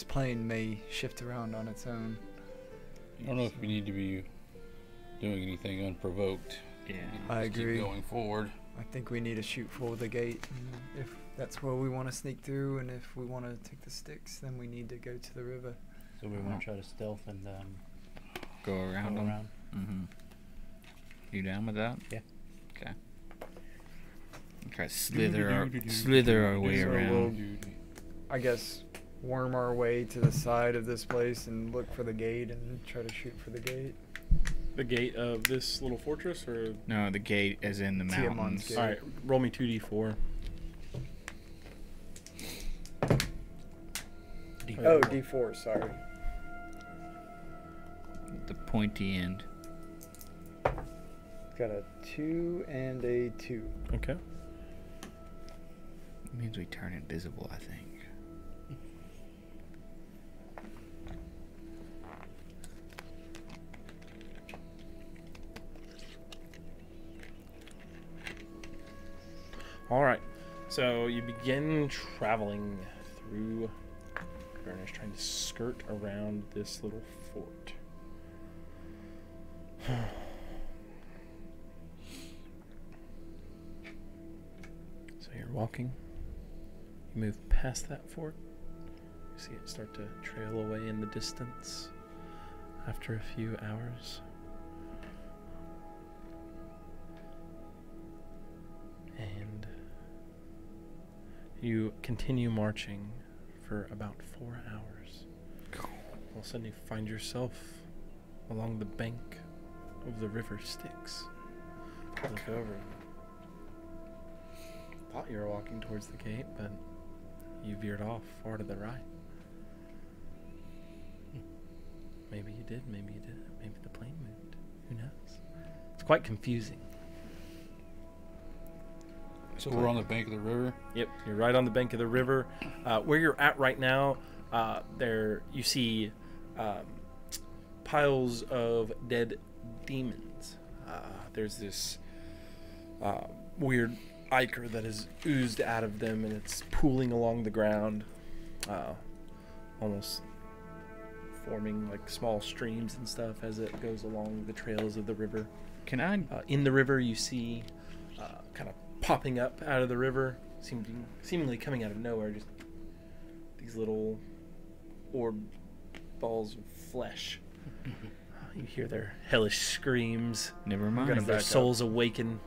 plane may shift around on its own. I don't know if we need to be doing anything unprovoked. Yeah. I Just keep agree. going forward. I think we need to shoot for the gate. And if that's where we want to sneak through, and if we want to take the sticks, then we need to go to the river. So we want to try to stealth and Go around go them. around. Mm-hmm. You down with that? Yeah. Okay. Try to slither our way So around. I guess worm our way to the side of this place and look for the gate and try to shoot for the gate. The gate of this little fortress, or No, the gate is in the Tiamat's mountains. gate. all right, roll me 2d4. Oh, D4, sorry. The pointy end. Got a 2 and a 2. Okay. It means we turn invisible, I think. All right. So you begin traveling through Avernus, trying to skirt around this little fort. So you're walking. You move past that fort. You see it start to trail away in the distance after a few hours. And you continue marching for about 4 hours. All of a sudden you find yourself along the bank of the river Styx. You look over. Thought you were walking towards the gate, but you veered off far to the right. Maybe you did, maybe you didn't. Maybe the plane moved. Who knows? It's quite confusing. So we're on the bank of the river. Yep, you're right on the bank of the river. Where you're at right now, there you see piles of dead demons. There's this weird ichor that has oozed out of them, and it's pooling along the ground, almost forming like small streams and stuff as it goes along the trails of the river. Can I? In the river, you see kind of popping up out of the river, seemingly coming out of nowhere, just these little orb balls of flesh. You hear their hellish screams. Never mind. Their souls awaken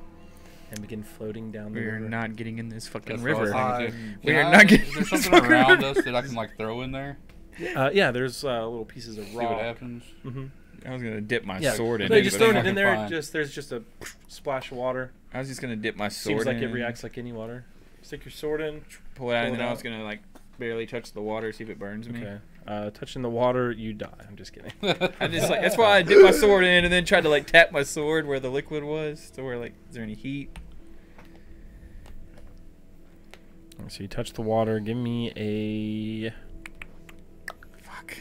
and begin floating down the river. We're not getting in this fucking That's what I was river. thinking, too. We Can are I- not getting Is there this something fucking around river. us that I can like throw in there? Yeah, there's little pieces of See what rock. happens. Mm-hmm. I was gonna dip my Yeah, sword in no, you it. just but throw I- it in there. Fine. There's just a splash of water. I was just gonna dip my sword Seems like in. it reacts like any water. Stick your sword in. Pull it out, pull and it then I out. was gonna like barely touch the water, see if it burns me. Okay. Touching the water, you die. I'm just kidding. I just like that's why I dipped my sword in, and then tried to like tap my sword where the liquid was, to where like is there any heat? So you touch the water. Give me a Fuck.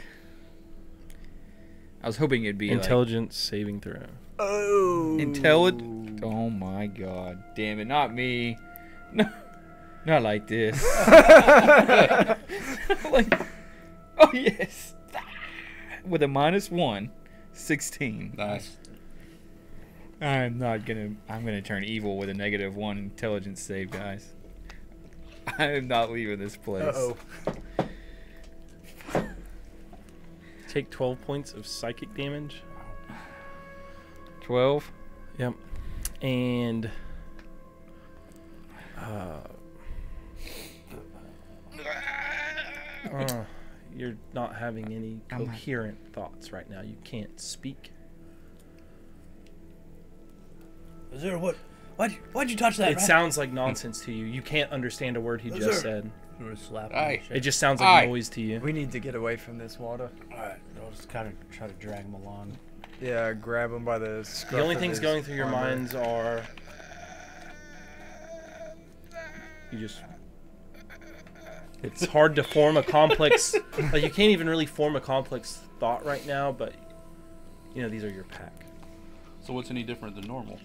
I was hoping it'd be intelligence saving throw. Oh. Intelligent. Oh my god! Damn it! Not me. No, not like this. Like, oh yes. With a -1, 16. Nice. I'm gonna turn evil with a -1 intelligence save, guys. I am not leaving this place. Uh-oh. Take 12 points of psychic damage. 12. Yep. And you're not having any I'm not- coherent thoughts right now. You can't speak. Is there what? Why'd you touch that? It sounds like nonsense to you. You can't understand a word he just said. Or slap him Aye. and shit. It just sounds like Aye. noise to you. We need to get away from this water. Alright, I'll just kind of try to drag him along. Yeah, grab him by the scruff The only of things his going through your armor. minds are it's hard to form a complex like you can't even really form a complex thought right now, but you know these are your pack. So what's any different than normal?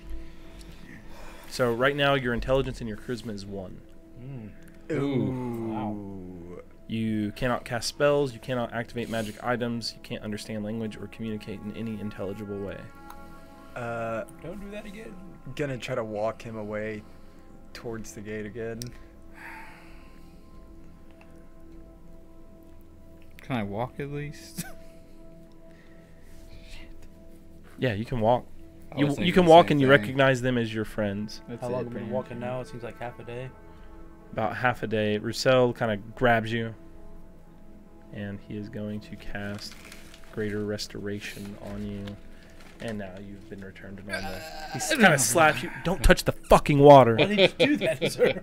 So right now your intelligence and your charisma is 1. Ooh. You cannot cast spells, you cannot activate magic items, you can't understand language or communicate in any intelligible way. Don't do that again. Gonna try to walk him away towards the gate again. Can I walk at least? Yeah, you can walk. I was You thinking can the walk same and you thing. recognize them as your friends. That's How long it, have we been man. walking now? It seems like half a day. About half a day. Roussel kind of grabs you, and he is going to cast Greater Restoration on you. And now you've been returned to normal. He kind of slaps you. Don't touch the fucking water. Why did you do that, sir?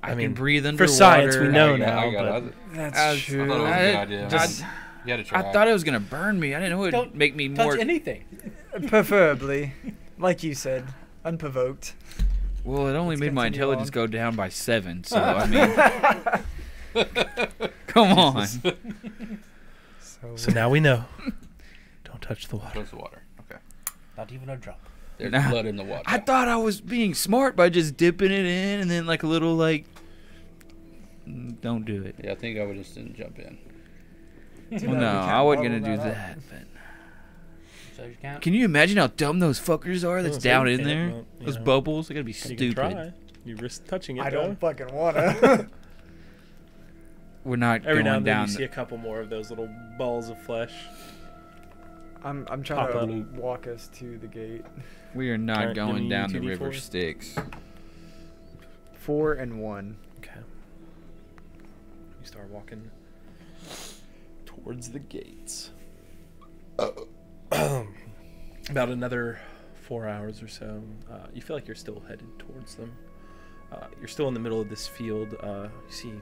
I mean, can breathe for underwater. science, we know I now, got but it. That's I I true. thought it was a good idea. Just- You had to try. I thought it was gonna burn me. I didn't know it would Don't make me Touch more. anything. Preferably, like you said, unprovoked. Well, it only Let's made my continue intelligence on. go down by 7. So I mean, come on. So, So now we know. Don't touch the water. Touch the water. Okay. Not even a drop. There's Nah. blood in the water. I thought I was being smart by just dipping it in and then like a little like. Don't do it. Yeah, I think I would just didn't jump in. Too Well, bad no, we can't I wasn't bottle gonna do up. that. But So you can't. can you imagine how dumb those fuckers are? That's Oh, so down you in can't, there. well, you Those know. bubbles. They gotta be You can stupid. try. You risk touching it. I though. don't fucking wanna. We're not Every now going and then down. you see a couple more of those little balls of flesh. I'm trying Pop to up. walk us to the gate. We are not Alright, give going me down the 2d4. river Styx. 4 and 1. Okay. You start walking towards the gates. About another 4 hours or so, you feel like you're still headed towards them. You're still in the middle of this field. You see,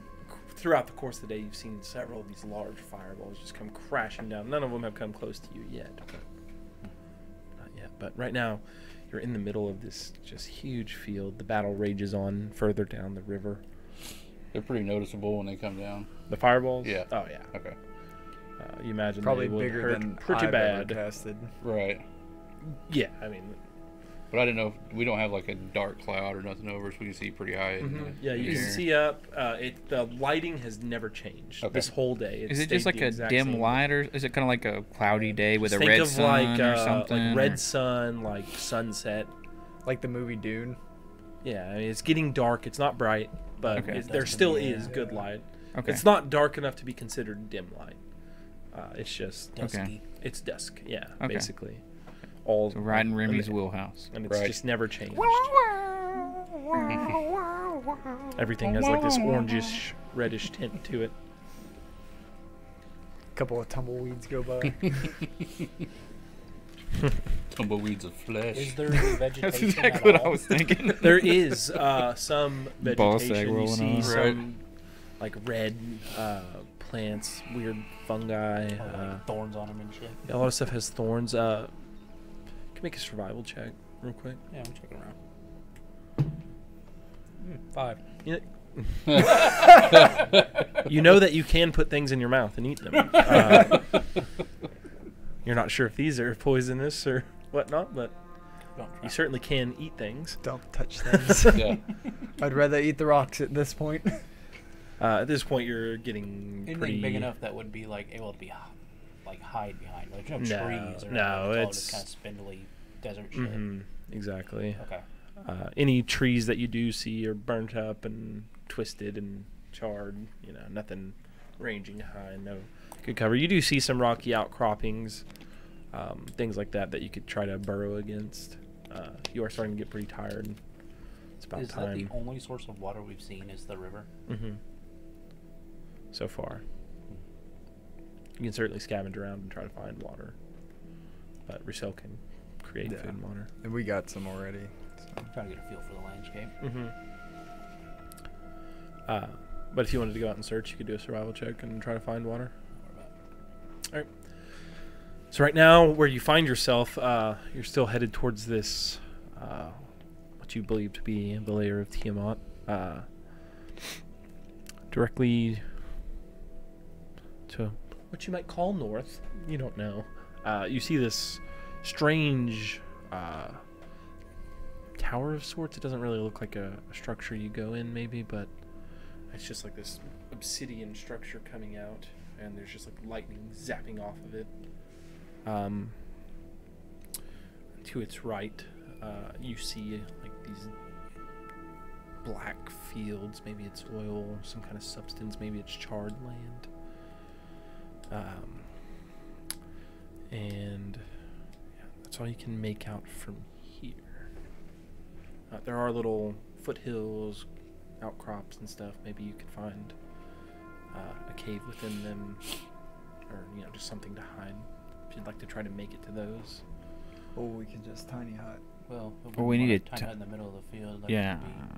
throughout the course of the day, you've seen several of these large fireballs just come crashing down. None of them have come close to you yet. Not yet. But right now, you're in the middle of this just huge field. The battle rages on further down the river. They're pretty noticeable when they come down. The fireballs? Yeah. Oh, yeah. Okay. You imagine Probably they would bigger hurt than pretty I've bad. ever casted. Right. Yeah, I mean, But I didn't know if we don't have like a dark cloud or nothing over us. We can see pretty high. In the yeah, you can air. see up. The lighting has never changed Okay. this whole day. Is it just stayed like the a exact dim same. light, or is it kind of like a cloudy day with Just a think red of sun or something? like or- red sun, like sunset. Like the movie Dune. Yeah, I mean, it's getting dark. It's not bright, but Okay. there still is good light. Okay. It's not dark enough to be considered dim light. It's just Dusky. it's dusk. Yeah, Okay. basically. All So right in and Remy's it- wheelhouse. and it's Right. just never changed. Everything has like this orangish, reddish tint to it. Couple of tumbleweeds go by. Tumbleweeds of flesh. Is there any vegetation That's at exactly what I all? was thinking. There is some Ball sack vegetation. You rolling see on. some like red plants, weird fungi. Oh, like thorns on them and shit. A lot of stuff has thorns. You can make a survival check real quick. Yeah, I'm checking around. 5. You know that you can put things in your mouth and eat them. You're not sure if these are poisonous or whatnot, but Don't try. you certainly can eat things. Don't touch things. Yeah. I'd rather eat the rocks at this point. At this point, you're getting Anything pretty big enough that would be like able to be like hide behind. Like no No, trees or no, anything. it's- It's all just kind of spindly desert shit. Mhm, exactly. Okay. Any trees that you do see are burnt up and twisted and charred. You know, nothing ranging high, no good cover. You do see some rocky outcroppings, things like that you could try to burrow against. You are starting to get pretty tired. It's about Is that time. the only source of water we've seen is the river? Mm-hmm. So far, you can certainly scavenge around and try to find water, but Rousseau can create Yeah. food and water. And we got some already. I'm trying to get a feel for the landscape. Mm-hmm. But if you wanted to go out and search, you could do a survival check and try to find water. All right. So right now, where you find yourself, you're still headed towards this, what you believe to be the lair of Tiamat, directly to what you might call north. You don't know. You see this strange tower of sorts. It doesn't really look like a structure you go in, maybe, but it's just like this obsidian structure coming out, and there's just like lightning zapping off of it. To its right, you see like these black fields. Maybe it's oil, some kind of substance. Maybe it's charred land. And yeah, that's all you can make out from here. There are little foothills, outcrops and stuff. Maybe you could find a cave within them, or just something to hide if you'd like to try to make it to those. Or we can just tiny hut. Well, we need it time to- out in the middle of the field. Like Yeah.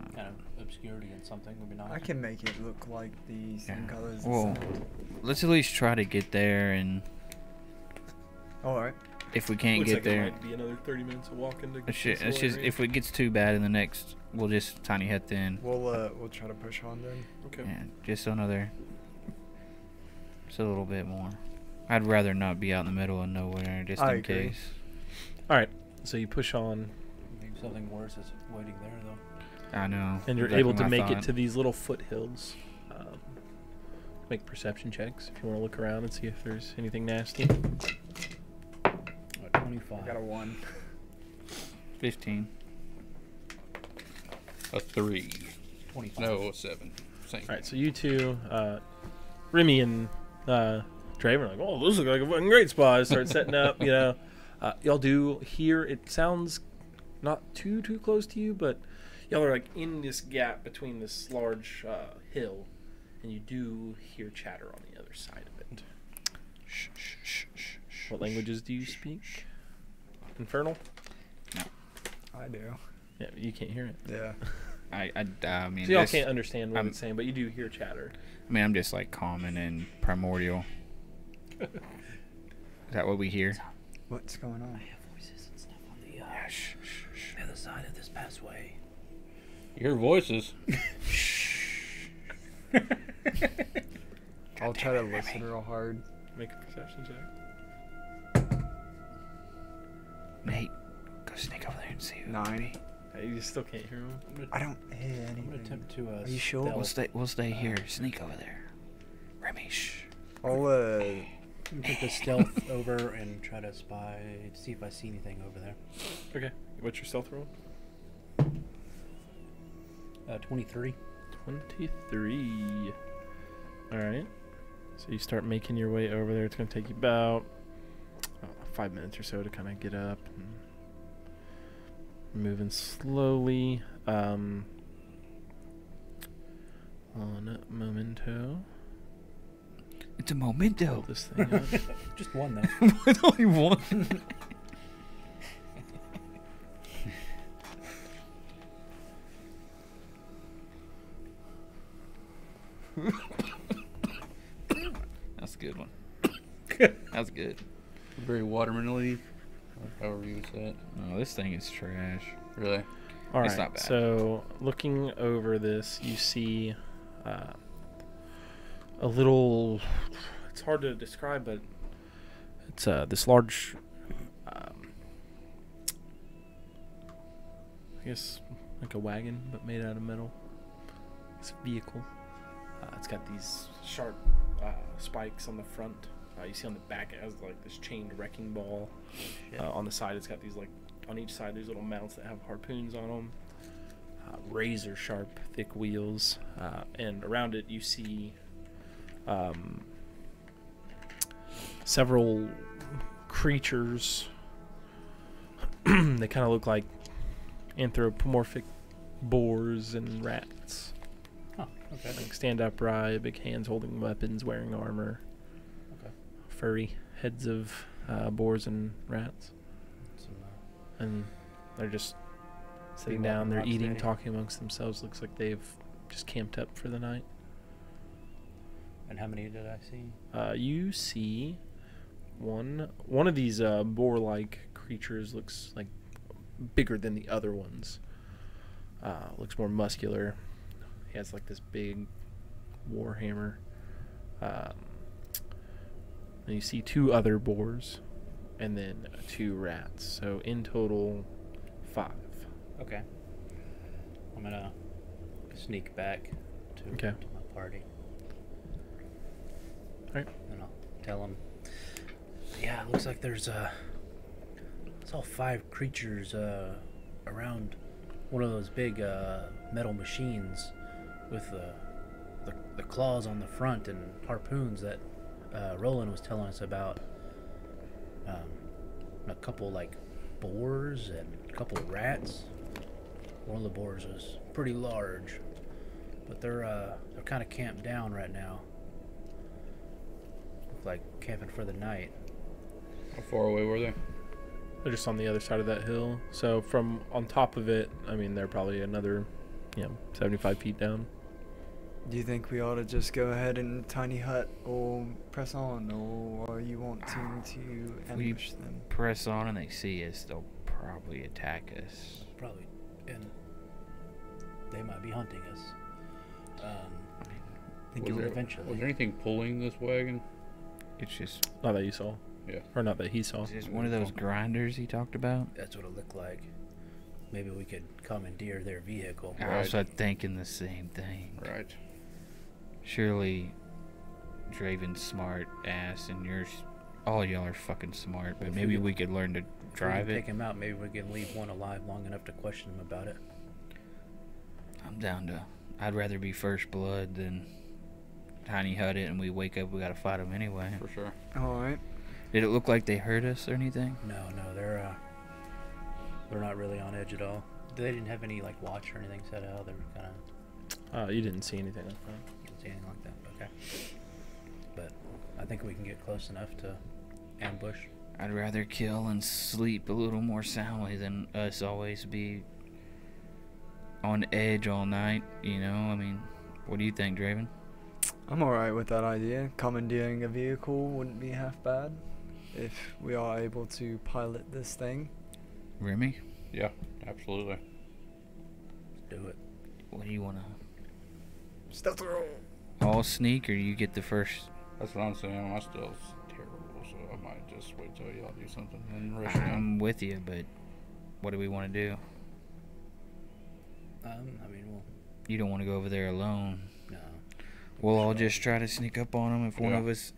Be kind of obscurity and something would be nice. I can make it look like the same Yeah. colors. as Well, sand. let's at least try to get there, and All right. if we can't Looks get like there, it might be another 30 minutes of walking to it's this just little area. if it gets too bad in the next, we'll just tiny hut then. We'll try to push on then. Okay. Yeah, just a little bit more. I'd rather not be out in the middle of nowhere just I in agree. case. All right. So you push on Something worse is waiting there, though. I know. And you're exactly able what to I make it thought. to these little foothills. Make perception checks if you want to look around and see if there's anything nasty. 25. Got a 1. 15. A 3. 25. No, a 7. Same. All right, so you two, Remy and Draven are like, "Oh, this looks like a fucking great spot." Start setting up, you know. Y'all do hear it sounds not too close to you, but y'all are like in this gap between this large hill, and you do hear chatter on the other side of it. Shh, shh, shh, shh, shh. What languages do you speak? Infernal? I do. Yeah, you can't hear it. Yeah. I mean, So y'all this- can't understand what I'm- it's saying, but you do hear chatter. I mean, I'm just like common and primordial. Is that what we hear? What's going on? I have voices and stuff on the Shh, shh, shh. other side of this passway. Your voices. I'll try to listen real hard. Make a perception check. Nate, go sneak over there and see who. 9. You still can't hear him. I don't hear I'm gonna anything. attempt to. Are you sure? We'll stay here. Sneak over there. Remy, shh. I'll I'm gonna take the stealth over and try to spy to see if I see anything over there. Okay. What's your stealth roll? 23. 23. Alright. So you start making your way over there. It's going to take you about 5 minutes or so to kind of get up. And moving slowly. On Memento. It's a Pull memento. this thing up. Just one though. It's only one. That's a good one. That's good. Very watermelon-y. Or however you would say it. No, this thing is trash. Really? All It's right. not bad. So looking over this, you see a little. It's hard to describe, but it's this large. I guess like a wagon, but made out of metal. It's a vehicle. It's got these sharp spikes on the front. You see on the back it has like this chained wrecking ball. On the side it's got these like on each side there's little mounts that have harpoons on them. Razor sharp thick wheels. And around it you see several creatures. They kind of look like anthropomorphic boars and rats. Oh, okay. Like stand upright, big hands holding weapons, wearing armor. Okay. Furry heads of boars and rats. Some, And they're just sitting Big down, they're rock eating, steady. talking amongst themselves. Looks like they've just camped up for the night. and how many did I see? You see one of these boar-like creatures looks like bigger than the other ones. Looks more muscular. He has like this big war hammer. And you see 2 other boars, and then 2 rats. So in total, 5. Okay. I'm gonna sneak back to, Okay. to my party. Alright. And I'll tell them. Yeah, it looks like there's it's all 5 creatures around one of those big metal machines with the claws on the front and harpoons that Roland was telling us about. A couple like boars and a couple rats. One of the boars was pretty large, but they're kind of camped down right now. Look like camping for the night. How far away were they? They're just on the other side of that hill. So from on top of it, I mean, they're probably another, 75 feet down. Do you think we ought to just go ahead and tiny hut or press on, or are you wanting to we- ambush them? Press on and they see us, they'll probably attack us. Probably, and they might be hunting us. Think Was it there, would- eventually. was there anything pulling this wagon? It's just, Not that you saw. Yeah. Or not that he saw. it's just one of those grinders he talked about. That's what it looked like. maybe we could commandeer their vehicle. I was thinking the same thing. Right. Surely Draven's smart ass and all y'all are fucking smart, but If maybe we- we could learn to If we drive can it. take him out, maybe we can leave one alive long enough to question him about it. I'm down to. I'd rather be first blood than tiny hut it and we wake up we gotta fight them anyway. For sure. All right. Did it look like they hurt us or anything? No, they're not really on edge at all. They didn't have any like watch or anything set out. They were kind of You didn't see anything like that. didn't see anything like that. Okay, but I think we can get close enough to ambush. I'd rather kill and sleep a little more soundly than us always be on edge all night, you know? I mean, what do you think, Draven? I'm alright with that idea. Commandeering a vehicle wouldn't be half bad if we are able to pilot this thing. Remy? Yeah, absolutely. Do it. What do you wanna... Stealth roll. all sneak or you get the first... That's what I'm saying. My stealth's terrible, so I might just wait till y'all do something and rush in. I'm with you, but what do we want to do? I mean, well, You don't want to go over there alone. no. We'll all just try to sneak up on them. If one Yeah. of us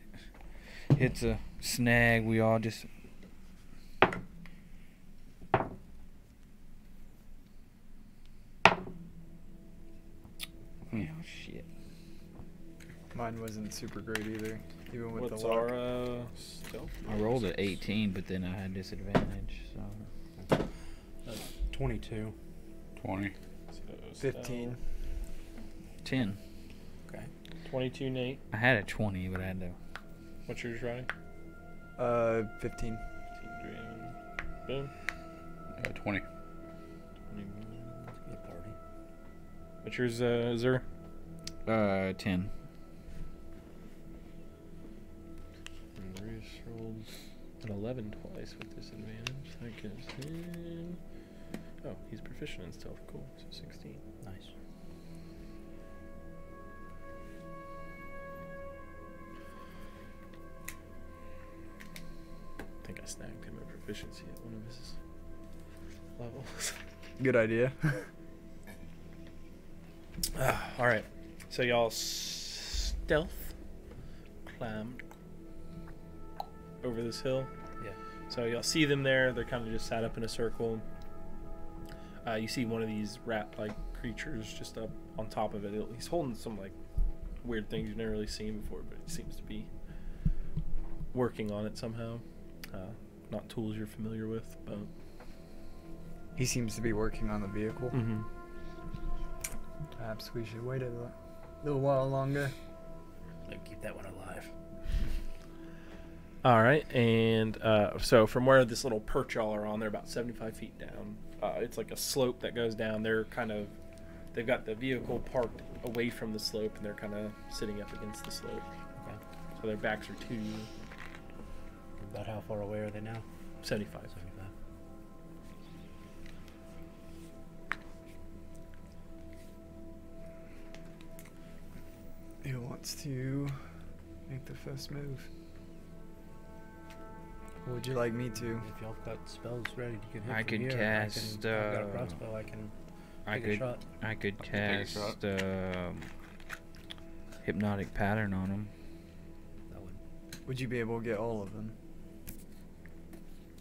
hits a snag, we all just... Hmm. Oh, shit. Mine wasn't super great either, even with What's the luck. our stealth? I rolled at 18, but then I had disadvantage, so... 22. 20. So 15. 10. Okay. 22, Nate. I had a 20, but I had to... What's yours, Ronnie? 15. Boom. 20. Good party. What's yours, Zer? 10. And Reese rolled an 11 twice with disadvantage. That gives him... Oh, he's proficient in stealth. Cool. So 16. Nice. I think I snagged him a proficiency at one of his levels. Good idea. All right. So y'all stealth climb over this hill. Yeah. So y'all see them there. They're kind of just sat up in a circle. You see one of these rat-like creatures just up on top of it. He's holding some like weird things you've never really seen before, but he seems to be working on it somehow. Not tools you're familiar with, but He seems to be working on the vehicle. mm-hmm. Perhaps we should wait a little while longer. Maybe keep that one alive. All right, and so from where this little perch y'all are on, they're about 75 feet down. It's like a slope that goes down. They've got the vehicle parked away from the slope, and they're kind of sitting up against the slope. Okay. So their backs are to About how far away are they now? 75. 75. Who wants to make the first move? Or would you like me to? If y'all got spells ready, you can hit I from could here. cast, I've got a crossbow. I can take a shot. I could take a cast shot. hypnotic pattern on him. That would. Would you be able to get all of them?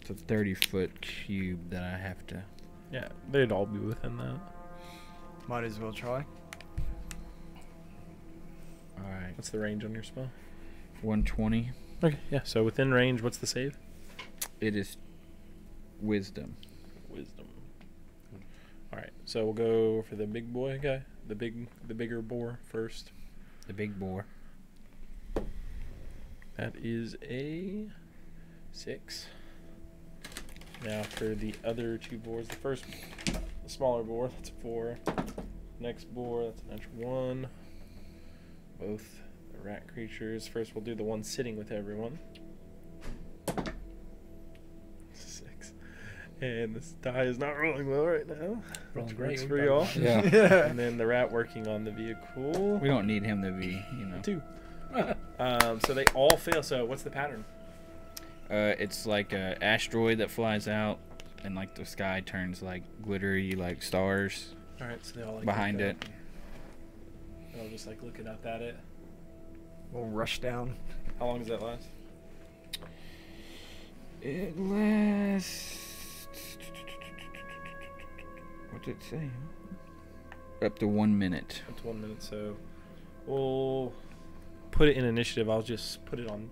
It's a 30-foot cube that I have to... Yeah, they'd all be within that. Might as well try. Alright. What's the range on your spell? 120. Okay, yeah. So within range, what's the save? It is wisdom. Wisdom. All right, so we'll go for the big boy guy, the bigger boar first. The big boar. That is a 6. Now for the other two boars, the first, the smaller boar, that's a 4. Next boar, that's a natural 1. Both the rat creatures. First, we'll do the one sitting with everyone. 6. And this die is not rolling well right now. Rolling Which great. works we for can y'all. talk about it. Yeah. And then the rat working on the vehicle. We don't need him to be, you know. 2. So they all fail. So what's the pattern? It's like a asteroid that flies out, and like the sky turns like glittery like stars All right, so they all like behind look it. up. They're all just like looking up at it. We'll rush down. How long does that last? It lasts. What did it say? Up to 1 minute. Up to 1 minute. So we'll put it in initiative. I'll just put it on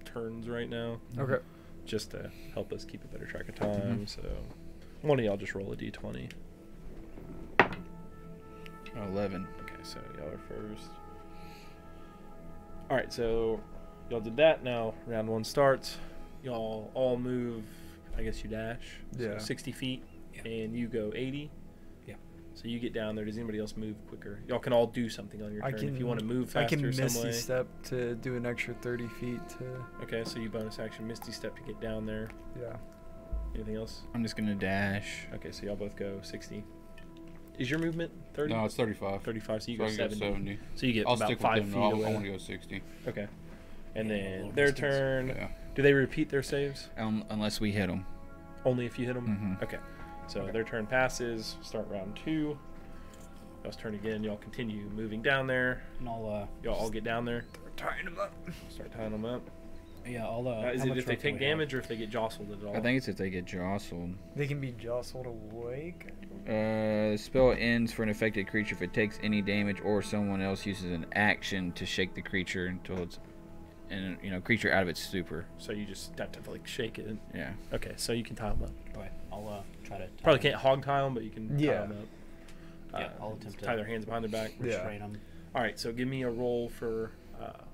turns right now, Okay. just to help us keep a better track of time. So one of y'all just roll a d20. 11. Okay, so y'all are first. All right, so y'all did that. Now round one starts. Y'all all move. I guess you dash. Yeah. So 60 feet, Yeah. and you go 80. Yeah. So you get down there. Does anybody else move quicker? Y'all can all do something on your I turn. can. If you want to move I faster can some misty way. step to do an extra 30 feet to. Okay, so you bonus action Misty Step to get down there. Yeah. Anything else? I'm just gonna dash. Okay, so y'all both go 60. Is your movement 30? No, it's 35. 35, so you So go I can 70. go 70. So you get I'll about stick 5 with feet them. I away. want to go 60. Okay. And Yeah, a then little their distance. turn. Yeah. Do they repeat their saves? Unless we hit them. Only if you hit them? Mhm. Okay. So their turn passes. Start round 2. Y'all's turn again. Y'all continue moving down there. And I'll Y'all all get down there. Tying them up. Start tying them up. yeah, I'll Is how it much if they rope do take we have? damage or if they get jostled at all? I think it's if they get jostled. They can be jostled awake. The spell ends for an affected creature if it takes any damage or someone else uses an action to shake the creature until it's, creature out of its stupor. So you just have to like shake it. Yeah. Okay, so you can tie them up. Okay, I'll try to. Probably can't hog tie them, but you can Yeah. tie them up. Yeah, I'll attempt to tie their hands behind their back. Yeah. restrain them. All right, so give me a roll for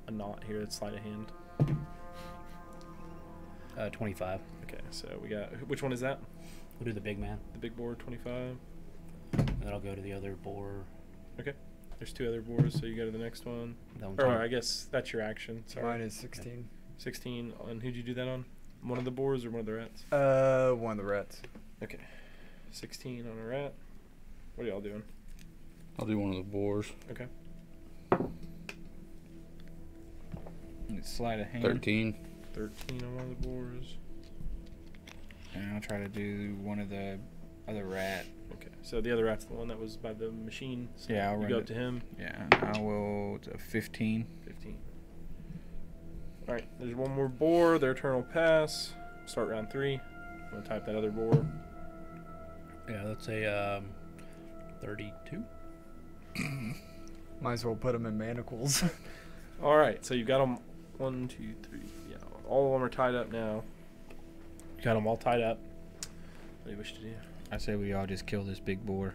a knot here. That's sleight of hand. 25. Okay, so we got which one is that? We'll do the big man. The big board, 25. And then I'll go to the other boar. Okay, there's 2 other boards, so you go to the next one. That one's Or on. I guess that's your action. Sorry. Mine is 16. 16. And who'd you do that on? One of the boars or one of the rats? One of the rats. Okay, 16 on a rat. What are y'all doing? I'll do one of the boars. Okay. And it's sleight of hand. 13. 13 on one of the boars. And I'll try to do one of the other rat. Okay, so the other rat's the one that was by the machine. So Yeah, I'll you run go it. up to him. Yeah. I will. It's a 15. 15. All right, there's one more boar. Their turn will pass. Start round 3. I'm gonna type that other boar. Yeah, that's a 32. Might as well put them in manacles. All right, so you've got them 1, 2, 3. Yeah, all of them are tied up now. You got them all tied up. What do you wish to do? I say we all just kill this big boar.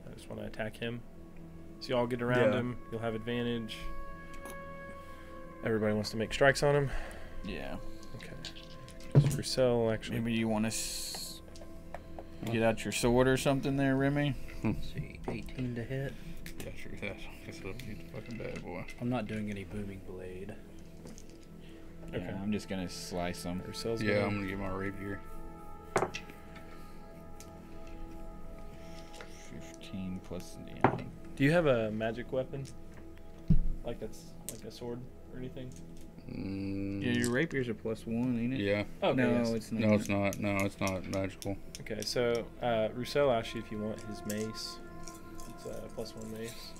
I just want to attack him. So you all get around Yeah. him. You'll have advantage. Everybody wants to make strikes on him. Yeah. Okay. Just Roussel, actually. Maybe you want to get out your sword or something there, Remy? Let's see, 18 to hit. Yeah, sure. That's a fucking bad boy. I'm not doing any booming blade. Okay. Yeah, I'm just gonna slice them. Roussel's Yeah, gonna- I'm gonna get my rapier. 15 plus. Yeah. Do you have a magic weapon? Like that's like a sword or anything? Yeah, your rapier's a +1, ain't it? Yeah. Oh, okay, no, yes. it's not. No, it's not. No, it's not magical. Okay, so Roussel asked you if you want his mace. It's a +1 mace.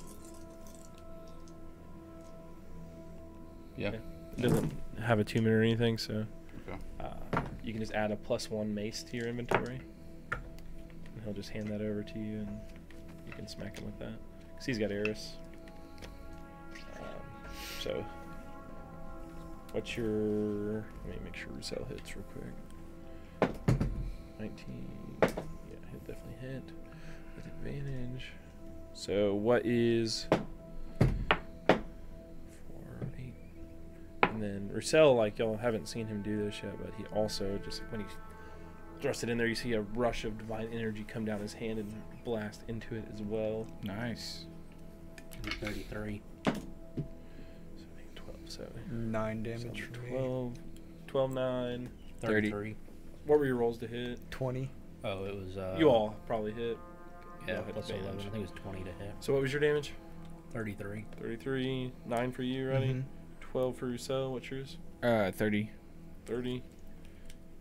Yeah. Okay. It doesn't have attunement or anything, so Okay. you can just add a +1 mace to your inventory. And he'll just hand that over to you, and you can smack him with that. Because he's got Eris. So, what's your... Let me make sure Roussel hits real quick. 19. Yeah, he'll definitely hit with advantage. So, what is... 4, 8... And then Roussel, like, y'all haven't seen him do this yet, but he also, just when he thrusts it in there, you see a rush of divine energy come down his hand and blast into it as well. Nice. 33. So, 12, so... 9 So damage for me. 12, 12, 9. 33. What were your rolls to hit? 20. Oh, it was. You all probably hit. Yeah, y'all hit plus advantage. 11. I think it was 20 to hit. So what was your damage? 33. 33, 9 for you, ready? Mhm. 12 for Roussel. What's yours? 30. 30.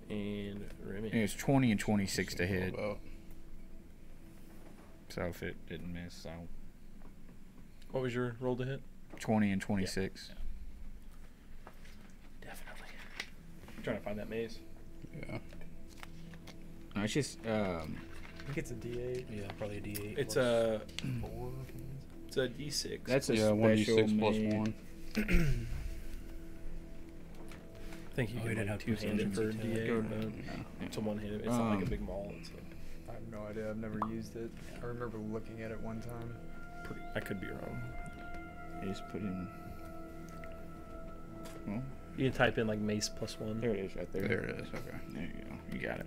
And Remy. It's 20 and 26 to hit. About. So if it didn't miss, I'll What was your roll to hit? 20 and 26. Definitely. Trying to find that maze. Yeah. No, it's just I think it's a D8. Yeah, probably a D8. It's plus a 4. it's a D6. that's a Yeah, special 1d6 plus made- 1. I think you Oh, you can didn't like have two-handed for a proficiency to D8, it. but it's a one-handed. It's not like a Um, big maul. It's like I have no idea. I've never used it. I remember looking at it one time. pretty. I could be wrong. You just put in. Well, You can type in like mace plus 1. there it is, right there. There it is. Okay. There you go. You got it.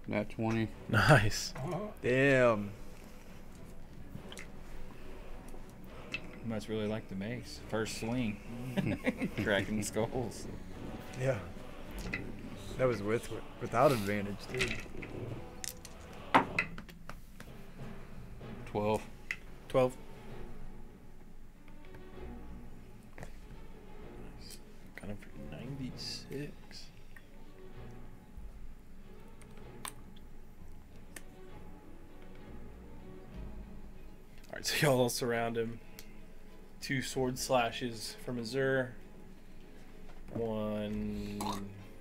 Nat 20. Nice. Damn. Must really like the mace. First swing. Cracking skulls. Yeah. That was without advantage, too. 12. 12. Got him for 96. Alright, so y'all all surround him. 2 sword slashes from Azur. 1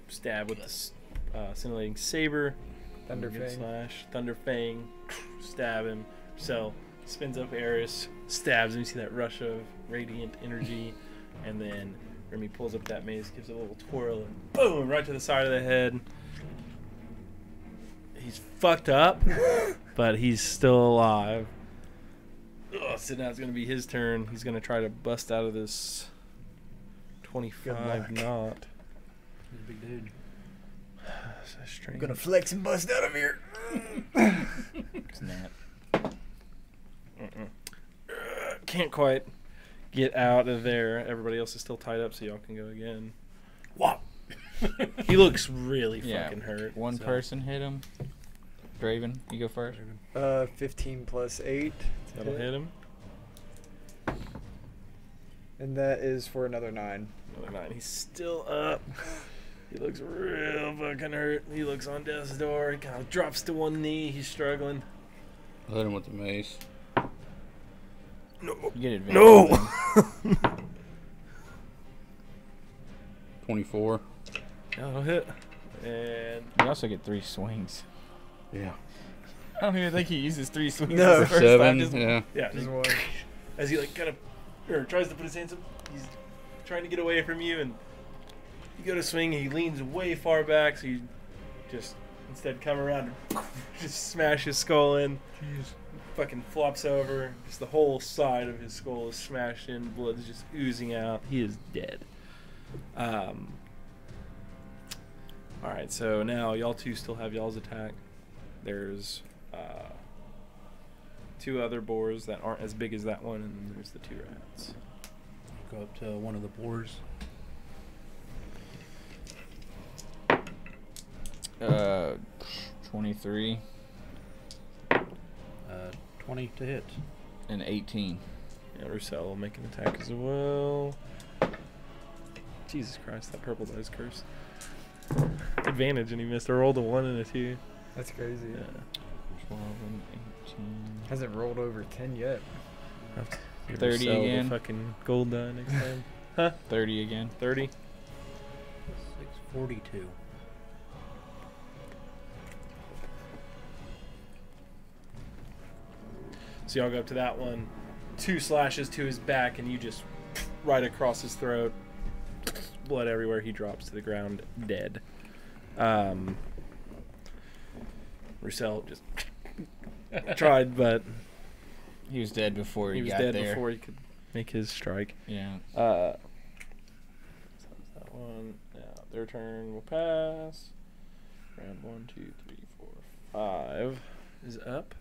stab with the scintillating saber. Thunder Good Fang. slash. Thunder Fang. Stab him. So spins up Eris, stabs him. You see that rush of radiant energy. And then Remy pulls up that mace, gives it a little twirl, and boom, right to the side of the head. He's fucked up, but he's still alive. Ugh, so now it's going to be his turn. He's going to try to bust out of this 25 knot. He's a big dude. So I'm strange. gonna flex and bust out of here. Snap. Can't quite get out of there. Everybody else is still tied up, so y'all can go again. What? He looks really Yeah. fucking hurt. One so- person hit him. Draven, you go first. 15 plus 8. to That'll hit him. And that is for another 9. Another 9. He's still up. He looks real fucking hurt. He looks on death's door. He kind of drops to one knee. He's struggling. I hit him with the mace. No. You get advantage. No. 24. That'll hit. And You also get 3 swings. Yeah. I don't even think he uses 3 swings. No. the first 7. time, just- Yeah. yeah, Just he- one. as he like kind of or tries to put his hands up, he's trying to get away from you, and you go to swing, and he leans way far back, so you just instead come around and just smash his skull in. Fucking flops over. Just the whole side of his skull is smashed in. Blood is just oozing out. He is dead. All right, so now y'all two still have y'all's attack. There's 2 other boars that aren't as big as that one, and then there's the 2 rats. Go up to one of the boars. 23 20 to hit. and 18. Yeah, Roussel will make an attack as well. Jesus Christ, that purple dice cursed. Advantage, and he missed. I rolled a 1 and a 2. That's crazy. Yeah. 12 and 18. Hasn't rolled over 10 yet. Give 30 Roussel the again. fucking gold die next time. Huh? 30 again. 30. 642. So y'all go up to that one. 2 slashes to his back, and you just right across his throat. Blood everywhere. He drops to the ground, dead. Roussel just tried, but He was dead before he, he was got dead there. before he could make his strike. Yeah. So that one. Now their turn will pass. Round 1, 2, 3, 4, 5 is up.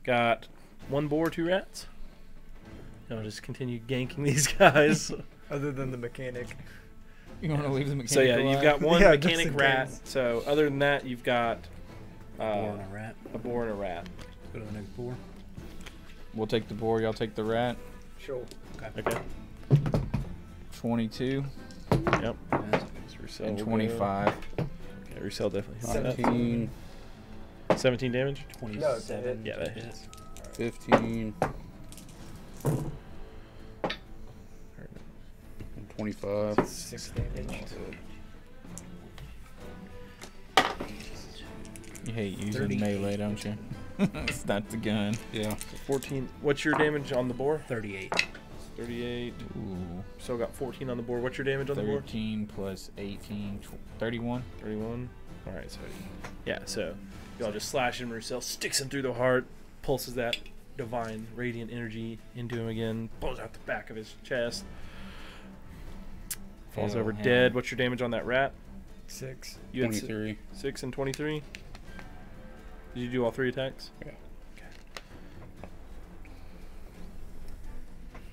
Got 1 boar, 2 rats. I'll just continue ganking these guys. Other than the mechanic. You want to leave the mechanic So yeah, you've got one Yeah, just mechanic in rat. case. So other than that, you've got Boar and a rat. a boar and a rat. Let's go to the next boar. We'll take the boar. Y'all take the rat. Sure. Okay. 22 Yep. That's So Roussel and will 25. go. Okay, Roussel definitely hits that. 19, 17 damage. 27. Yeah, that hits. 15, and 25. 6 damage. You hate using 38. melee, don't you? It's not the gun. Yeah. So 14. What's your damage on the boar? 38. 38. Ooh. So got 14 on the board. What's your damage on the board? 13 plus 18, 31. 31. All right, so yeah, so y'all just slash him. Roussel sticks him through the heart, pulses that divine radiant energy into him again, pulls out the back of his chest, falls Hell, over hell. dead. What's your damage on that rat? 6. You had 23. 6 and 23. Did you do all 3 attacks? Yeah. Okay.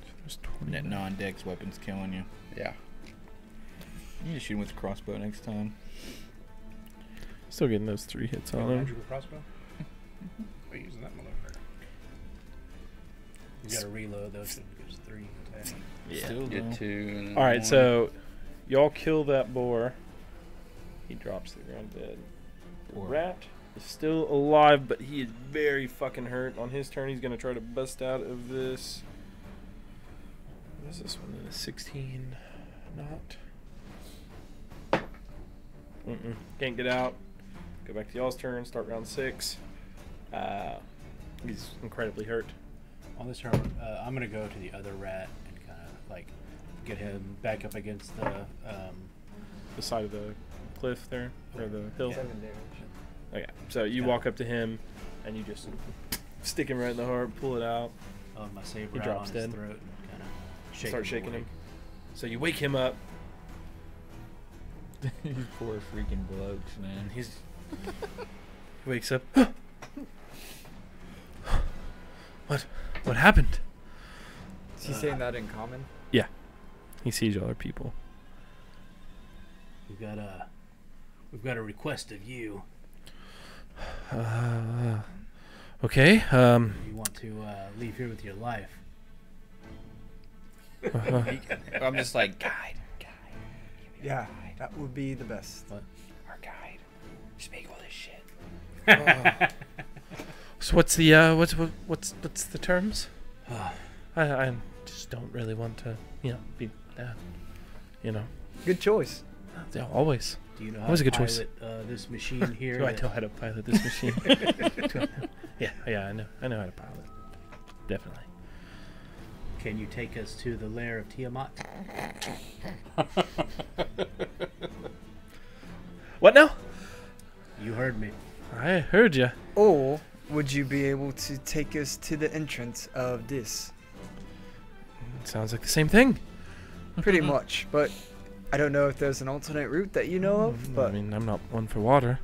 So there's 20. That non-dex weapon's killing you. Yeah. You need to shoot him with the crossbow next time. Still getting those 3 hits on him. Magical crossbow? We're using that motherfucker. You gotta reload though, so it gives 3 attacks. Yeah. Still Get though. 2. And then All right, 1. so y'all kill that boar. He drops to the ground dead. The Boar. rat is still alive, but he is very fucking hurt. On his turn, he's gonna try to bust out of this. What is this one? A 16? Not. Can't get out. Go back to y'all's turn. Start round 6. He's incredibly hurt. On this turn, I'm gonna go to the other rat and kind of like get him back up against the. The side of the cliff there, or the hill. 7 damage. Okay, so you walk up to him, and you just stick him right in the heart, pull it out, On my saber He out drops on his dead. throat and kind of start shaking him. So you wake him up, These poor freaking blokes, man. and he wakes up. What happened? Is he saying that in common? He sees other people. We've got a request of you. Okay. You want to leave here with your life? I'm just like, guide. Yeah, that would be the best. Our guide. Just make all this shit. So what's the what's the terms? I just don't really want to be that. Good choice. Yeah, always. Do you know how That was to a good choice. pilot this machine here? Do I that- know how to pilot this machine? Yeah, I know how to pilot. Definitely. Can you take us to the lair of Tiamat? What now? You heard me. I heard you. Or would you be able to take us to the entrance of this? Sounds like the same thing. Pretty much, but I don't know if there's an alternate route that you know of, I but mean, I'm not one for water.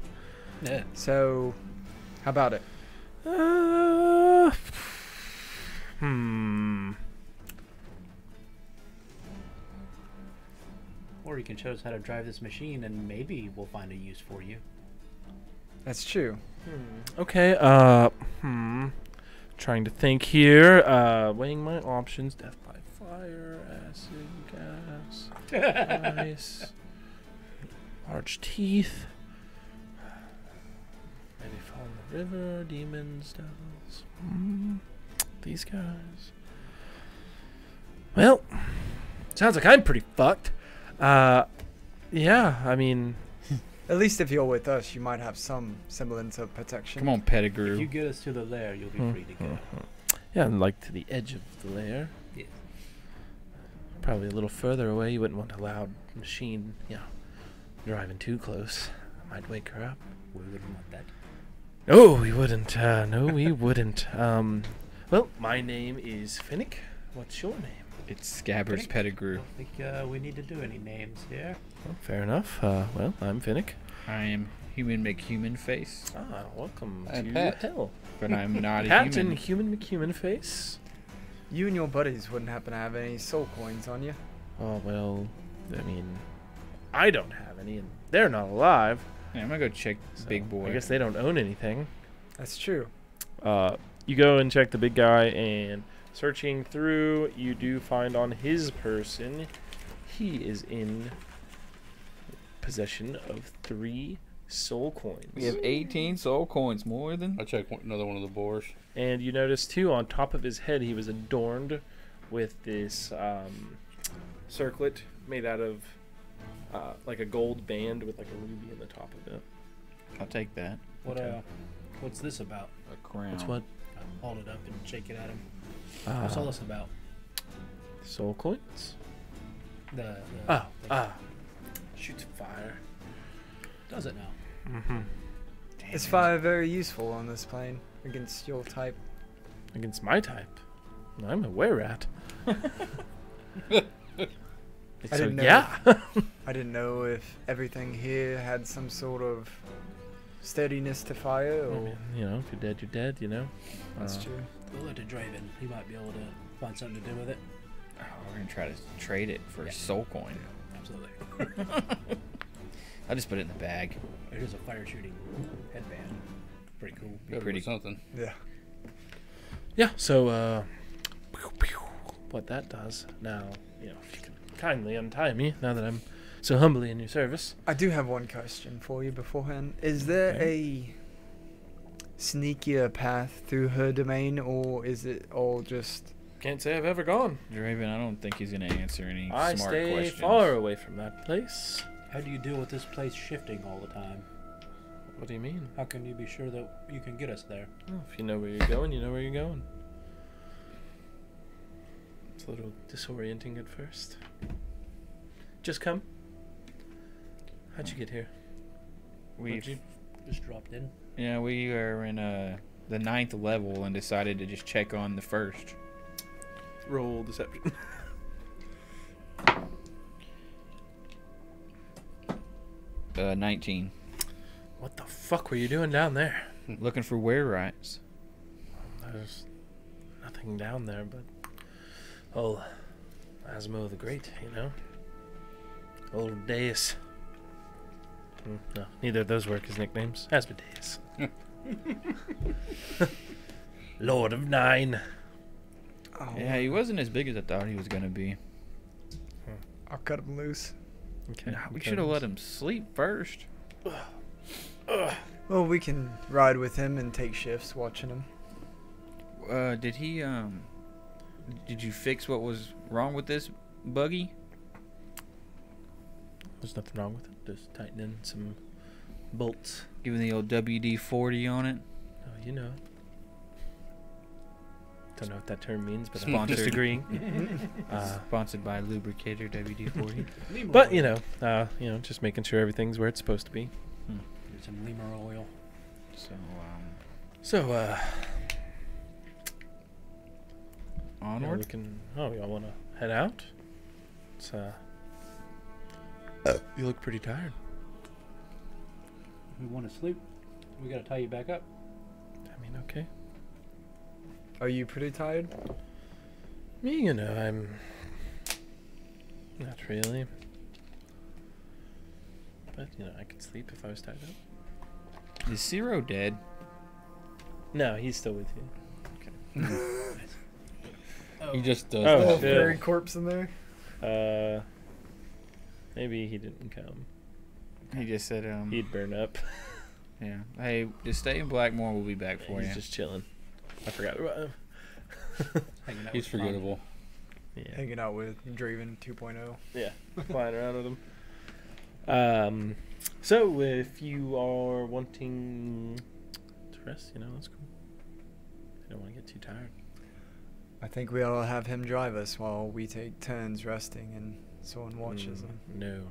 Yeah. so how about it? Or you can show us how to drive this machine, and maybe we'll find a use for you. That's true. Okay, trying to think here. Weighing my options. Death by fire, acid, gas, ice, large teeth. Maybe fall in the river, demons, devils. These guys. Well, sounds like I'm pretty fucked. Yeah, I mean... At least if you're with us, you might have some semblance of protection. Come on, If Pettigrew. you get us to the lair, you'll be free to go. Yeah, and like to the edge of the lair. Yeah. Probably a little further away. You wouldn't want a loud machine, driving too close. Might wake her up. We wouldn't want that. No, we wouldn't. No, we wouldn't. Well, my name is Finnick. What's your name? It's Scabbers Finnick? Pettigrew. I don't think we need to do any names here. Well, fair enough. Well, I'm Finnick. I am human McHuman face, Welcome I'm to Pat. hell. but I'm not a Pat human. and human McHuman face. You and your buddies wouldn't happen to have any soul coins on you. Oh, well, I mean, I don't have any, and they're not alive. Yeah, I'm gonna go check So Big Boy. I guess they don't own anything. That's true. You go and check the big guy, and searching through, you do find on his person, he is in possession of 3 soul coins. We have 18 soul coins, more than. I checked another one of the boars. And you notice, too, on top of his head, he was adorned with this circlet made out of like a gold band with like a ruby in the top of it. I'll take that. What Okay. what's this about? A crown. What's what? Hold it up and shake it at him. What's all this about? Soul coins? The Shoots fire. does it now? Mm-hmm. Is fire very useful on this plane against your type? Against my type. I'm a were-rat. I didn't know. Yeah. I didn't know if everything here had some sort of steadiness to fire, I or mean, you know, if you're dead, you're dead, you know. that's true. We'll let it Draven. He might be able to find something to do with it. Oh, we're gonna try to trade it for a soul coin. Absolutely. I'll just put it in the bag. Here's a fire shooting headband. Pretty cool. Better Pretty- with something. Yeah. Yeah, so, what that does now, you know, if you can kindly untie me now that I'm so humbly in your service. I do have one question for you beforehand. Is there a sneakier path through her domain, or is it all just... Can't say I've ever gone. Draven, I don't think he's gonna answer any I smart stay questions. far away from that place. How do you deal with this place shifting all the time? What do you mean? How can you be sure that you can get us there? Well, if you know where you're going, you know where you're going. It's a little disorienting at first. Just come. How'd you get here? We, You just dropped in. yeah, we are in the 9th level and decided to just check on the 1st. Roll deception. Uh, 19. What the fuck were you doing down there? Looking for were-rights. There's nothing down there but old Asmo the Great, you know? Old Deus. No, neither of those work as nicknames. Asmodeus. Lord of Nine. Oh, Yeah, he wasn't as big as I thought he was gonna be. I'll cut him loose. Okay. Nah, we should have let him sleep first. Well, we can ride with him and take shifts watching him. Did he did you fix what was wrong with this buggy? There's nothing wrong with it. Just tighten in some bolts. Giving the old WD-40 on it? Oh, you know. Don't know what that term means, but I'm Sponsored. just agreeing. Sponsored by Lubricator WD-40. But you know, just making sure everything's where it's supposed to be. Get some lemur oil. So, So, onward? we can. Oh, y'all want to head out? It's you look pretty tired. We want to sleep. We gotta tie you back up. I mean, okay. Are you pretty tired? Me, you know, I'm not really. But you know, I could sleep if I was tied up. Is Zero dead? No, he's still with you. He just does Oh, that. shit. Fairy corpse in there? Maybe he didn't come. He just said, He'd burn up. yeah. Hey, just stay in Blackmore. We'll be back for He's you. just chilling. I forgot about him. Hanging out He's with Fun. forgettable. Yeah. Hanging out with Draven 2.0. Yeah, flying around with him. So if you are wanting to rest, you know, that's cool. I don't want to get too tired. I think we ought to have him drive us while we take turns resting and someone watches him. No.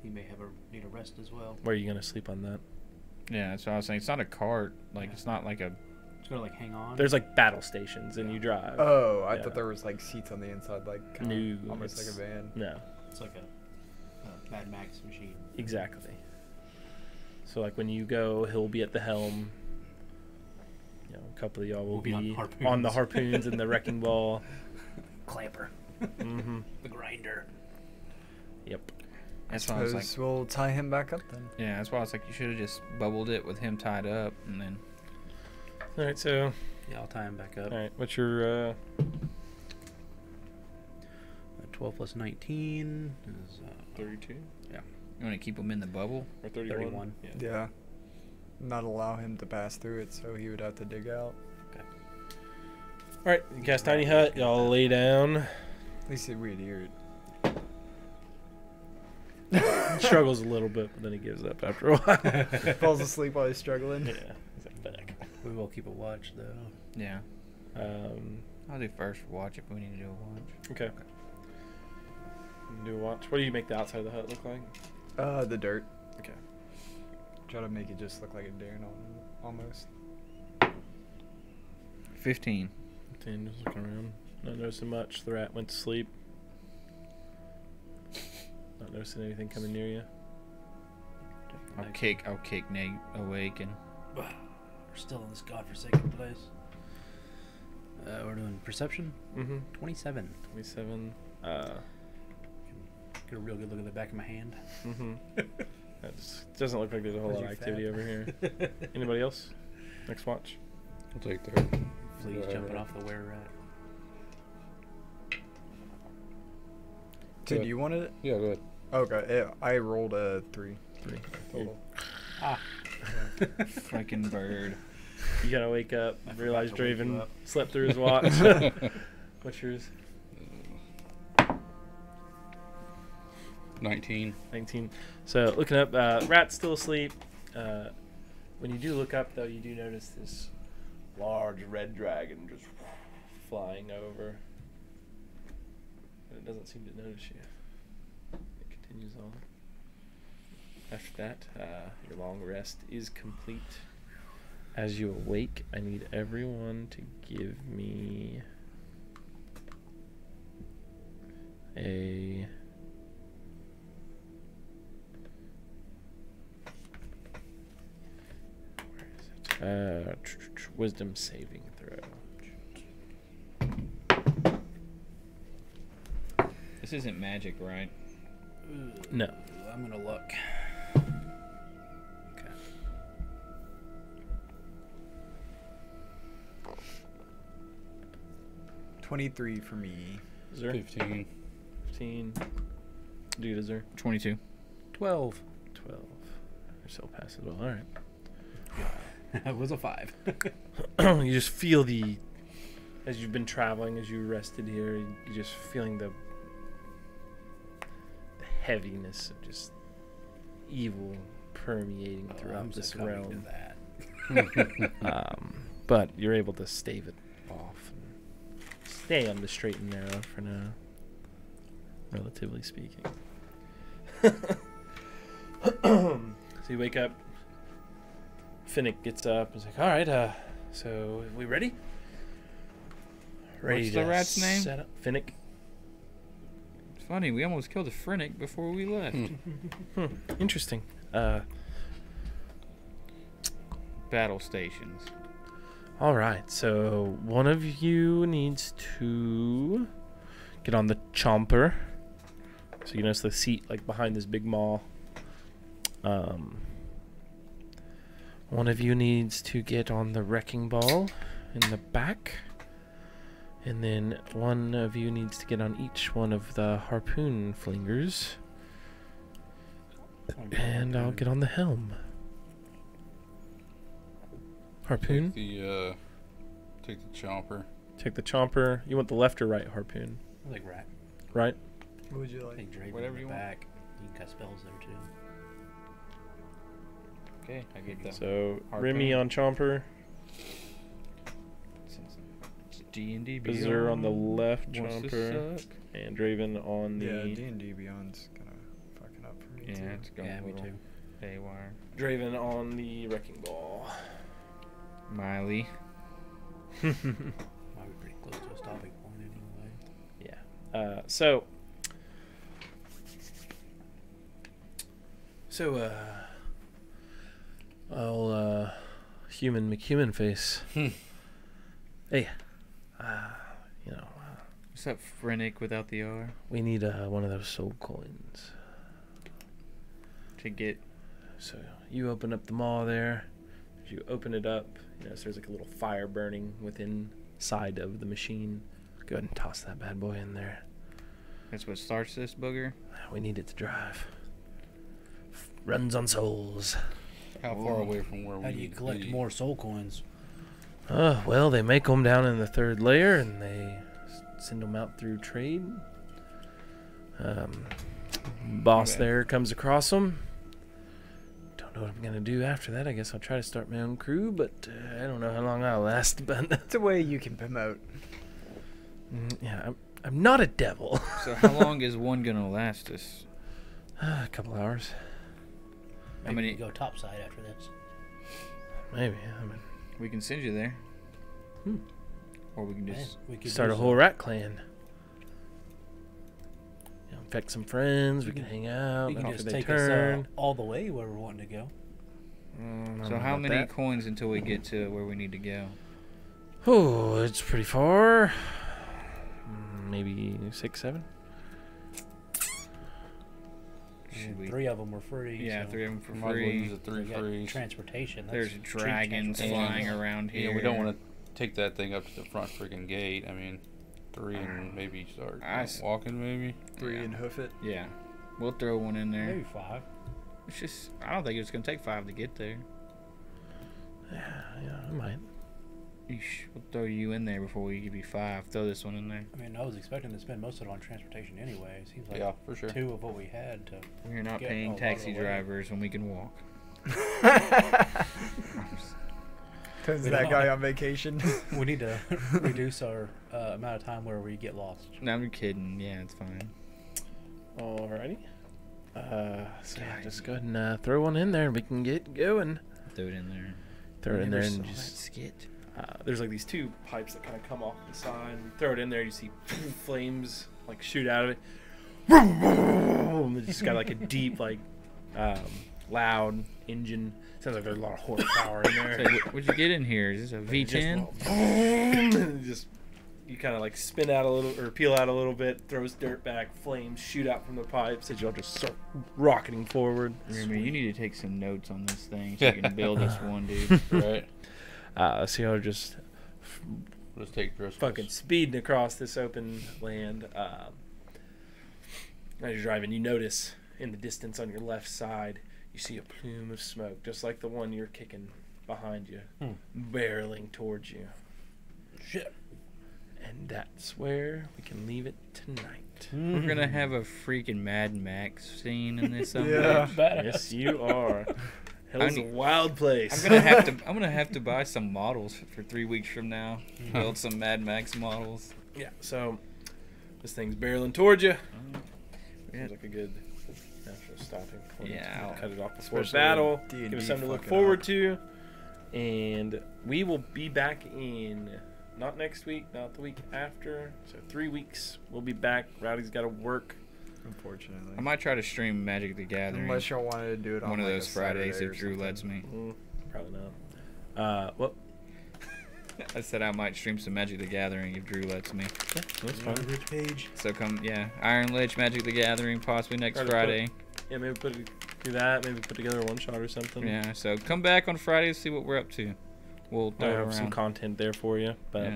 He may need a rest as well. Where are you gonna sleep on that? Yeah, that's what I was saying. It's not a cart. Like, it's not like a... It's gonna like hang on. There's like battle stations, and you drive. Oh, I Yeah. thought there was like seats on the inside, like kinda No, almost like a it's- van. No, It's like a Mad Max machine. exactly. So like when you go, he'll be at the helm. You know, a couple of y'all will We'll be be on on the harpoons. harpoons and the wrecking ball. Clamper. Mm-hmm. The grinder. Yep. That's why I was like, Suppose we'll tie him back up then. yeah, that's why I was like, you should have just bubbled it with him tied up, and then All right. So, Yeah, I'll tie him back up. all right. What's your 12 plus 19 is 32 you want to keep him in the bubble. or 31? 31. Yeah. Yeah. Not allow him to pass through it, so he would have to dig out. All right. You cast tiny hut. Y'all lay down. At least we'd hear it. Struggles a little bit, but then he gives up after a while. Falls asleep while he's struggling. Yeah. He's like, "Fuck." We will keep a watch, though. Yeah, Um. I'll do first watch if we need to do a watch. Okay. Do a watch. What do you make the outside of the hut look like? The dirt. Okay. Try to make it just look like a dare almost. 15. Then just looking around. Not noticing much. The rat went to sleep. Not noticing anything coming near you. I'll kick Nate awake and We're still in this godforsaken place. We're doing perception. Mm-hmm. 27. 27. Get a real good look at the back of my hand. Mm-hmm. That just doesn't look like there's a whole Because lot of you're activity fat. over here. Anybody else? Next watch. I'll take that. Fleas Right, jumping right. off the were rat. Dude, Good. you wanted it? Yeah, go ahead. Okay, yeah, I rolled a 3. 3. Total. freaking bird. You gotta wake up. I forgot Realize to wake you Draven up. slept through his watch. What's yours? 19. 19. So looking up, rat's still asleep. When you do look up, though, you do notice this large red dragon just flying over. But it doesn't seem to notice you. It continues on. After that, your long rest is complete. As you awake, I need everyone to give me a wisdom saving throw. This isn't magic, right? No. I'm gonna look. Okay. 23 for me. Zer? 15. 15. Dude, is there? 22. 12. 12. You're so passive. Well, alright. It was a 5. You just feel as you've been traveling, as you rested here, you're just feeling the heaviness of just evil permeating throughout I'm this succumbing realm. to that. But you're able to stave it off and stay on the straight and narrow for now, relatively speaking. So you wake up. Finnick gets up and is like, all right, so we ready? What's the rat's name? Set up. Finnick. It's funny, we almost killed a Finnick before we left. Interesting. Battle stations. All right, so one of you needs to get on the chomper. So you notice the seat like behind this big maw. One of you needs to get on the wrecking ball in the back. And then one of you needs to get on each one of the harpoon flingers. And I'll get on the helm. Harpoon? Take the chomper. Take the chomper. You want the left or right harpoon? I like rat. Right? What would you I like? think Draven Whatever in you the want. back. You can cast spells there too. Okay, I get that. So Harpoon. Remy on chomper. It's D&D Bizarre on the left Wants to chomper. suck. And Draven on the... Yeah, D&D Beyond's kind of fucking up for me Yeah, too. it's going Yeah, a me little too. haywire. Draven on the wrecking ball. Miley. Might be pretty close to a stopping point anyway. Yeah. So I'll human McHuman face. Hey, you know, What's up, Frenick without the R? we need one of those soul coins. To get. So you open up the maw there. As you open it up, you know, so there's like a little fire burning within side of the machine. Go ahead and toss that bad boy in there. That's what starts this booger? We need it to drive. Runs on souls. How far away from where we How do you need to collect be? more soul coins? Well, they make them down in the third layer, and they send them out through trade. Boss Okay. there comes across them. Don't know what I'm gonna do after that. I guess I'll try to start my own crew, but I don't know how long I'll last. But It's a way you can promote. yeah, I'm not a devil. So how long is one gonna last us? A couple hours, How Maybe many? we go topside after this. maybe. I mean, We can send you there. Or we can Man, just. we could start a use whole rat clan. You know, infect some friends. We can hang out. You can After just they take turn. us all the way where we're wanting to go. I don't So know how about many that. coins until we get to where we need to go? Oh, it's pretty far. Maybe 6, 7. Should we? 3 of them were free. Yeah, so 3 of them for Might as well use free. the 3 we got frees. transportation. That's There's cheap dragons transportation. flying around here. Yeah, we don't want to take that thing up to the front freaking gate. I mean, 3 and maybe start walking maybe. 3 Yeah. and hoof it. Yeah, we'll throw one in there. Maybe 5. It's just, I don't think it's gonna take 5 to get there. Yeah, I might. Eesh, we'll throw you in there before we give you 5. Throw this one in there. I mean, I was expecting to spend most of it on transportation anyway. It seems like Yeah, for sure. 2 of what we had to. We're not Get a paying lot of taxi the way. drivers when we can walk. Turns We that don't guy have- on vacation. We need to reduce our amount of time where we get lost. No, I'm kidding. Yeah, it's fine. Alrighty. So yeah, just go ahead and throw one in there and we can get going. Throw it in there. Throw it in there Never and saw just. that skit. There's like these 2 pipes that kind of come off the side. And throw it in there, you see flames like shoot out of it. It just got like a deep, like, loud engine. Sounds like there's a lot of horsepower in there. So, what'd you get in here? Is this a V10? Just you kind of like spin out a little or peel out a little bit, throws dirt back, flames shoot out from the pipes as y'all just start rocketing forward. Remember, you need to take some notes on this thing so you can build us one, dude. Right. So y'all are just Let's take Driscoll's. fucking speeding across this open land. As you're driving, you notice in the distance on your left side, you see a plume of smoke, just like the one you're kicking behind you, barreling towards you. Shit. And that's where we can leave it tonight. We're gonna have a freaking Mad Max scene in this someday. Yeah. Yes, you are. Hell's a wild place. I'm gonna have to buy some models for 3 weeks from now. Build some Mad Max models. Yeah, so this thing's barreling towards you. Seems like a good natural stopping point. Yeah, I'll- Cut it off before Especially battle. D&D Give us something to look fucking forward up. to. And we will be back in, not next week, not the week after. So 3 weeks. We'll be back. Rowdy's got to work. Unfortunately. I might try to stream Magic the Gathering Unless y'all wanted to do it on one of like those a Fridays Saturday if Drew or lets something. me. Probably not. Well, I said I might stream some Magic the Gathering if Drew lets me. that's fine. Rich Page. So come, yeah, Iron Lich, Magic the Gathering, possibly next Try to Friday. Yeah, maybe do that. Maybe put together a one shot or something. Yeah, so come back on Friday to see what we're up to. We'll I throw it have some around. content there for you. But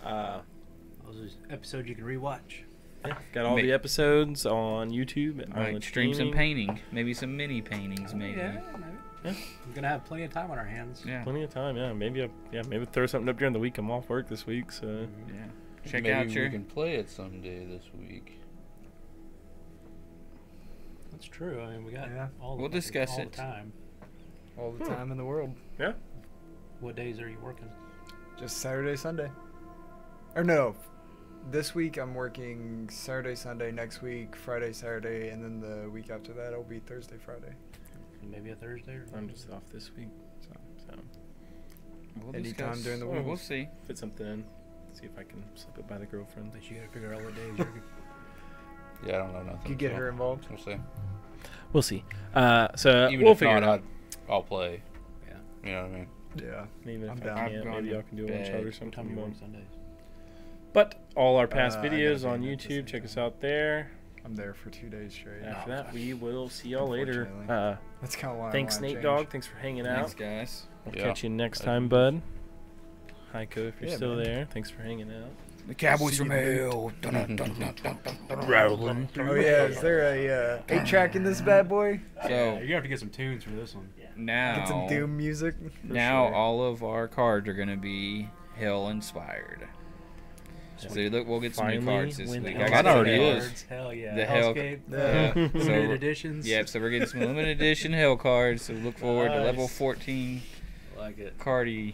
Yeah. Those episodes you can rewatch. yeah, got all Ma- the episodes on YouTube. At Might Island stream some Gaming. painting, maybe some mini paintings, maybe. Yeah, maybe. Yeah. We're gonna have plenty of time on our hands. Yeah. Plenty of time, yeah. Maybe throw something up during the week. I'm off work this week, so Yeah. Check Maybe out we your. can play it someday this week. That's true. I mean, we got Yeah. We'll discuss all it. the time. All the time in the world. What days are you working? Just Saturday, Sunday. Or no. This week I'm working Saturday, Sunday. Next week, Friday, Saturday. And then the week after that, it'll be Thursday, Friday. Maybe a Thursday or I'm just off this week. So We'll Anytime discuss. during the Well, week. we'll see. fit something in. See if I can slip it by the girlfriend. But you gotta figure out what days you're. Yeah, I don't know nothing. You get so her involved. We'll see. We'll see. So Even we'll if figure not, it out. I'll play. Yeah. You know what I mean? Yeah. Even I'm if down. I I've can't, gone maybe to y'all can do a one bed. shot or What something. time do you but- work Sundays? But all our past I gotta videos be on in at the YouTube. same Check us time. out there. I'm there for 2 days straight. After that, we will see y'all later. Unfortunately. That's kind of why. Thanks, I wanna Nate change. Dogg. Thanks for hanging Thanks, out. guys. We'll Yeah. catch you next Bye. time, bud. Heiko, if you're Yeah, still man. there, thanks for hanging out. The Cowboys See from you, mate. hell. Rolling Oh yeah, is there a 8-track in this bad boy? Yeah, So you're gonna have to get some tunes for this one. Get some now, Doom music. now sure. all of our cards are gonna be hell inspired. So look, we'll get some new Finally cards this win week. Hellscape. I got Mine some already hell- is. Hell yeah. The hell- Hellscape. Yeah. Limited So- editions. Yep, so we're getting some limited edition hell cards. So look forward to level Nice. 14 Like it. cardy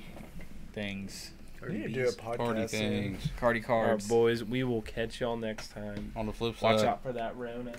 things, We need to do a podcast. Party soon. things. cardy All right, cards. boys, we will catch y'all next time. On the flip Watch side. out for that Rona.